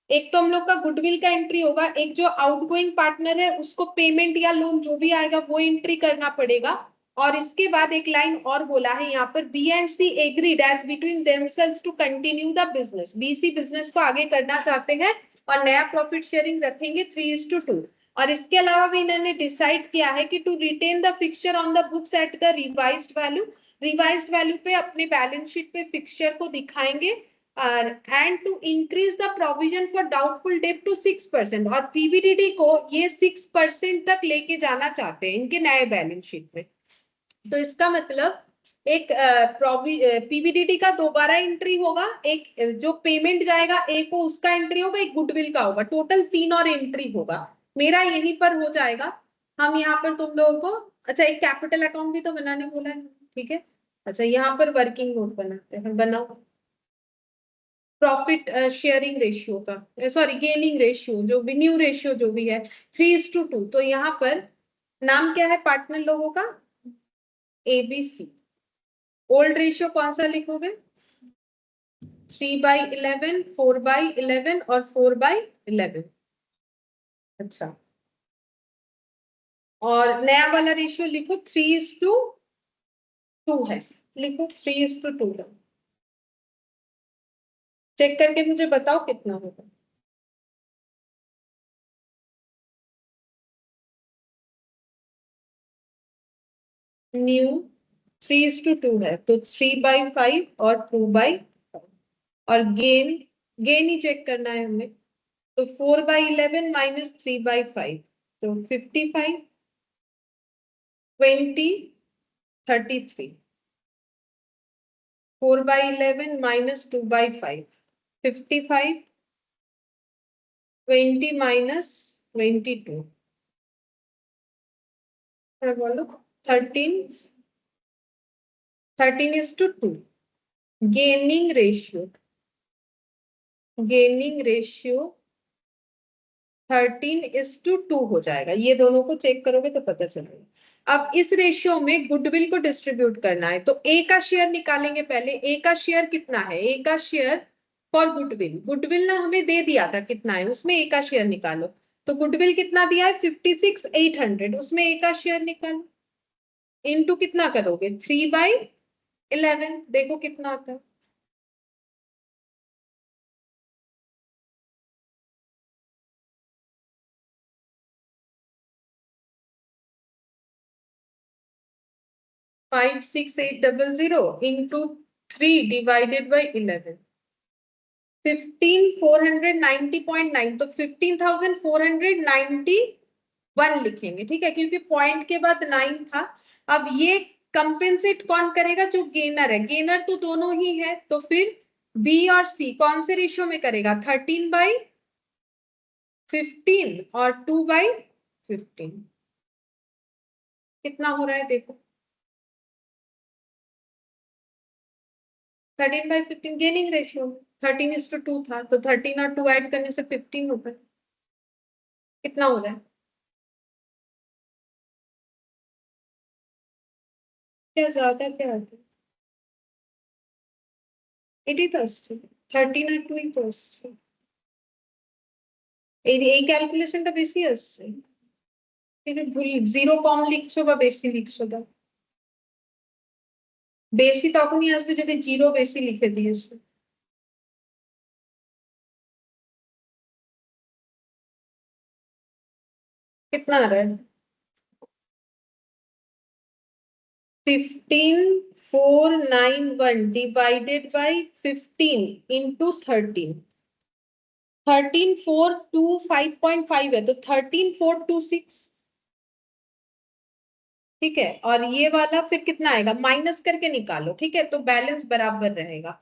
[SPEAKER 1] एक तो हम लोग का गुडविल का एंट्री होगा, एक जो आउटगोइंग पार्टनर है उसको पेमेंट या लोन जो भी आएगा वो एंट्री करना पड़ेगा। और इसके बाद एक लाइन और बोला है यहाँ पर, B and C agreed as between themselves to continue the business. B C business को आगे करना चाहते हैं और नया प्रॉफिट शेयरिंग रखेंगे 3:2। और इसके अलावा भी इन्होंने डिसाइड किया है कि to retain the fixture on the books at the revised value, revised value पे अपने बैलेंस शीट पे फिक्सचर को दिखाएंगे, and to increase the provision for doubtful debt to 6%। और पीवीडीडी को ये 6% तक लेके जाना चाहते हैं इनके नए बैलेंस शीट में। तो इसका मतलब एक पीवीडीडी का दोबारा एंट्री होगा, एक जो पेमेंट जाएगा ए को उसका एंट्री होगा, एक गुडविल का होगा, टोटल 3 और एंट्री होगा। मेरा यहीं पर हो जाएगा। हम यहाँ पर तुम लोगों को, अच्छा एक कैपिटल अकाउंट भी तो बनाने बोला है, ठीक है। अच्छा यहाँ पर वर्किंग नोट बनाते हैं, बनाओ। प्रॉफिट शेयरिंग रेशियो का, सॉरी गेनिंग रेशियो, जो भी न्यू रेशियो जो भी है, 3:2। तो यहाँ पर नाम क्या है पार्टनर लोगों का, एबीसी। ओल्ड रेशियो कौन सा लिखोगे, 3/11, 4/11 और 4/11। अच्छा, और नया वाला रेशियो लिखो 3:2 है, लिखो 3:2 है। चेक करके मुझे बताओ कितना होगा। न्यू 3:2 है, तो 3/5 और 2/5। और गेन, गेन ही चेक करना है हमें। तो 4/11 माइनस 3/5, तो 55, 20, 33। 4/11 माइनस 2/5, 55, 20 माइनस 22, बोलो 13, 13:2। गेनिंग रेशियो, गेनिंग रेशियो 13:2 हो जाएगा। ये दोनों को चेक करोगे तो पता चलेगा। अब इस रेशियो में गुडविल को डिस्ट्रीब्यूट करना है, तो ए का शेयर निकालेंगे पहले। ए का शेयर कितना है, ए का शेयर फॉर गुडविल, गुडविल ना हमें दे दिया था कितना है, उसमें ए का शेयर निकालो। तो गुडविल कितना दिया है, 56,800, उसमें ए का शेयर निकालो। इनटू कितना करोगे, 3/11, देखो कितना आता है। 56,800 इंटू 3 डिवाइडेड बाई 11, 15,490.9। तो 15,491 लिखेंगे, ठीक है, क्योंकि पॉइंट के बाद 9 था। अब ये कंपेंसेट कौन करेगा, जो गेनर है, गेनर तो दोनों ही है, तो फिर बी और सी कौन से रेशियो में करेगा, 13/15 और 2/15। कितना हो रहा है देखो, 13/15 गेनिंग रेशियो, 13:2 था, तो 13 और 2 ऐड करने से 15 होता है। कितना हो रहा है, क्या ज्यादा क्या आता है, এটাই তো আসছে, 13 আর 2 তো আসছে, এই ক্যালকুলেশনটা বেশি আসছে। এই যে ভুল জিরো কম লিখছো বা বেশি লিখছো, দাও বেশি তখনই আসবে যদি জিরো বেশি লিখে দিয়েছো। कितना आ रहा है? 15491 डिवाइडेड बाई 15 इंटू 13। 13425.5 है तो 13426। ठीक है, और ये वाला फिर कितना आएगा, माइनस करके निकालो। ठीक है, तो बैलेंस बराबर रहेगा।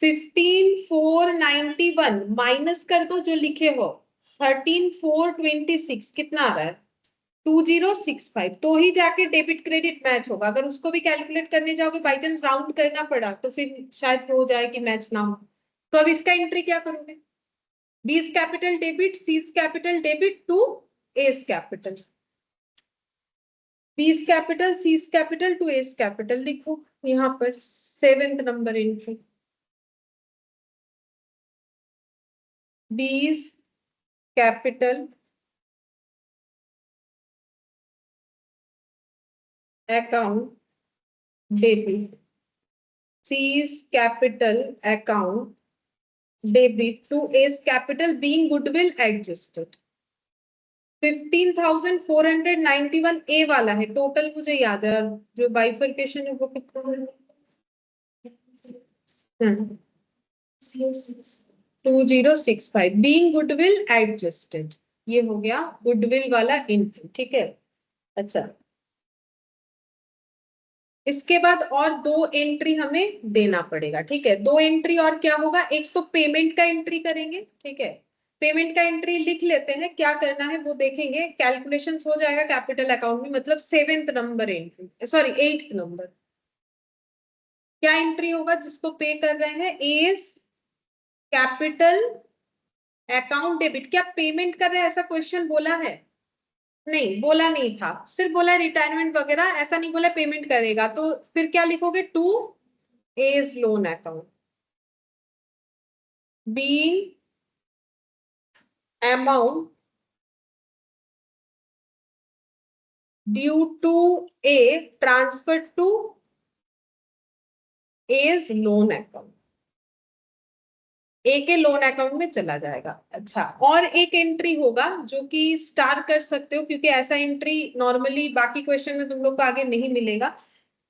[SPEAKER 1] 15491 माइनस कर दो जो लिखे हो, 13426 कितना आ रहा है? 2065। तो ही जाके डेबिट क्रेडिट मैच होगा। अगर उसको भी कैलकुलेट करने जाओगे, बाई चांस राउंड करना पड़ा तो फिर शायद हो जाए कि मैच ना हो। तो अब इसका एंट्री क्या करोगे? B's capital debit, C's capital debit to A's capital. B's capital, C's capital to A's capital लिखो यहाँ पर, 7th number entry. B's capital account debit, C's capital account debit to A's capital being goodwill adjusted. 15,491 A वाला है total, मुझे याद है। और जो बाइफरकेशन है वो कितना है? 2065 बीइंग गुडविल एडजस्टेड। ये हो गया गुडविल वाला इनपुट। ठीक है, अच्छा। इसके बाद और दो एंट्री हमें देना पड़ेगा। ठीक है, दो एंट्री और क्या होगा, एक तो पेमेंट का एंट्री करेंगे। ठीक है, पेमेंट का एंट्री लिख लेते हैं, क्या करना है वो देखेंगे। कैलकुलेशंस हो जाएगा कैपिटल अकाउंट में, मतलब 7th number entry, sorry 8th number. क्या एंट्री होगा जिसको पे कर रहे हैं? A's capital account debit. क्या पेमेंट कर रहे हैं ऐसा क्वेश्चन बोला है? नहीं, बोला नहीं था, सिर्फ बोला रिटायरमेंट वगैरह, ऐसा नहीं बोला पेमेंट करेगा। तो फिर क्या लिखोगे? To A's loan account being amount due to a transferred to A's loan account। ए के लोन अकाउंट में चला जाएगा। अच्छा, और एक एंट्री होगा जो कि स्टार कर सकते हो, क्योंकि ऐसा एंट्री नॉर्मली बाकी क्वेश्चन में तुम लोग को आगे नहीं मिलेगा।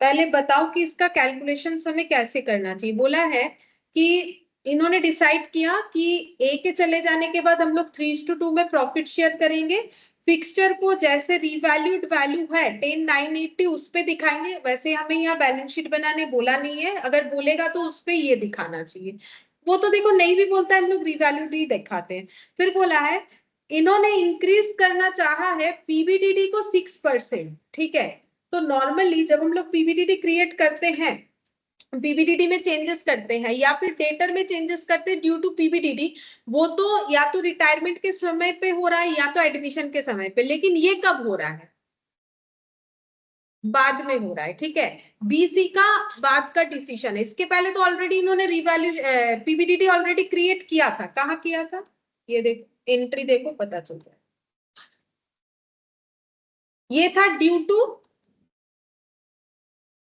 [SPEAKER 1] पहले बताओ कि इसका कैलकुलेशन हमें कैसे करना चाहिए। बोला है कि इन्होंने डिसाइड किया कि ए के चले जाने के बाद हम लोग 3:2 में प्रॉफिट शेयर करेंगे। फिक्सचर को जैसे रिवैल्यूड वैल्यू है 10,980 उस पे दिखाएंगे। वैसे हमें यहाँ बैलेंस शीट बनाने बोला नहीं है, अगर बोलेगा तो उस पे ये दिखाना चाहिए। वो तो देखो नहीं भी बोलता है, हम लोग रिवैल्यूड ही दिखाते हैं। फिर बोला है इन्होंने इंक्रीज करना चाहा है पीबीडीडी को 6%। ठीक है, तो नॉर्मली जब हम लोग पीबीडीडी क्रिएट करते हैं, पीबीडीडी में चेंजेस करते हैं या फिर डेटर में चेंजेस करते हैं ड्यू टू पीबीडीडी, वो तो या तो रिटायरमेंट के समय पे हो रहा है या तो एडमिशन के समय पे। लेकिन ये कब हो रहा है? बाद में हो रहा है। ठीक है, बीसी का बाद का डिसीजन है। इसके पहले तो ऑलरेडी इन्होंने रिवैल्यू पीबीडीडी ऑलरेडी क्रिएट किया था। कहाँ किया था? ये देखो एंट्री, देखो पता चलता है। ये था ड्यू टू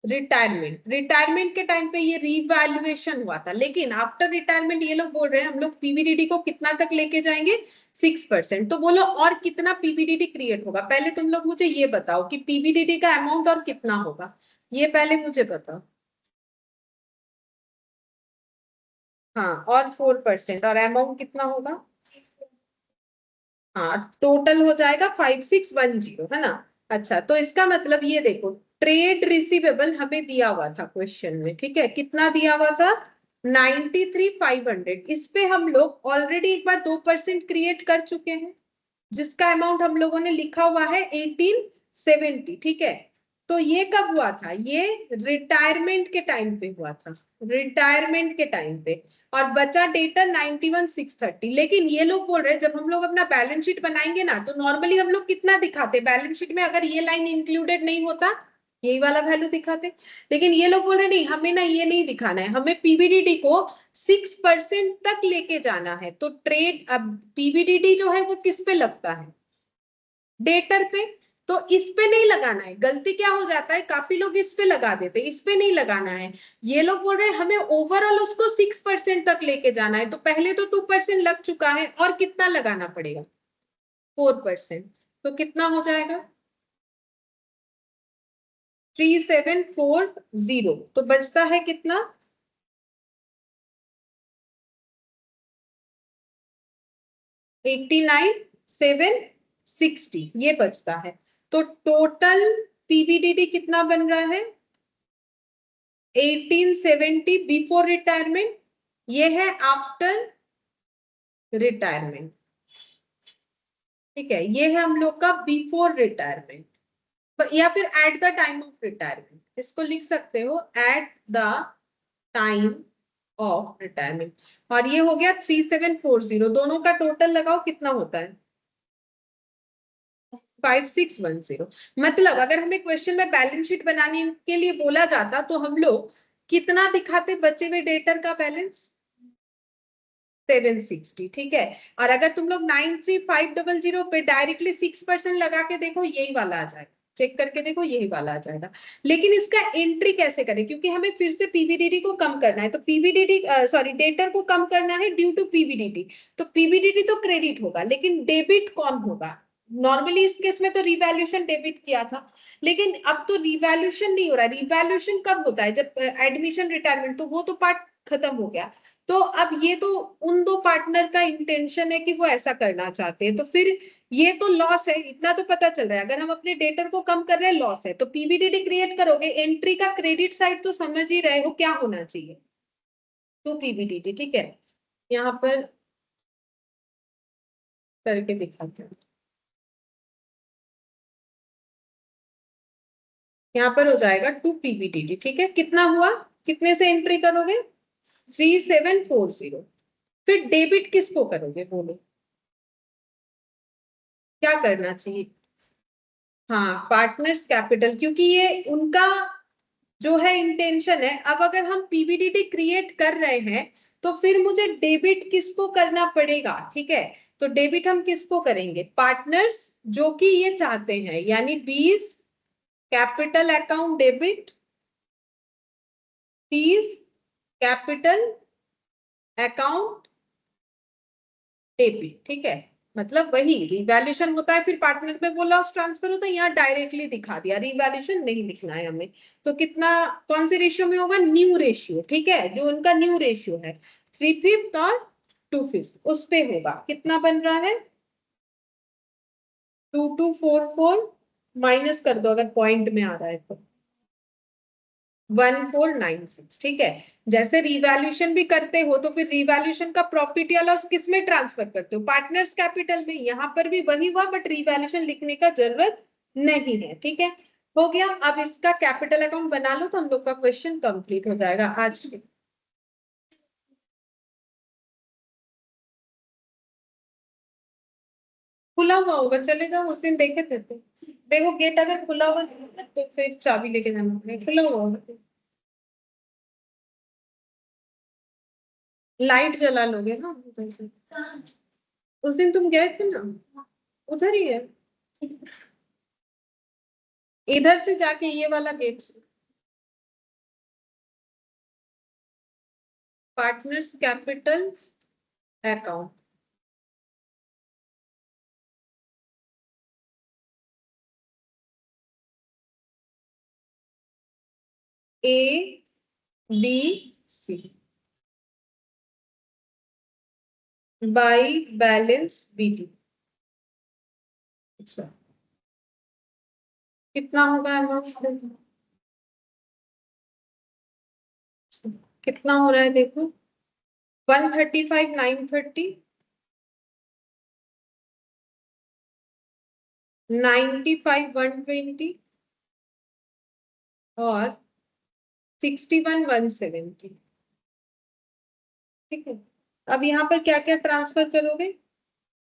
[SPEAKER 1] रिटायरमेंट। रिटायरमेंट के टाइम पे ये रिवैल्यूएशन हुआ था, लेकिन आफ्टर रिटायरमेंट ये लोग बोल रहे हैं हम लोग पीबीडीडी को कितना तक लेके जाएंगे? 6%। तो बोलो और कितना पीबीडीडी क्रिएट होगा? पहले तुम लोग मुझे ये बताओ कि पीबीडीडी का अमाउंट और कितना होगा, ये पहले मुझे बताओ। हाँ, और 4%, और अमाउंट कितना होगा? हाँ, टोटल हो जाएगा 5610, है ना। अच्छा, तो इसका मतलब ये देखो, ट्रेड रिसीवेबल हमें दिया हुआ था क्वेश्चन में। ठीक है, कितना दिया हुआ था? 93,500। इस पे हम लोग ऑलरेडी एक बार 2% क्रिएट कर चुके हैं, जिसका अमाउंट हम लोगों ने लिखा हुआ है 1870। ठीक है, तो ये कब हुआ था? ये रिटायरमेंट के टाइम पे हुआ था, रिटायरमेंट के टाइम पे। और बचा डेटा 91,630। लेकिन ये लोग बोल रहे हैं जब हम लोग अपना बैलेंस शीट बनाएंगे ना, तो नॉर्मली हम लोग कितना दिखाते बैलेंस शीट में? अगर ये लाइन इंक्लूडेड नहीं होता, यही वाला वैल्यू दिखाते। लेकिन ये लोग बोल रहे नहीं, हमें ना ये नहीं दिखाना है, हमें पीबीडीडी को 6% तक लेके जाना है। तो ट्रेड, अब पीबीडीडी जो है वो किस पे लगता है? डेटर पे। तो इस पे नहीं लगाना है। गलती क्या हो जाता है, काफी लोग इस पे लगा देते, इस पे नहीं लगाना है। ये लोग बोल रहे हैं हमें ओवरऑल उसको 6% तक लेके जाना है। तो पहले तो 2% लग चुका है, और कितना लगाना पड़ेगा? 4%। तो कितना हो जाएगा 3740, तो बचता है कितना 89,760 ये बचता है। तो टोटल पीवीडीडी कितना बन रहा है 1870 बिफोर रिटायरमेंट, ये है आफ्टर रिटायरमेंट। ठीक है, ये है हम लोग का बिफोर रिटायरमेंट या फिर at the time of retirement, इसको लिख सकते हो at the time of retirement. और ये हो गया 3740, दोनों का टोटल लगाओ कितना होता है 5610। मतलब अगर हमें क्वेश्चन में बैलेंस शीट बनाने के लिए बोला जाता तो हम लोग कितना दिखाते बचे हुए डेटर का बैलेंस 760। ठीक है, और अगर तुम लोग 93500 पे डायरेक्टली 6% लगा के देखो यही वाला आ जाएगा, चेक करके देखो यही वाला आ जाएगा। लेकिन इसका एंट्री कैसे करें, क्योंकि हमें फिर से पीवीडीडी को कम करना है, तो पीवीडीडी सॉरी डेटर को कम करना है ड्यू टू पीवीडीडी। तो पीवीडीडी तो क्रेडिट होगा, लेकिन डेबिट कौन होगा, नॉर्मली इस केस में तो रिवैल्यूएशन डेबिट किया था, लेकिन अब तो रिवैल्यूएशन नहीं हो रहा है। रिवैल्यूएशन कब होता है जब एडमिशन रिटायरमेंट, तो वो तो पार्ट खत्म हो गया। तो अब ये तो उन दो पार्टनर का इंटेंशन है कि वो ऐसा करना चाहते हैं, तो फिर ये तो लॉस है, इतना तो पता चल रहा है। अगर हम अपने डेटर को कम कर रहे हैं लॉस है, तो पीवीडीडी क्रिएट करोगे, एंट्री का क्रेडिट साइड तो समझ ही रहे हो क्या होना चाहिए, तो पीवीडीडी। ठीक है, यहाँ पर करके दिखाते हैं, यहाँ पर हो जाएगा 2 पीवीडीडी। ठीक है, कितना हुआ, कितने से एंट्री करोगे 3740। फिर डेबिट किसको करोगे बोलो, क्या करना चाहिए, हाँ पार्टनर्स कैपिटल, क्योंकि ये उनका जो है इंटेंशन है। अब अगर हम पीवीडीडी क्रिएट कर रहे हैं तो फिर मुझे डेबिट किसको करना पड़ेगा, ठीक है, तो डेबिट हम किसको करेंगे, पार्टनर्स जो कि ये चाहते हैं, यानी बीस capital account debit, 30 capital account debit. ठीक है, मतलब वही रिवैल्यूएशन होता है फिर पार्टनर में वो लॉस ट्रांसफर होता है, यहाँ डायरेक्टली दिखा दिया, रिवैल्यूएशन नहीं लिखना है हमें। तो कितना कौन से रेशियो में होगा, न्यू रेशियो। ठीक है, जो उनका न्यू रेशियो है 3/5 और 2/5 उस पे होगा, कितना बन रहा है 2244, माइनस कर दो अगर पॉइंट में आ रहा है तो 1496। ठीक है, जैसे रिवैल्यूएशन भी करते हो तो फिर रिवैल्यूएशन का प्रॉफिट या लॉस किस में ट्रांसफर करते हो, पार्टनर्स कैपिटल में। यहाँ पर भी वही हुआ, बट रिवैल्यूएशन लिखने का जरूरत नहीं है। ठीक है, हो गया। अब इसका कैपिटल अकाउंट बना लो तो हम लोग का क्वेश्चन कंप्लीट हो जाएगा आज के। खुला हुआ होगा, चले जाओ, उस दिन देखे थे तो। देखो गेट अगर खुला हुआ तो फिर चाबी लेके जाना पड़ेगा, खुला हुआ होगा लाइट जला लोगे ना उधर से। उस दिन तुम गए थे ना, उधर ही है, इधर से जाके ये वाला गेट से। Partners capital account, A B C, by balance B D. अच्छा, कितना होगा अमाउंट, कितना हो रहा है देखो 135,930, 95,120 और 61,170। ठीक है, अब यहाँ पर क्या क्या ट्रांसफर करोगे,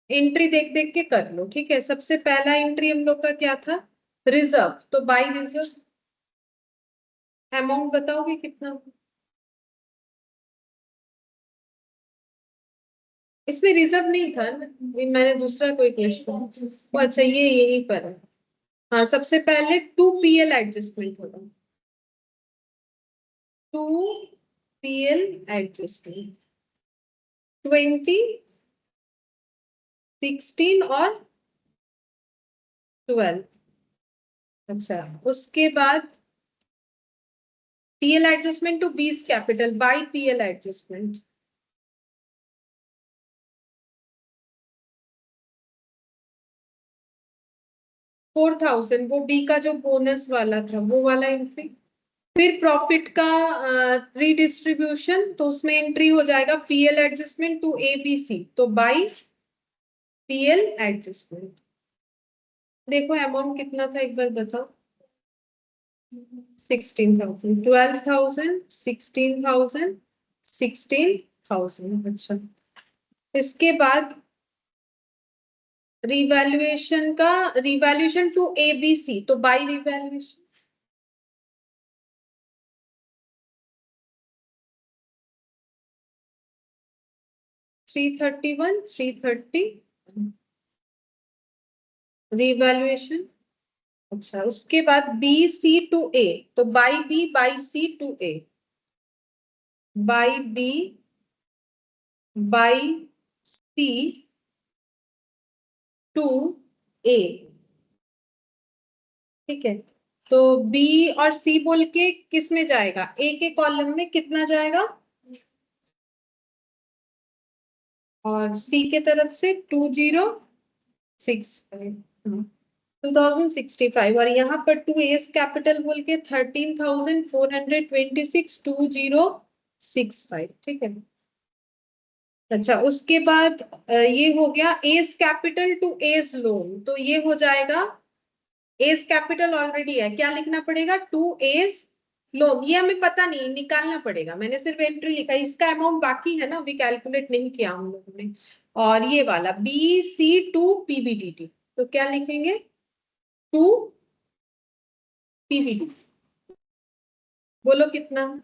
[SPEAKER 1] एंट्री देख देख के कर लो। ठीक है, सबसे पहला एंट्री हम लोग का क्या था, रिजर्व, तो बाई रिजर्व अमाउंट बताओगे कितना, इसमें रिजर्व नहीं था ना, ये मैंने दूसरा कोई क्वेश्चन, अच्छा ये यही पर है। हाँ, सबसे पहले 2 PL एडजस्टमेंट होगा, 2 PL एडजस्टमेंट 20, 16 और 12। अच्छा, उसके बाद PL adjustment to B's capital by PL adjustment। 4000, वो बी का जो बोनस वाला था वो वाला एंट्री। फिर प्रॉफिट का रीडिस्ट्रीब्यूशन, तो उसमें एंट्री हो जाएगा PL एडजस्टमेंट टू ABC, तो बाई PL एडजस्टमेंट। देखो अमाउंट कितना था एक बार बताओ। 16,000, 12,000, 16,000, 16,000। अच्छा, इसके बाद रिवैल्यूएशन का, रिवैल्यूएशन टू ABC, तो बाई रिवैल्यूएशन। $331, 330 रिवैल्यूएशन। अच्छा, उसके बाद BC to A, तो by B by C to A, by B by C to A। ठीक है, तो B और C बोल के किस में जाएगा, A के कॉलम में कितना जाएगा, और C के तरफ से 2065, और यहाँ पर 2A's कैपिटल बोल के 13,426, 2065। ठीक है। अच्छा, उसके बाद ये हो गया A's capital to A's loan, तो ये हो जाएगा, एज कैपिटल ऑलरेडी है, क्या लिखना पड़ेगा, टू एज लोन। ये हमें पता नहीं, निकालना पड़ेगा, मैंने सिर्फ एंट्री लिखा, इसका अमाउंट बाकी है ना, अभी कैलकुलेट नहीं किया हम लोगों ने। और ये वाला BC to PBDT, तो क्या लिखेंगे, टू PBDT। बोलो कितना,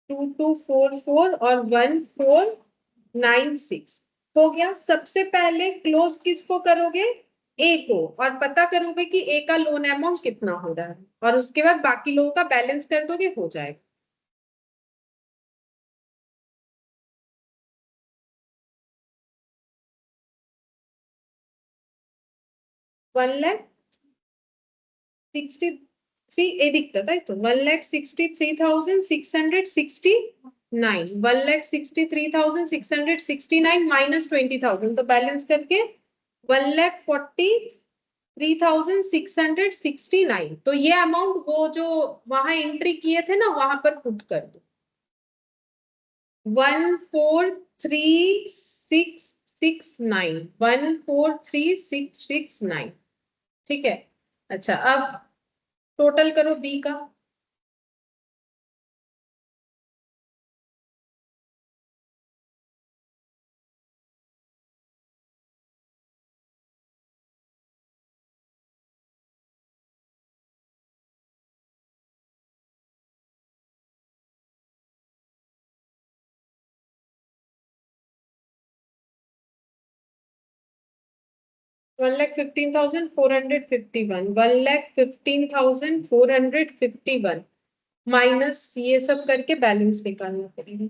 [SPEAKER 1] 2244 और 1496 हो गया। सबसे पहले क्लोज किसको करोगे, ए को, और पता करोगे कि ए का लोन अमाउंट कितना हो रहा है, और उसके बाद बाकी लोगों का बैलेंस कर दोगे, हो जाएगा। वन लैख 63, ए दिखता था तो 1,63,669, 1,63,669 माइनस 20,000, तो बैलेंस करके 1,43,669, तो ये अमाउंट वो जो वहां एंट्री किए थे ना वहां पर पुट कर दो, 143,669, 143,669। ठीक है। अच्छा, अब टोटल करो बी का। 1,15,451, 1,15,451 माइनस ये सब करके बैलेंस निकालना पड़ेगा।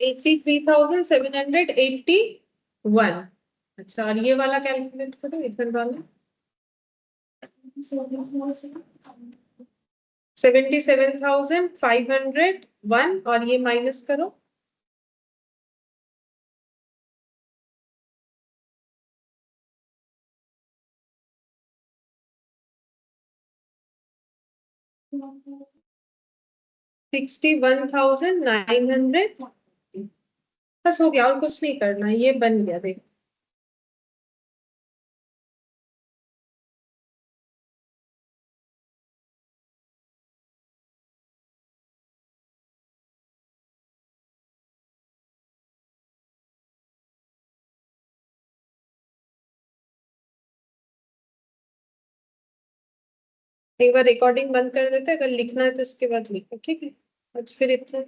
[SPEAKER 1] $83,781। अच्छा, और ये वाला कैलकुलेट करो, इधर वाला 77,501, और ये माइनस करो, $61,900। बस हो गया, और कुछ नहीं करना, ये बन गया, देख। एक बार रिकॉर्डिंग बंद कर देते, अगर लिखना है तो इसके बाद लिखो, ठीक है। आज फिर इतना।